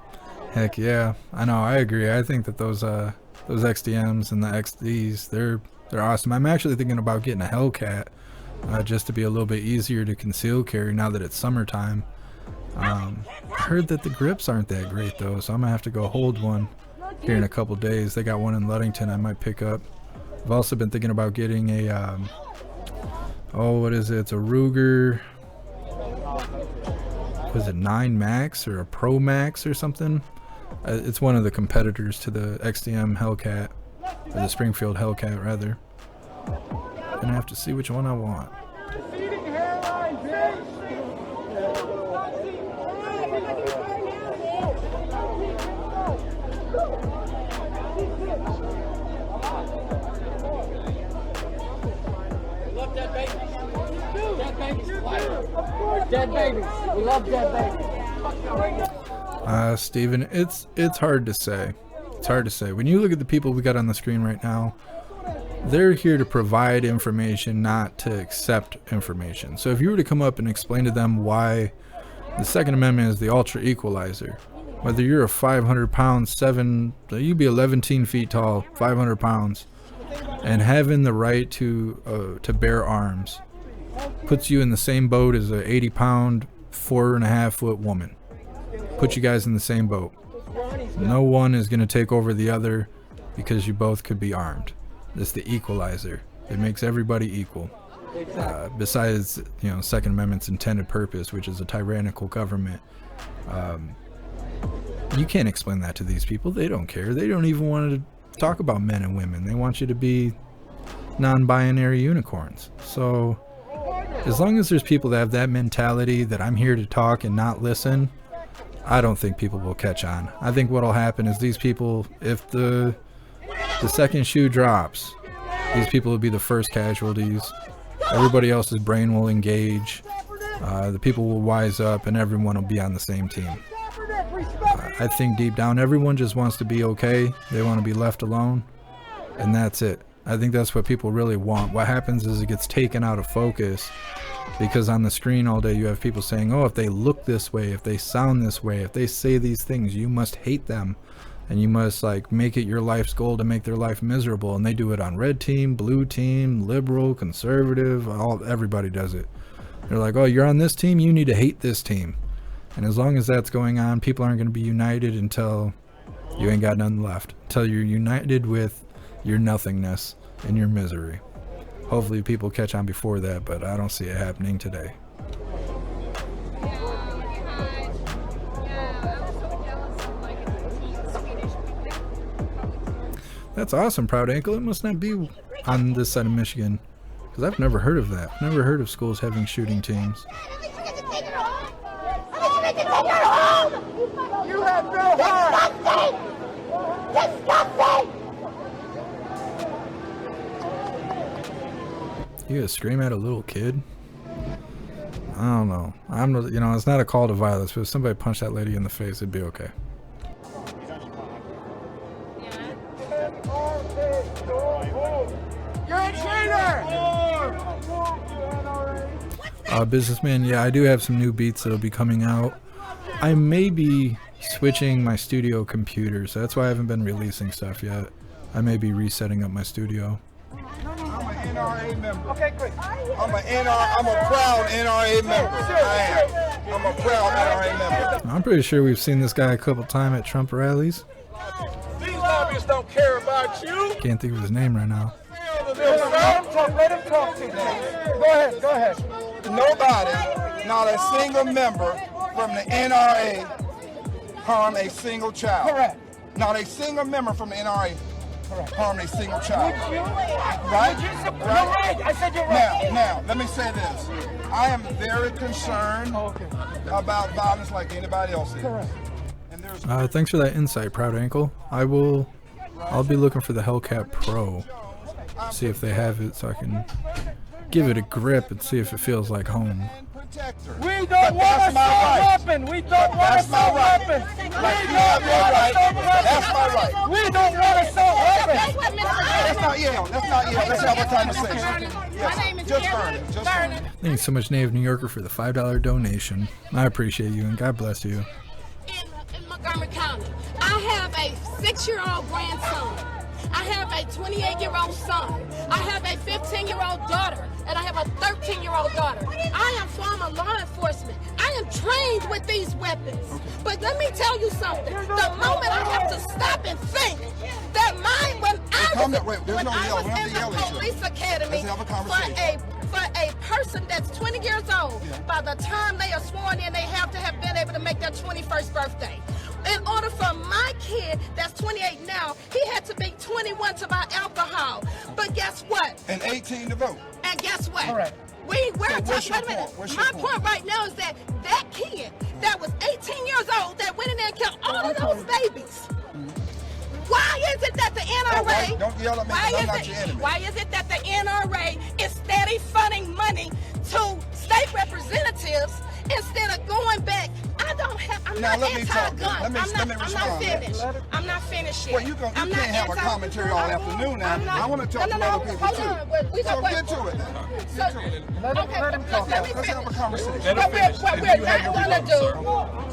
Heck yeah, I know. I agree. I think that those XDMs and the XDs, they're awesome. I'm actually thinking about getting a Hellcat, just to be a little bit easier to conceal carry now that it's summertime. I heard that the grips aren't that great though, so I'm gonna have to go hold one here in a couple days. They got one in Ludington I might pick up. I've also been thinking about getting a what is it? It's a Ruger. Was it 9 Max or a Pro Max or something? It's one of the competitors to the XDM Hellcat, or the Springfield Hellcat rather. Gonna have to see which one I want. Dead babies. We love dead babies. Steven, it's hard to say. It's hard to say. When you look at the people we got on the screen right now, they're here to provide information, not to accept information. So if you were to come up and explain to them why the Second Amendment is the ultra equalizer, whether you're a 500-pound, you'd be 11 feet tall, 500 pounds, and having the right to bear arms puts you in the same boat as a 80-pound, 4.5-foot woman. Put you guys in the same boat. No one is going to take over the other because you both could be armed. It's the equalizer. It makes everybody equal. Besides, Second Amendment's intended purpose, which is a tyrannical government. You can't explain that to these people. They don't care. They don't even want to talk about men and women. They want you to be non-binary unicorns. So as long as there's people that have that mentality that I'm here to talk and not listen, I don't think people will catch on. I think what'll happen is these people, if the second shoe drops, these people will be the first casualties. Everybody else's brain will engage. The people will wise up, and everyone will be on the same team. I think deep down, everyone just wants to be okay. They want to be left alone, and that's it. I think that's what people really want. What happens is it gets taken out of focus because on the screen all day you have people saying, oh, if they look this way, if they sound this way, if they say these things, you must hate them. And you must make it your life's goal to make their life miserable. And they do it on red team, blue team, liberal, conservative, everybody does it. They're like, oh, you're on this team, you need to hate this team. And as long as that's going on, people aren't going to be united until you ain't got nothing left. Until you're united with your nothingness and your misery. Hopefully people catch on before that, but I don't see it happening today. That's awesome, Proud Ankle. It must not be on this side of Michigan, because I've never heard of that. I've never heard of schools having shooting teams. You have no heart. Disgusting! You gonna scream at a little kid? I don't know. It's not a call to violence, but if somebody punched that lady in the face, it'd be okay. You're a traitor! Businessman, yeah, I do have some new beats that'll be coming out. I may be switching my studio computer, so that's why I haven't been releasing stuff yet. I may be resetting up my studio. I'm an NRA member. Okay, great. I'm a proud NRA member. I'm a proud NRA member. I'm pretty sure we've seen this guy a couple times at Trump rallies. These lobbyists don't care about you. Can't think of his name right now. Let him talk to you. Go ahead. Nobody, not a single member from the NRA harmed a single child. Correct. Not a single member from the NRA harmed a single child. Right? You're right. I said you're right. Now, let me say this. I am very concerned about violence like anybody else is. Correct. Thanks for that insight, Proud Ankle. I'll be looking for the Hellcat Pro. See if they have it so I can give it a grip and see if it feels like home. We don't want a weapon. We don't want a weapon. That's my right. We don't want a weapon. That's not Yale. Let's have a conversation. My name is Just Vernon. Thank you so much, Native New Yorker, for the $5 donation. I appreciate you and God bless you. In Montgomery County, I have a 6-year-old grandson. I have a 28-year-old son. I have a 15-year-old daughter, and I have a 13-year-old daughter. I am former law enforcement. I am trained with these weapons. But let me tell you something. The moment I have to stop and think that when I was in the police academy for a person that's 20 years old, by the time they are sworn in, they have to have been able to make their 21st birthday. In order for my kid, that's 28 now, he had to be 21 to buy alcohol. But guess what? And 18 to vote. And guess what? All right. We're what's talking. your Wait a minute. point? My point right now is that kid that was 18 years old that went in there and killed all of those babies. Why is it that the NRA? Don't yell at me. I'm not your enemy. Why is it that the NRA is steady funding money to state representatives instead of going back? I'm not anti-gun. I'm not finished. I'm not finished yet. Well, you can't have a commentary all afternoon now. I want to talk to other people too. So get to it then. Let him talk. Let's have a conversation. What we're not going to do,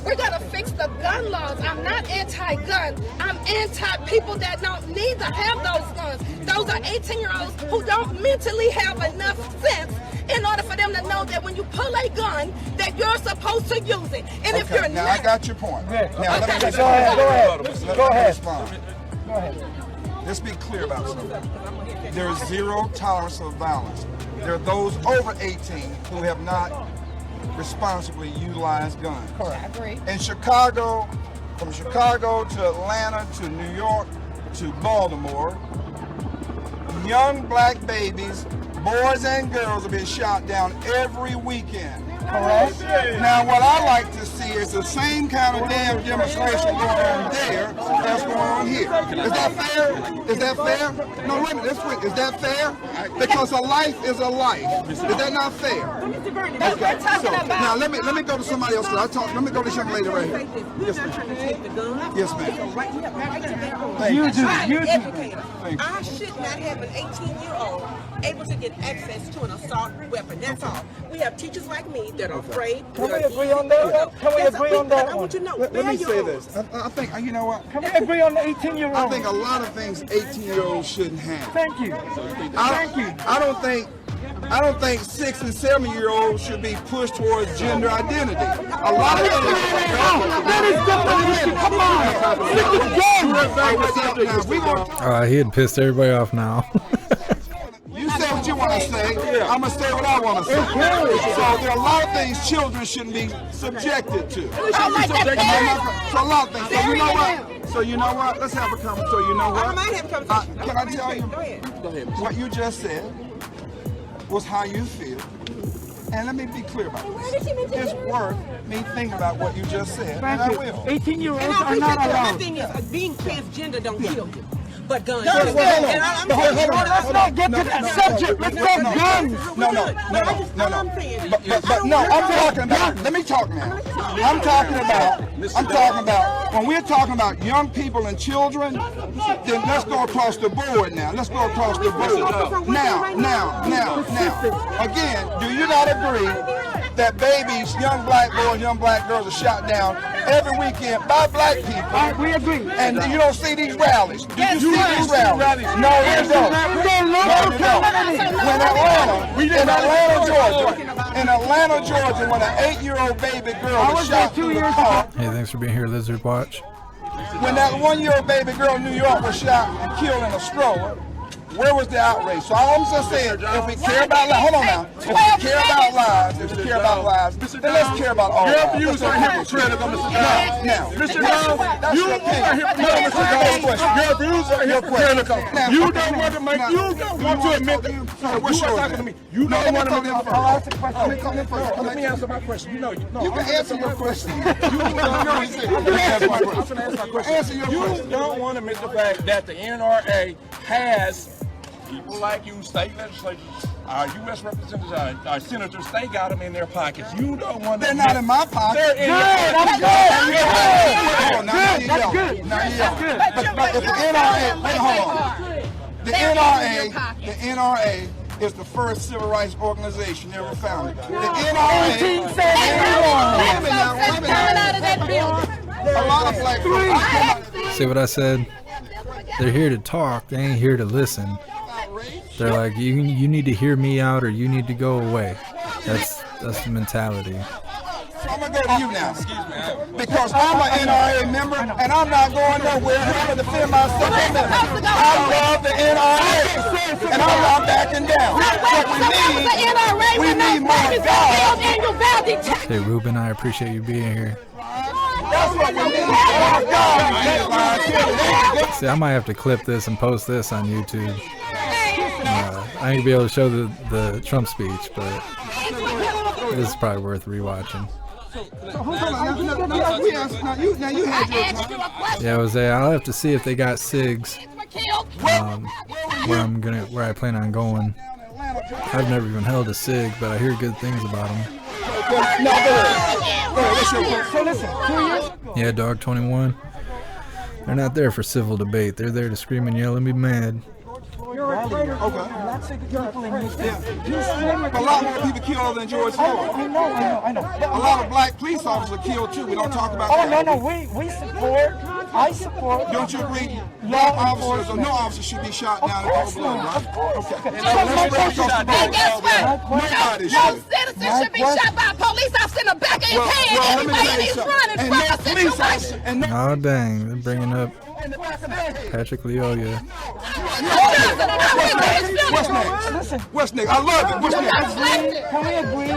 we're going to fix the gun laws. I'm not anti-gun. I'm anti-people that don't need to have those guns. Those are 18-year-olds who don't mentally have enough sense in order for them to know that when you pull a gun, that you're supposed to use it. And if you're now not, I got your point. Now let me just Go ahead. respond. Go ahead. Let's be clear about something. There is zero tolerance of violence. There are those over 18 who have not responsibly utilized guns. Correct. Agree. In Chicago, from Chicago to Atlanta to New York to Baltimore, young black babies, boys and girls are being shot down every weekend. Correct. Now, what I like to see is the same kind of damn demonstration going on there that's going on here. Is that fair? Is that fair? No, wait a minute. Let's wait. Is that fair? Because a life is a life. Is that not fair? Okay. So now let me go to somebody else. Let me go to this young lady right here. Yes, ma'am. Yes, ma'am. You do. I should not have an 18-year-old able to get access to an assault weapon. That's all. We have teachers like me that are afraid. Can we agree on that? Can we agree on that? I want you to know. Let me say this. I think, you know what? Can we agree on the 18-year-old? I think a lot of things 18-year-olds shouldn't have. Thank you. Thank you. I don't think 6 and 7-year-olds should be pushed towards gender identity. A lot of He had pissed everybody off now. You say what you want to say. I'm going to say what I want to say. So there are a lot of things children shouldn't be subjected to. So a lot of things. So you know what? Let's have a conversation. So you know what? I might have a conversation. Can I tell you? Go ahead. What you just said was how you feel. And let me be clear about this. It's worth me thinking about what you just said. And I will. 18-year-olds are not allowed. My thing is, being transgender don't kill you. But guns. Let's not get to that subject. Let's talk guns. No, I'm talking about, let me talk now. I'm talking about, when we're talking about young people and children, then let's go across the board now. Let's go across the board. Now. Again, do you not agree that babies, young black boys, young black girls are shot down every weekend by black people? We agree. And you don't see these rallies. Do you see these rallies? No, you don't. In Atlanta, Georgia, when an 8-year-old baby girl was shot through the car. Hey, thanks for being here, Lizard Watch. When that 1-year-old baby girl in New York was shot and killed in a stroller, where was the outrage? So all I'm just saying, if we care about lives, hold on now. If we care about lives, then let's care about all lives. Your views are hypocritical, Mr. Jones. Now, Mr. Jones, you are hypocritical. Your views are hypocritical. You don't want to make, you don't want to admit that. You are talking to me. You don't want to admit first. Let me answer my question. You can answer your question. You don't want to admit the fact that the NRA has people like you, state legislators, our U.S. representatives, our senators, they got them in their pockets. You don't want to. They're not in my pocket. They're in your pocket. That's good. But if the NRA, hold on. The NRA is the first civil rights organization ever founded. The NRA. A lot of black people. See what I said? They're here to talk. They ain't here to listen. They're like, you need to hear me out or you need to go away. That's the mentality. So I'm going to go to you now. Because I'm an NRA member and I'm not going nowhere. I'm going to defend myself. I love the NRA and I'm not backing down. What we need more God. Hey, Ruben, I appreciate you being here. That's what we need. See, I might have to clip this and post this on YouTube. I ain't gonna be able to show the Trump speech, but this is probably worth rewatching. Yeah, Jose, I'll have to see if they got SIGs where I plan on going. I've never even held a SIG, but I hear good things about them. Yeah, Dog 21. They're not there for civil debate. They're there to scream and yell and be mad. You're a traitor. Okay. A lot more people killed than George Floyd. I know. A lot of black police officers are killed too. We don't talk about that. No. We support I support. Don't you agree? Law officers or no officer should be shot down in cold blood, right? Okay. And guess what? No citizen should be shot by a police officer in the back of his head anyway, and he's running from a situation. Oh dang, they're bringing up Patrick Leoya. What's next? I love it. What's next? Can we agree?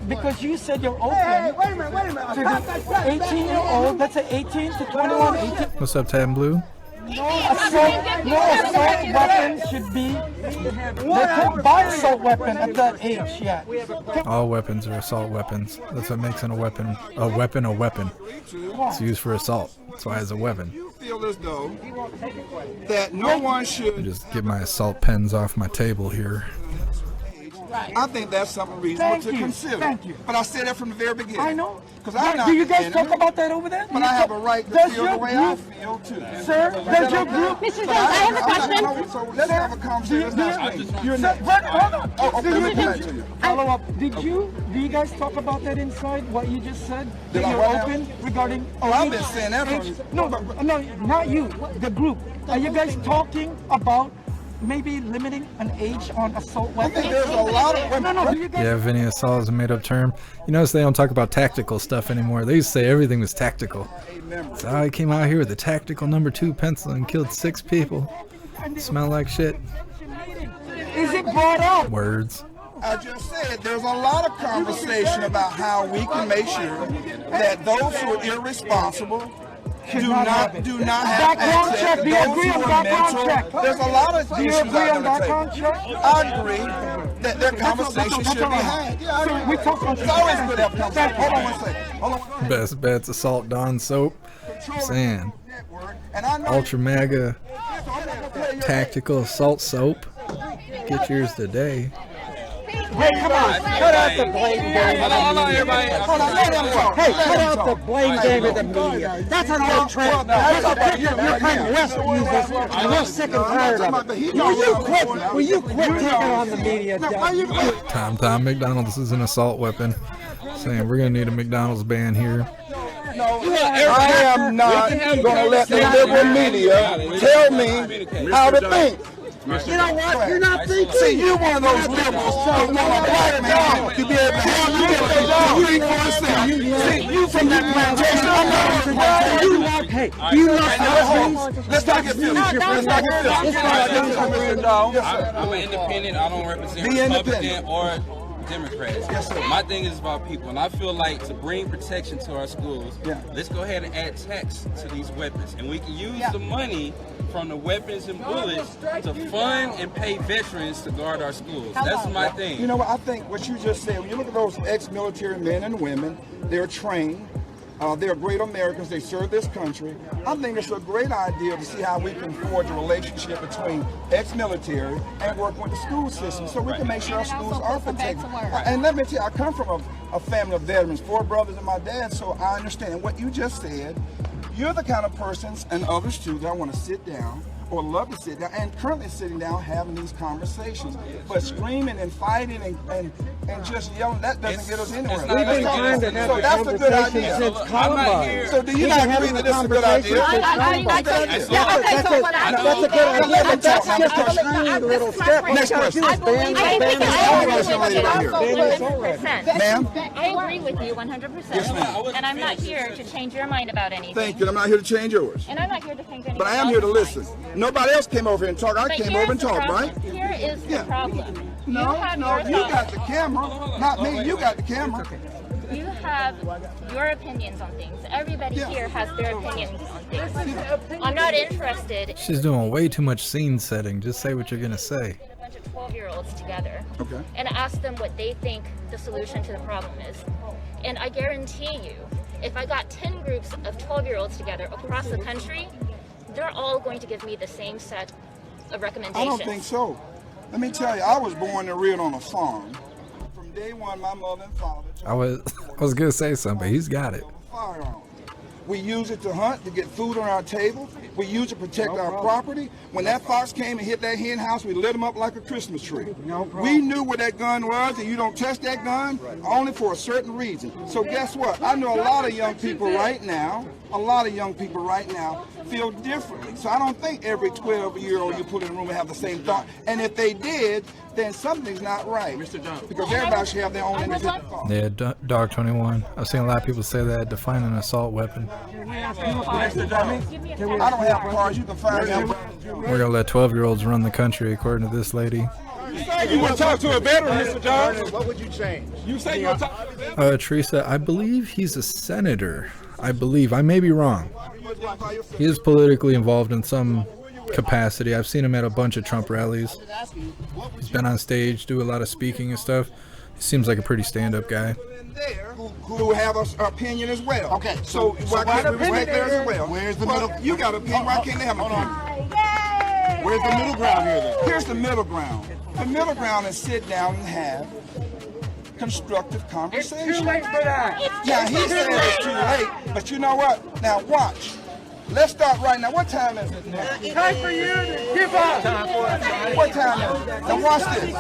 Because you said you're open. Wait a minute. 18-year-old, that's an 18 to 21. 18. What's up, Tab and Blue? No assault weapon should be. They can't buy assault weapon at that age yet. All weapons are assault weapons. That's what makes a weapon a weapon. It's used for assault. That's why it's a weapon. You feel as though that no one should. Just get my assault pens off my table here. I think that's something reasonable to consider. Thank you. But I said that from the very beginning. I know. Because I'm not. Do you guys talk about that over there? But I have a right to feel the way I feel too. Sir, does your group? Mr. Jones, I have a question. So let's have a conversation. You're not. Hold on. Follow up. Do you guys talk about that inside? What you just said? That you're open regarding. Oh, I've been saying that from. No, not you. The group. Are you guys talking about maybe limiting an age on assault weapons? I think there's a lot of women. Yeah, Vinny, assault is a made-up term. You notice they don't talk about tactical stuff anymore. They used to say everything was tactical. So I came out here with a tactical #2 pencil and killed 6 people. Smell like shit. Is it brought up? Words. I just said there's a lot of conversation about how we can make sure that those who are irresponsible do not have background check. Do you agree on background check? There's a lot of Do you agree on background check? I agree that their conversation should be had. Yeah, we talk about it's always good to have conversation. Hold on one second. Best bets assault Dawn soap. I'm saying. Ultra mega tactical assault soap. Get yours today. Hey, come on. Cut out the blame game. Hold on, everybody. Hold on, let him talk. Hey, cut out the blame game of the media. That's an old trend. You're kind of West users, and we're sick and tired of it. Will you quit taking on the media? Tom McDonald's is an assault weapon. Saying we're gonna need a McDonald's ban here. I am not gonna let the liberal media tell me how to think. You know what? You're not thinking. See, you're one of those liberals who want a black man to be able to have you get a job. You ain't gonna say. See, you from that plantation. I'm not from that. Hey, you know let's not get finished. Let's not get finished. I'm an independent. I don't represent Republican or Democrats. Yes, sir. My thing is about people, and I feel like to bring protection to our schools, let's go ahead and add tax to these weapons, and we can use the money from the weapons and bullets to fund and pay veterans to guard our schools. That's my thing. You know what? I think what you just said, when you look at those ex-military men and women, they're trained. They're great Americans. They serve this country. I think it's a great idea to see how we can forge a relationship between ex-military and work with the school system so we can make sure our schools are protected. And let me tell you, I come from a family of veterans, 4 brothers and my dad, so I understand what you just said. You're the kind of persons, and others too, that want to sit down or love to sit down, and currently sitting down having these conversations. But screaming and fighting and just yelling, that doesn't get us anywhere. We've been trying to have so that's a good idea. Since Columbine. So do you not agree that this is a good idea? That's a good idea, but that's just a tiny little step. Next question. Ma'am? I agree with you 100%. Yes, ma'am. And I'm not here to change your mind about anything. Thank you. I'm not here to change yours. And I'm not here to change anything. But I am here to listen. Nobody else came over here and talked. I came over and talked, right? Here is the problem. No, you got the camera. Not me. You got the camera. You have your opinions on things. Everybody here has their opinions on things. I'm not interested. She's doing way too much scene setting. Just say what you're gonna say. A bunch of 12-year-olds together. Okay. And ask them what they think the solution to the problem is. And I guarantee you, if I got 10 groups of 12-year-olds together across the country, they're all going to give me the same set of recommendations. I don't think so. Let me tell you, I was born and reared on a farm. From day one, my mother and father. I was gonna say something, but he's got it. Firearm. We use it to hunt, to get food on our table. We use it to protect our property. When that fox came and hit that hen house, we lit him up like a Christmas tree. We knew where that gun was, and you don't touch that gun only for a certain reason. So guess what? I know a lot of young people right now feel differently. So I don't think every 12-year-old you put in a room would have the same thought. And if they did, then something's not right. Mr. Jones. Because everybody should have their own independent thought. Yeah, Dog 21. I've seen a lot of people say that, define an assault weapon. Mr. Jones, I don't have cars. You can find them. We're gonna let 12-year-olds run the country, according to this lady. You want to talk to a veteran, Mr. Jones? What would you change? You say you want to talk to a veteran? Teresa, I believe he's a senator. I believe. I may be wrong. He is politically involved in some capacity. I've seen him at a bunch of Trump rallies. He's been on stage, do a lot of speaking and stuff. He seems like a pretty stand-up guy. Who have an opinion as well. Okay, so why can't we right there as well? Where's the middle? You got an opinion. Why can't they have an opinion? Where's the middle ground here then? Here's the middle ground. The middle ground is sit down and have constructive conversation. It's too late for that. Yeah, he said it's too late, but you know what? Now watch. Let's start right now. What time is it now? Time for you to give up. What time is it? Now watch this.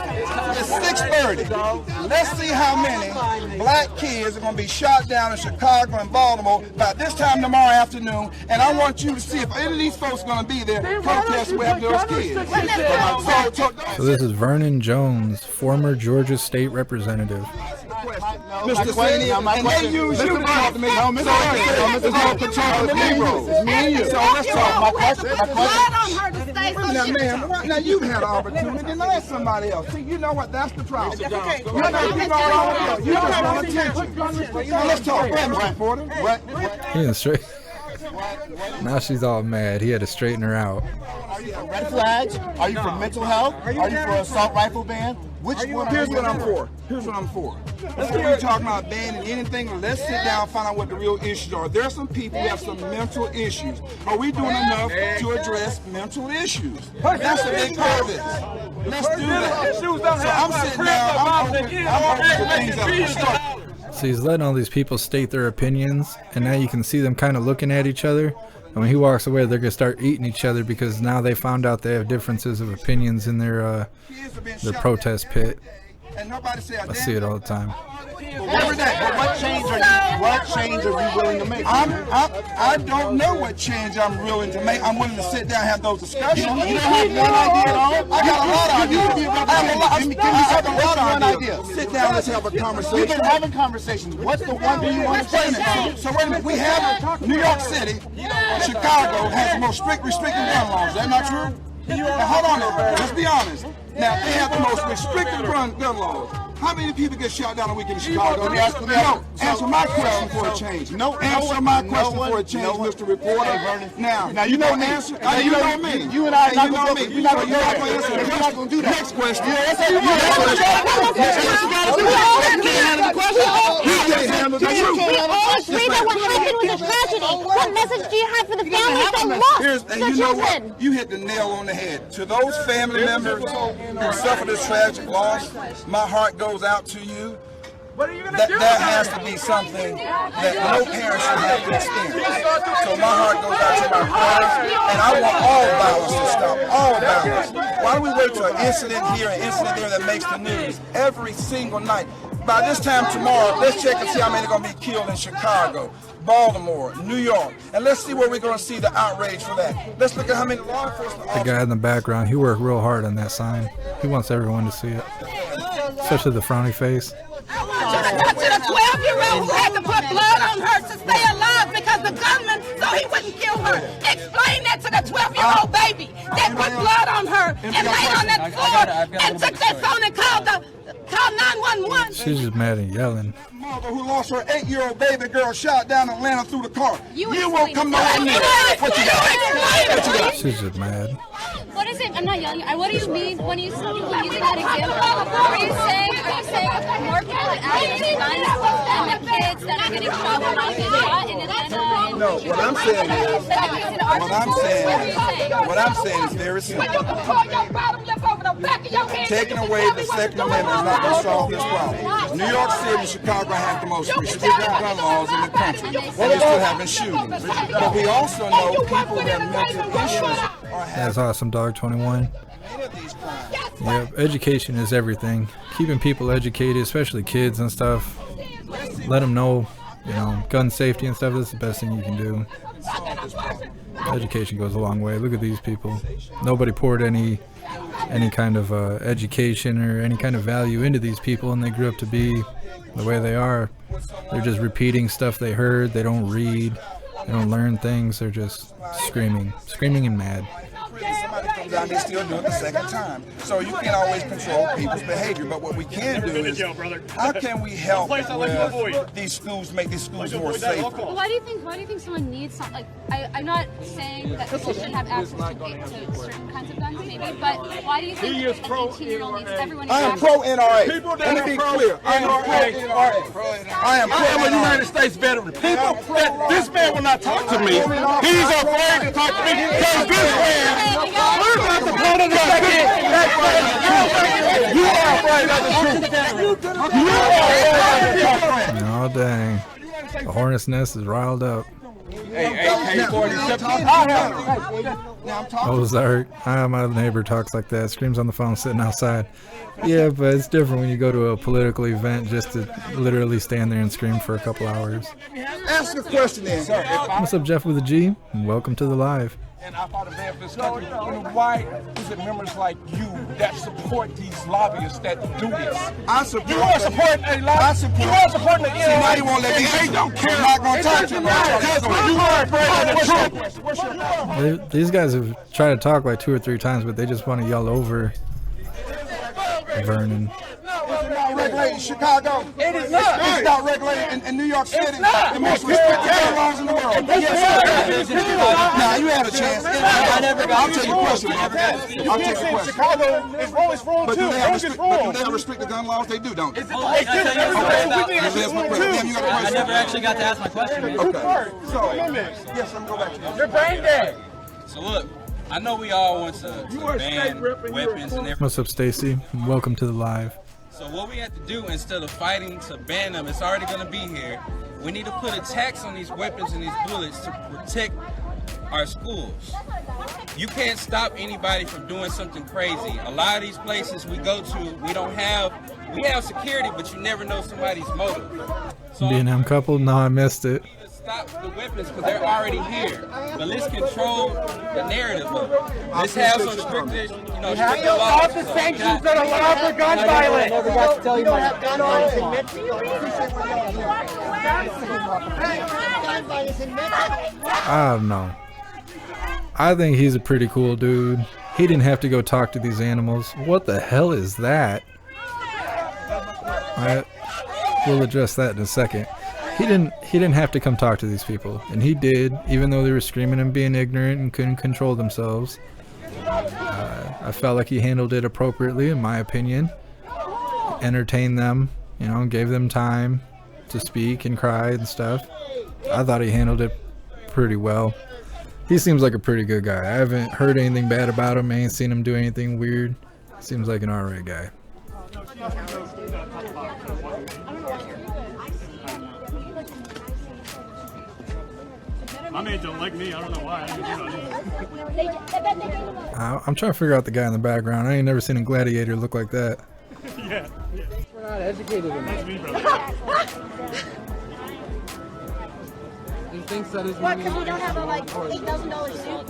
It's 6:30. Let's see how many black kids are going to be shot down in Chicago and Baltimore by this time tomorrow afternoon. And I want you to see if any of these folks are going to be there protesting with those kids. So this is Vernon Jones, former Georgia state representative. Mr. City, and they use you to talk to me. No, Mr. So let's talk. My question. Now, ma'am, now you've had an opportunity. Now let somebody else. See, you know what? That's the problem. You just want attention. Now let's talk. Mr. Reporter. He didn't straight. Now she's all mad. He had to straighten her out. Are you for red flags? Are you for mental health? Are you for assault rifle ban? Which one? Here's what I'm for. Here's what I'm for. Instead of you talking about banning anything, let's sit down and find out what the real issues are. There are some people who have some mental issues. Are we doing enough to address mental issues? That's a big part of this. Let's do that. So I'm sitting down, I'm open to things that are constructive. So he's letting all these people state their opinions, and now you can see them kind of looking at each other. And when he walks away, they're going to start eating each other because now they found out they have differences of opinions in their protest pit. I see it all the time. Every day. But what change are you willing to make? I don't know what change I'm willing to make. I'm willing to sit down and have those discussions. You don't have one idea at all? I got a lot of ideas. I have a lot of ideas. Sit down, let's have a conversation. We've been having conversations. What's the one thing you want to change? So wait a minute. We have New York City, Chicago has the most restrictive gun laws. Is that not true? Now, hold on a minute. Let's be honest. Now, they have the most restrictive gun laws. How many people get shot down a week in Chicago? Answer my question for a change. Answer my question for a change, Mr. Reporter. Now you know me. You know me. You and I are not going to do that. You're not going to do that. Next question. What message do you have for the families that lost their children? You hit the nail on the head. To those family members who suffered this tragic loss, my heart goes out to you. That has to be something that no parent should have to experience. So my heart goes out to my parents, and I want all violence to stop. All violence. Why do we wait for an incident here, an incident there that makes the news every single night? By this time tomorrow, let's check and see how many are going to be killed in Chicago, Baltimore, New York, and let's see where we're going to see the outrage for that. Let's look at how many law enforcement officers. The guy in the background, he worked real hard on that sign. He wants everyone to see it, especially the frowny face. To the 12-year-old who had to put blood on her to stay alive because the gunman, so he wouldn't kill her. Explain that to the 12-year-old baby that put blood on her and laid on that floor and took that phone and called 911. She's just mad and yelling. Mother who lost her 8-year-old baby girl shot down in Atlanta through the car. You won't come nowhere near it. She's just mad. What is it? I'm not yelling. What do you mean when you use that example? Are you saying more people that actually guns and the kids that are getting shot will not get shot in Atlanta? No, what I'm saying is very simple. Taking away the Second Amendment is not going to solve this problem. New York City and Chicago have the most restrictive gun laws in the country, and they're still having shootings. But we also know people that have mental issues. That's awesome, Dog 21. Yep, education is everything. Keeping people educated, especially kids and stuff. Let them know, gun safety and stuff. That's the best thing you can do. Education goes a long way. Look at these people. Nobody poured any kind of education or any kind of value into these people, and they grew up to be the way they are. They're just repeating stuff they heard. They don't read. They don't learn things. They're just screaming and mad. Somebody comes out and they still do it the second time. So you can't always control people's behavior, but what we can do is, how can we help with these schools, make these schools more safe? Well, why do you think someone needs something like? I'm not saying that people shouldn't have access to certain kinds of guns, maybe, but why do you think an 18-year-old needs everyone? I am pro NRA. Let me be clear. I am pro NRA. I am a United States veteran. People, this man will not talk to me. He's afraid to talk to me because this man. We're not the point of the second. You are afraid of the truth. You are afraid of the truth. Oh dang. The hornet's nest is riled up. Ozark. My neighbor talks like that, screams on the phone sitting outside. Yeah, but it's different when you go to a political event just to literally stand there and scream for a couple hours. Ask a question then. What's up, Jeff with a G? And welcome to the live. And I thought of that this country. Why is it members like you that support these lobbyists that do this? I support. You are supporting a lobbyist. You are supporting the NRA. See, now you won't let me. They don't care. I'm not going to talk to them. You are afraid of the truth. These guys have tried to talk like 2 or 3 times, but they just want to yell over Vernon. It's not regulated in Chicago. It is not. It's not regulated in New York City. It's not. The most restricted gun laws in the world. Yes, sir. Now, you had a chance. I'll take your question. I'll take your question. Chicago is wrong But too. do they have restricted gun laws? They do, don't they? I never actually got to ask my question. Okay. So, yes, I'm going to go back to you. You're brain dead. So look, I know we all want to ban weapons and everything. What's up, Stacy? Welcome to the live. So what we have to do, instead of fighting to ban them, it's already going to be here. We need to put a tax on these weapons and these bullets to protect our schools. You can't stop anybody from doing something crazy. A lot of these places we go to, we have security, but you never know somebody's motive. So B&M couple? No, I missed it. stop the weapons because they're already here. But let's control the narrative of it. Let's have some stricter, stricter laws. Stop the sanctions that allow for gun violence. I never got to tell you my gun I don't know. I think he's a pretty cool dude. He didn't have to go talk to these animals. What the hell is that? We'll address that in a second. He didn't have to come talk to these people, and he did, even though they were screaming and being ignorant and couldn't control themselves. I felt like he handled it appropriately, in my opinion. Entertained them, gave them time to speak and cry and stuff. I thought he handled it pretty well. He seems like a pretty good guy. I haven't heard anything bad about him. I ain't seen him do anything weird. Seems like an alright guy. My man don't like me. I don't know why. I'm trying to figure out the guy in the background. I ain't never seen a gladiator look like that. Yeah. We're not educated enough. That's me, brother. He thinks that is What, because we don't have a $8,000 suit?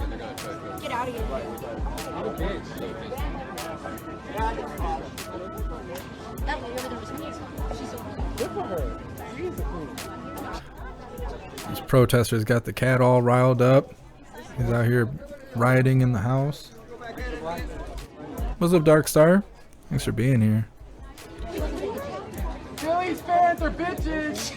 Get out of here. That lady over there was me. She's so good for her. She's a queen. These protesters got the cat all riled up. He's out here rioting in the house. What's up, Dark Star? Thanks for being here. Phillies fans are bitches.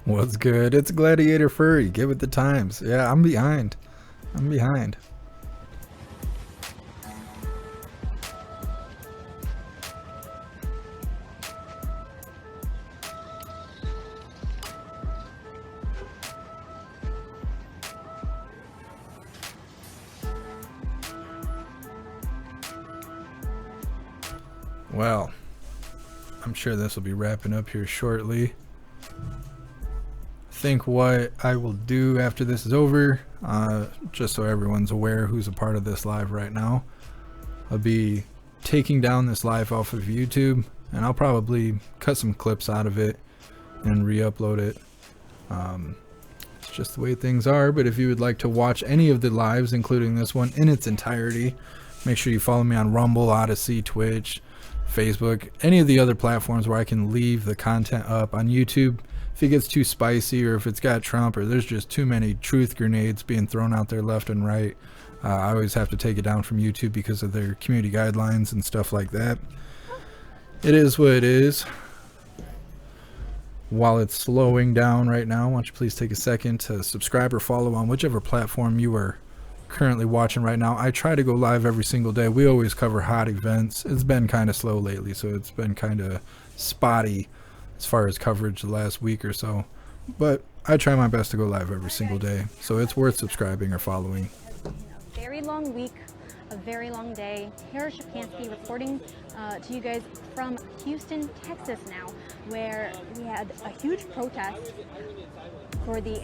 What's good? It's Gladiator Furry. Get with the times. Yeah, I'm behind. Well, I'm sure this will be wrapping up here shortly. think what I will do after this is over, just so everyone's aware who's a part of this live right now, I'll be taking down this live off of YouTube, and I'll probably cut some clips out of it and re-upload it. It's just the way things are. But if you would like to watch any of the lives, including this one in its entirety, make sure you follow me on Rumble, Odyssey, Twitch, Facebook, any of the other platforms where I can leave the content up. On YouTube, if it gets too spicy, or if it's got Trump, or there's just too many truth grenades being thrown out there left and right, I always have to take it down from YouTube because of their community guidelines and stuff like that. It is what it is. While it's slowing down right now, why don't you please take a second to subscribe or follow on whichever platform you are currently watching right now. I try to go live every single day. We always cover hot events. It's been kind of slow lately, so it's been kind of spotty as far as coverage the last week or so, but I try my best to go live every single day, so it's worth subscribing or following. Very long week, a very long day. Harris Shapansky reporting to you guys from Houston, Texas now, where we had a huge protest for the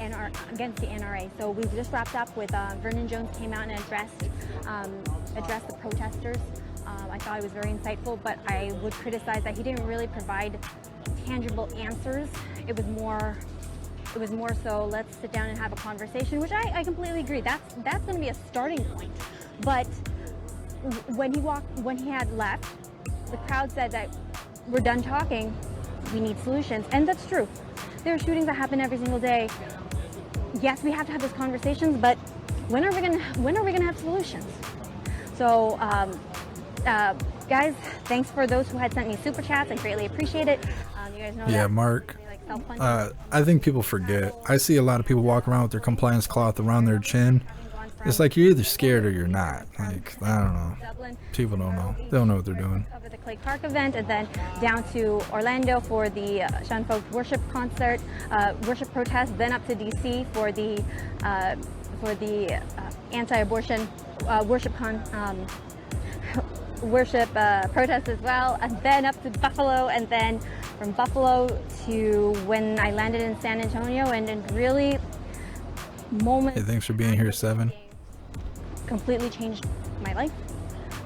against the NRA. So we've just wrapped up with Vernon Jones came out and addressed the protesters. I thought it was very insightful, but I would criticize that he didn't really provide tangible answers. It was more so let's sit down and have a conversation, which I completely agree. That's going to be a starting point. But when he had left, the crowd said that we're done talking, we need solutions, and that's true. There are shootings that happen every single day. Yes, we have to have those conversations, but when are we gonna have solutions? So, guys, thanks for those who had sent me super chats. I greatly appreciate it. You guys know that. Mark. I think people forget. I see a lot of people walk around with their compliance cloth around their chin. It's like you're either scared or you're not. Like, I don't know. People don't know. They don't know what they're doing. Over the Clay Park event, and then down to Orlando for the Sean Folk worship concert, worship protest, then up to DC for the anti-abortion worship protest as well, and then up to Buffalo, and then from Buffalo to when I landed in San Antonio, and then really Hey, thanks for being here, Seven. Completely changed my life.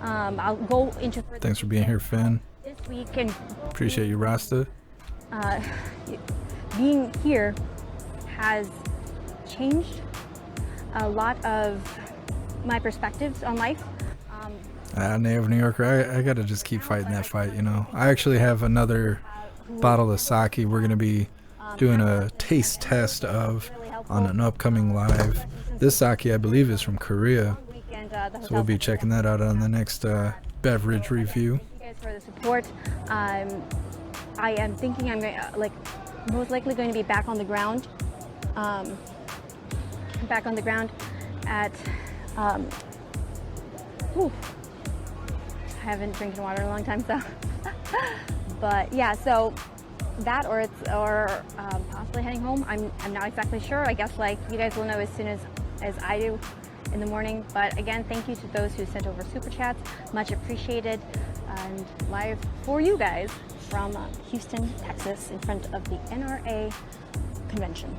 I'll go into Thanks for being here, Finn. this week, and Appreciate you, Rasta. being here has changed a lot of my perspectives on life. Native New Yorker, I gotta just keep fighting that fight, you know. I actually have another bottle of sake we're gonna be doing a taste test of on an upcoming live. This sake, I believe, is from Korea, so we'll be checking that out on the next beverage review. Thank you guys for the support. I am thinking I'm going most likely going to be back on the ground. Back on the ground at. I haven't drinking water in a long time, so. But yeah, so that or possibly heading home. I'm not exactly sure. I guess you guys will know as soon as I do in the morning. But again, thank you to those who sent over super chats. Much appreciated. And live for you guys from Houston, Texas, in front of the NRA convention.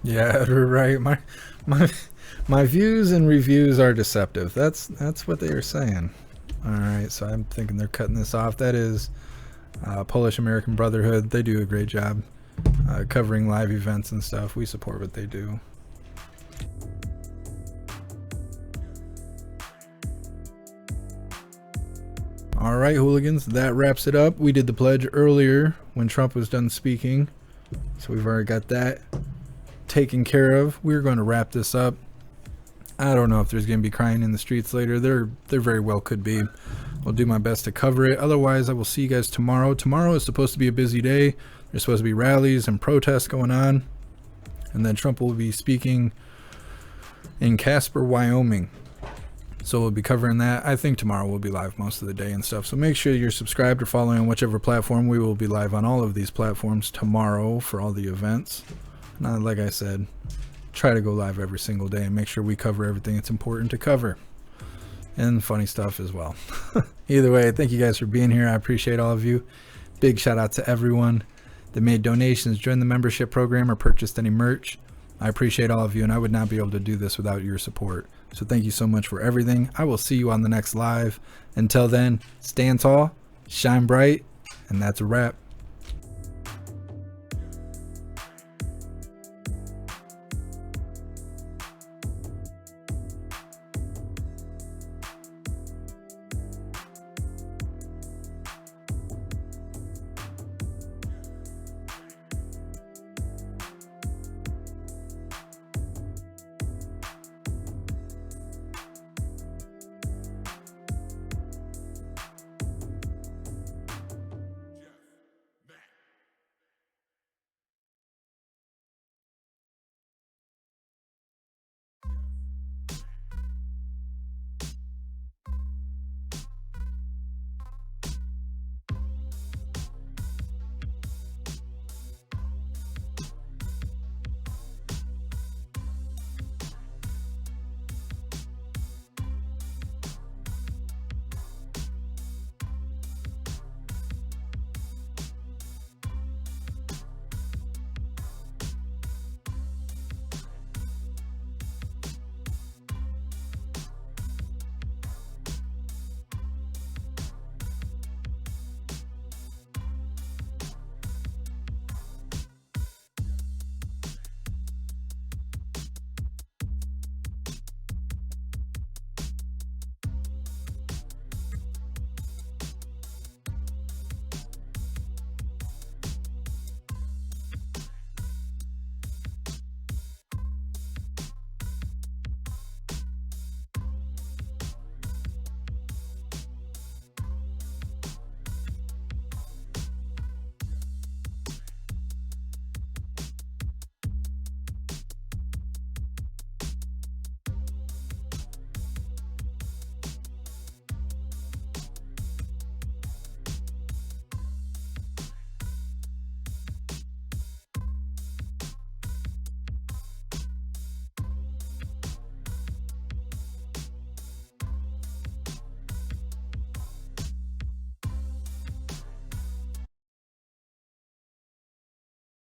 Yeah, right. My views and reviews are deceptive. That's what they are saying. All right, so I'm thinking they're cutting this off. That is Polish American Brotherhood. They do a great job covering live events and stuff. We support what they do. All right, hooligans, that wraps it up. We did the pledge earlier when Trump was done speaking, so we've already got that taken care of. We're going to wrap this up. I don't know if there's going to be crying in the streets later. There very well could be. I'll do my best to cover it. Otherwise, I will see you guys tomorrow. Tomorrow is supposed to be a busy day. There's supposed to be rallies and protests going on. And then Trump will be speaking in Casper, Wyoming. So we'll be covering that. I think tomorrow we'll be live most of the day and stuff. So make sure you're subscribed or following on whichever platform. We will be live on all of these platforms tomorrow for all the events. And like I said, try to go live every single day and make sure we cover everything it's important to cover. and funny stuff as well. Either way, thank you guys for being here. I appreciate all of you. Big shout out to everyone that made donations, joined the membership program, or purchased any merch. I appreciate all of you, and I would not be able to do this without your support. So thank you so much for everything. I will see you on the next live. Until then, stand tall, shine bright, and that's a wrap.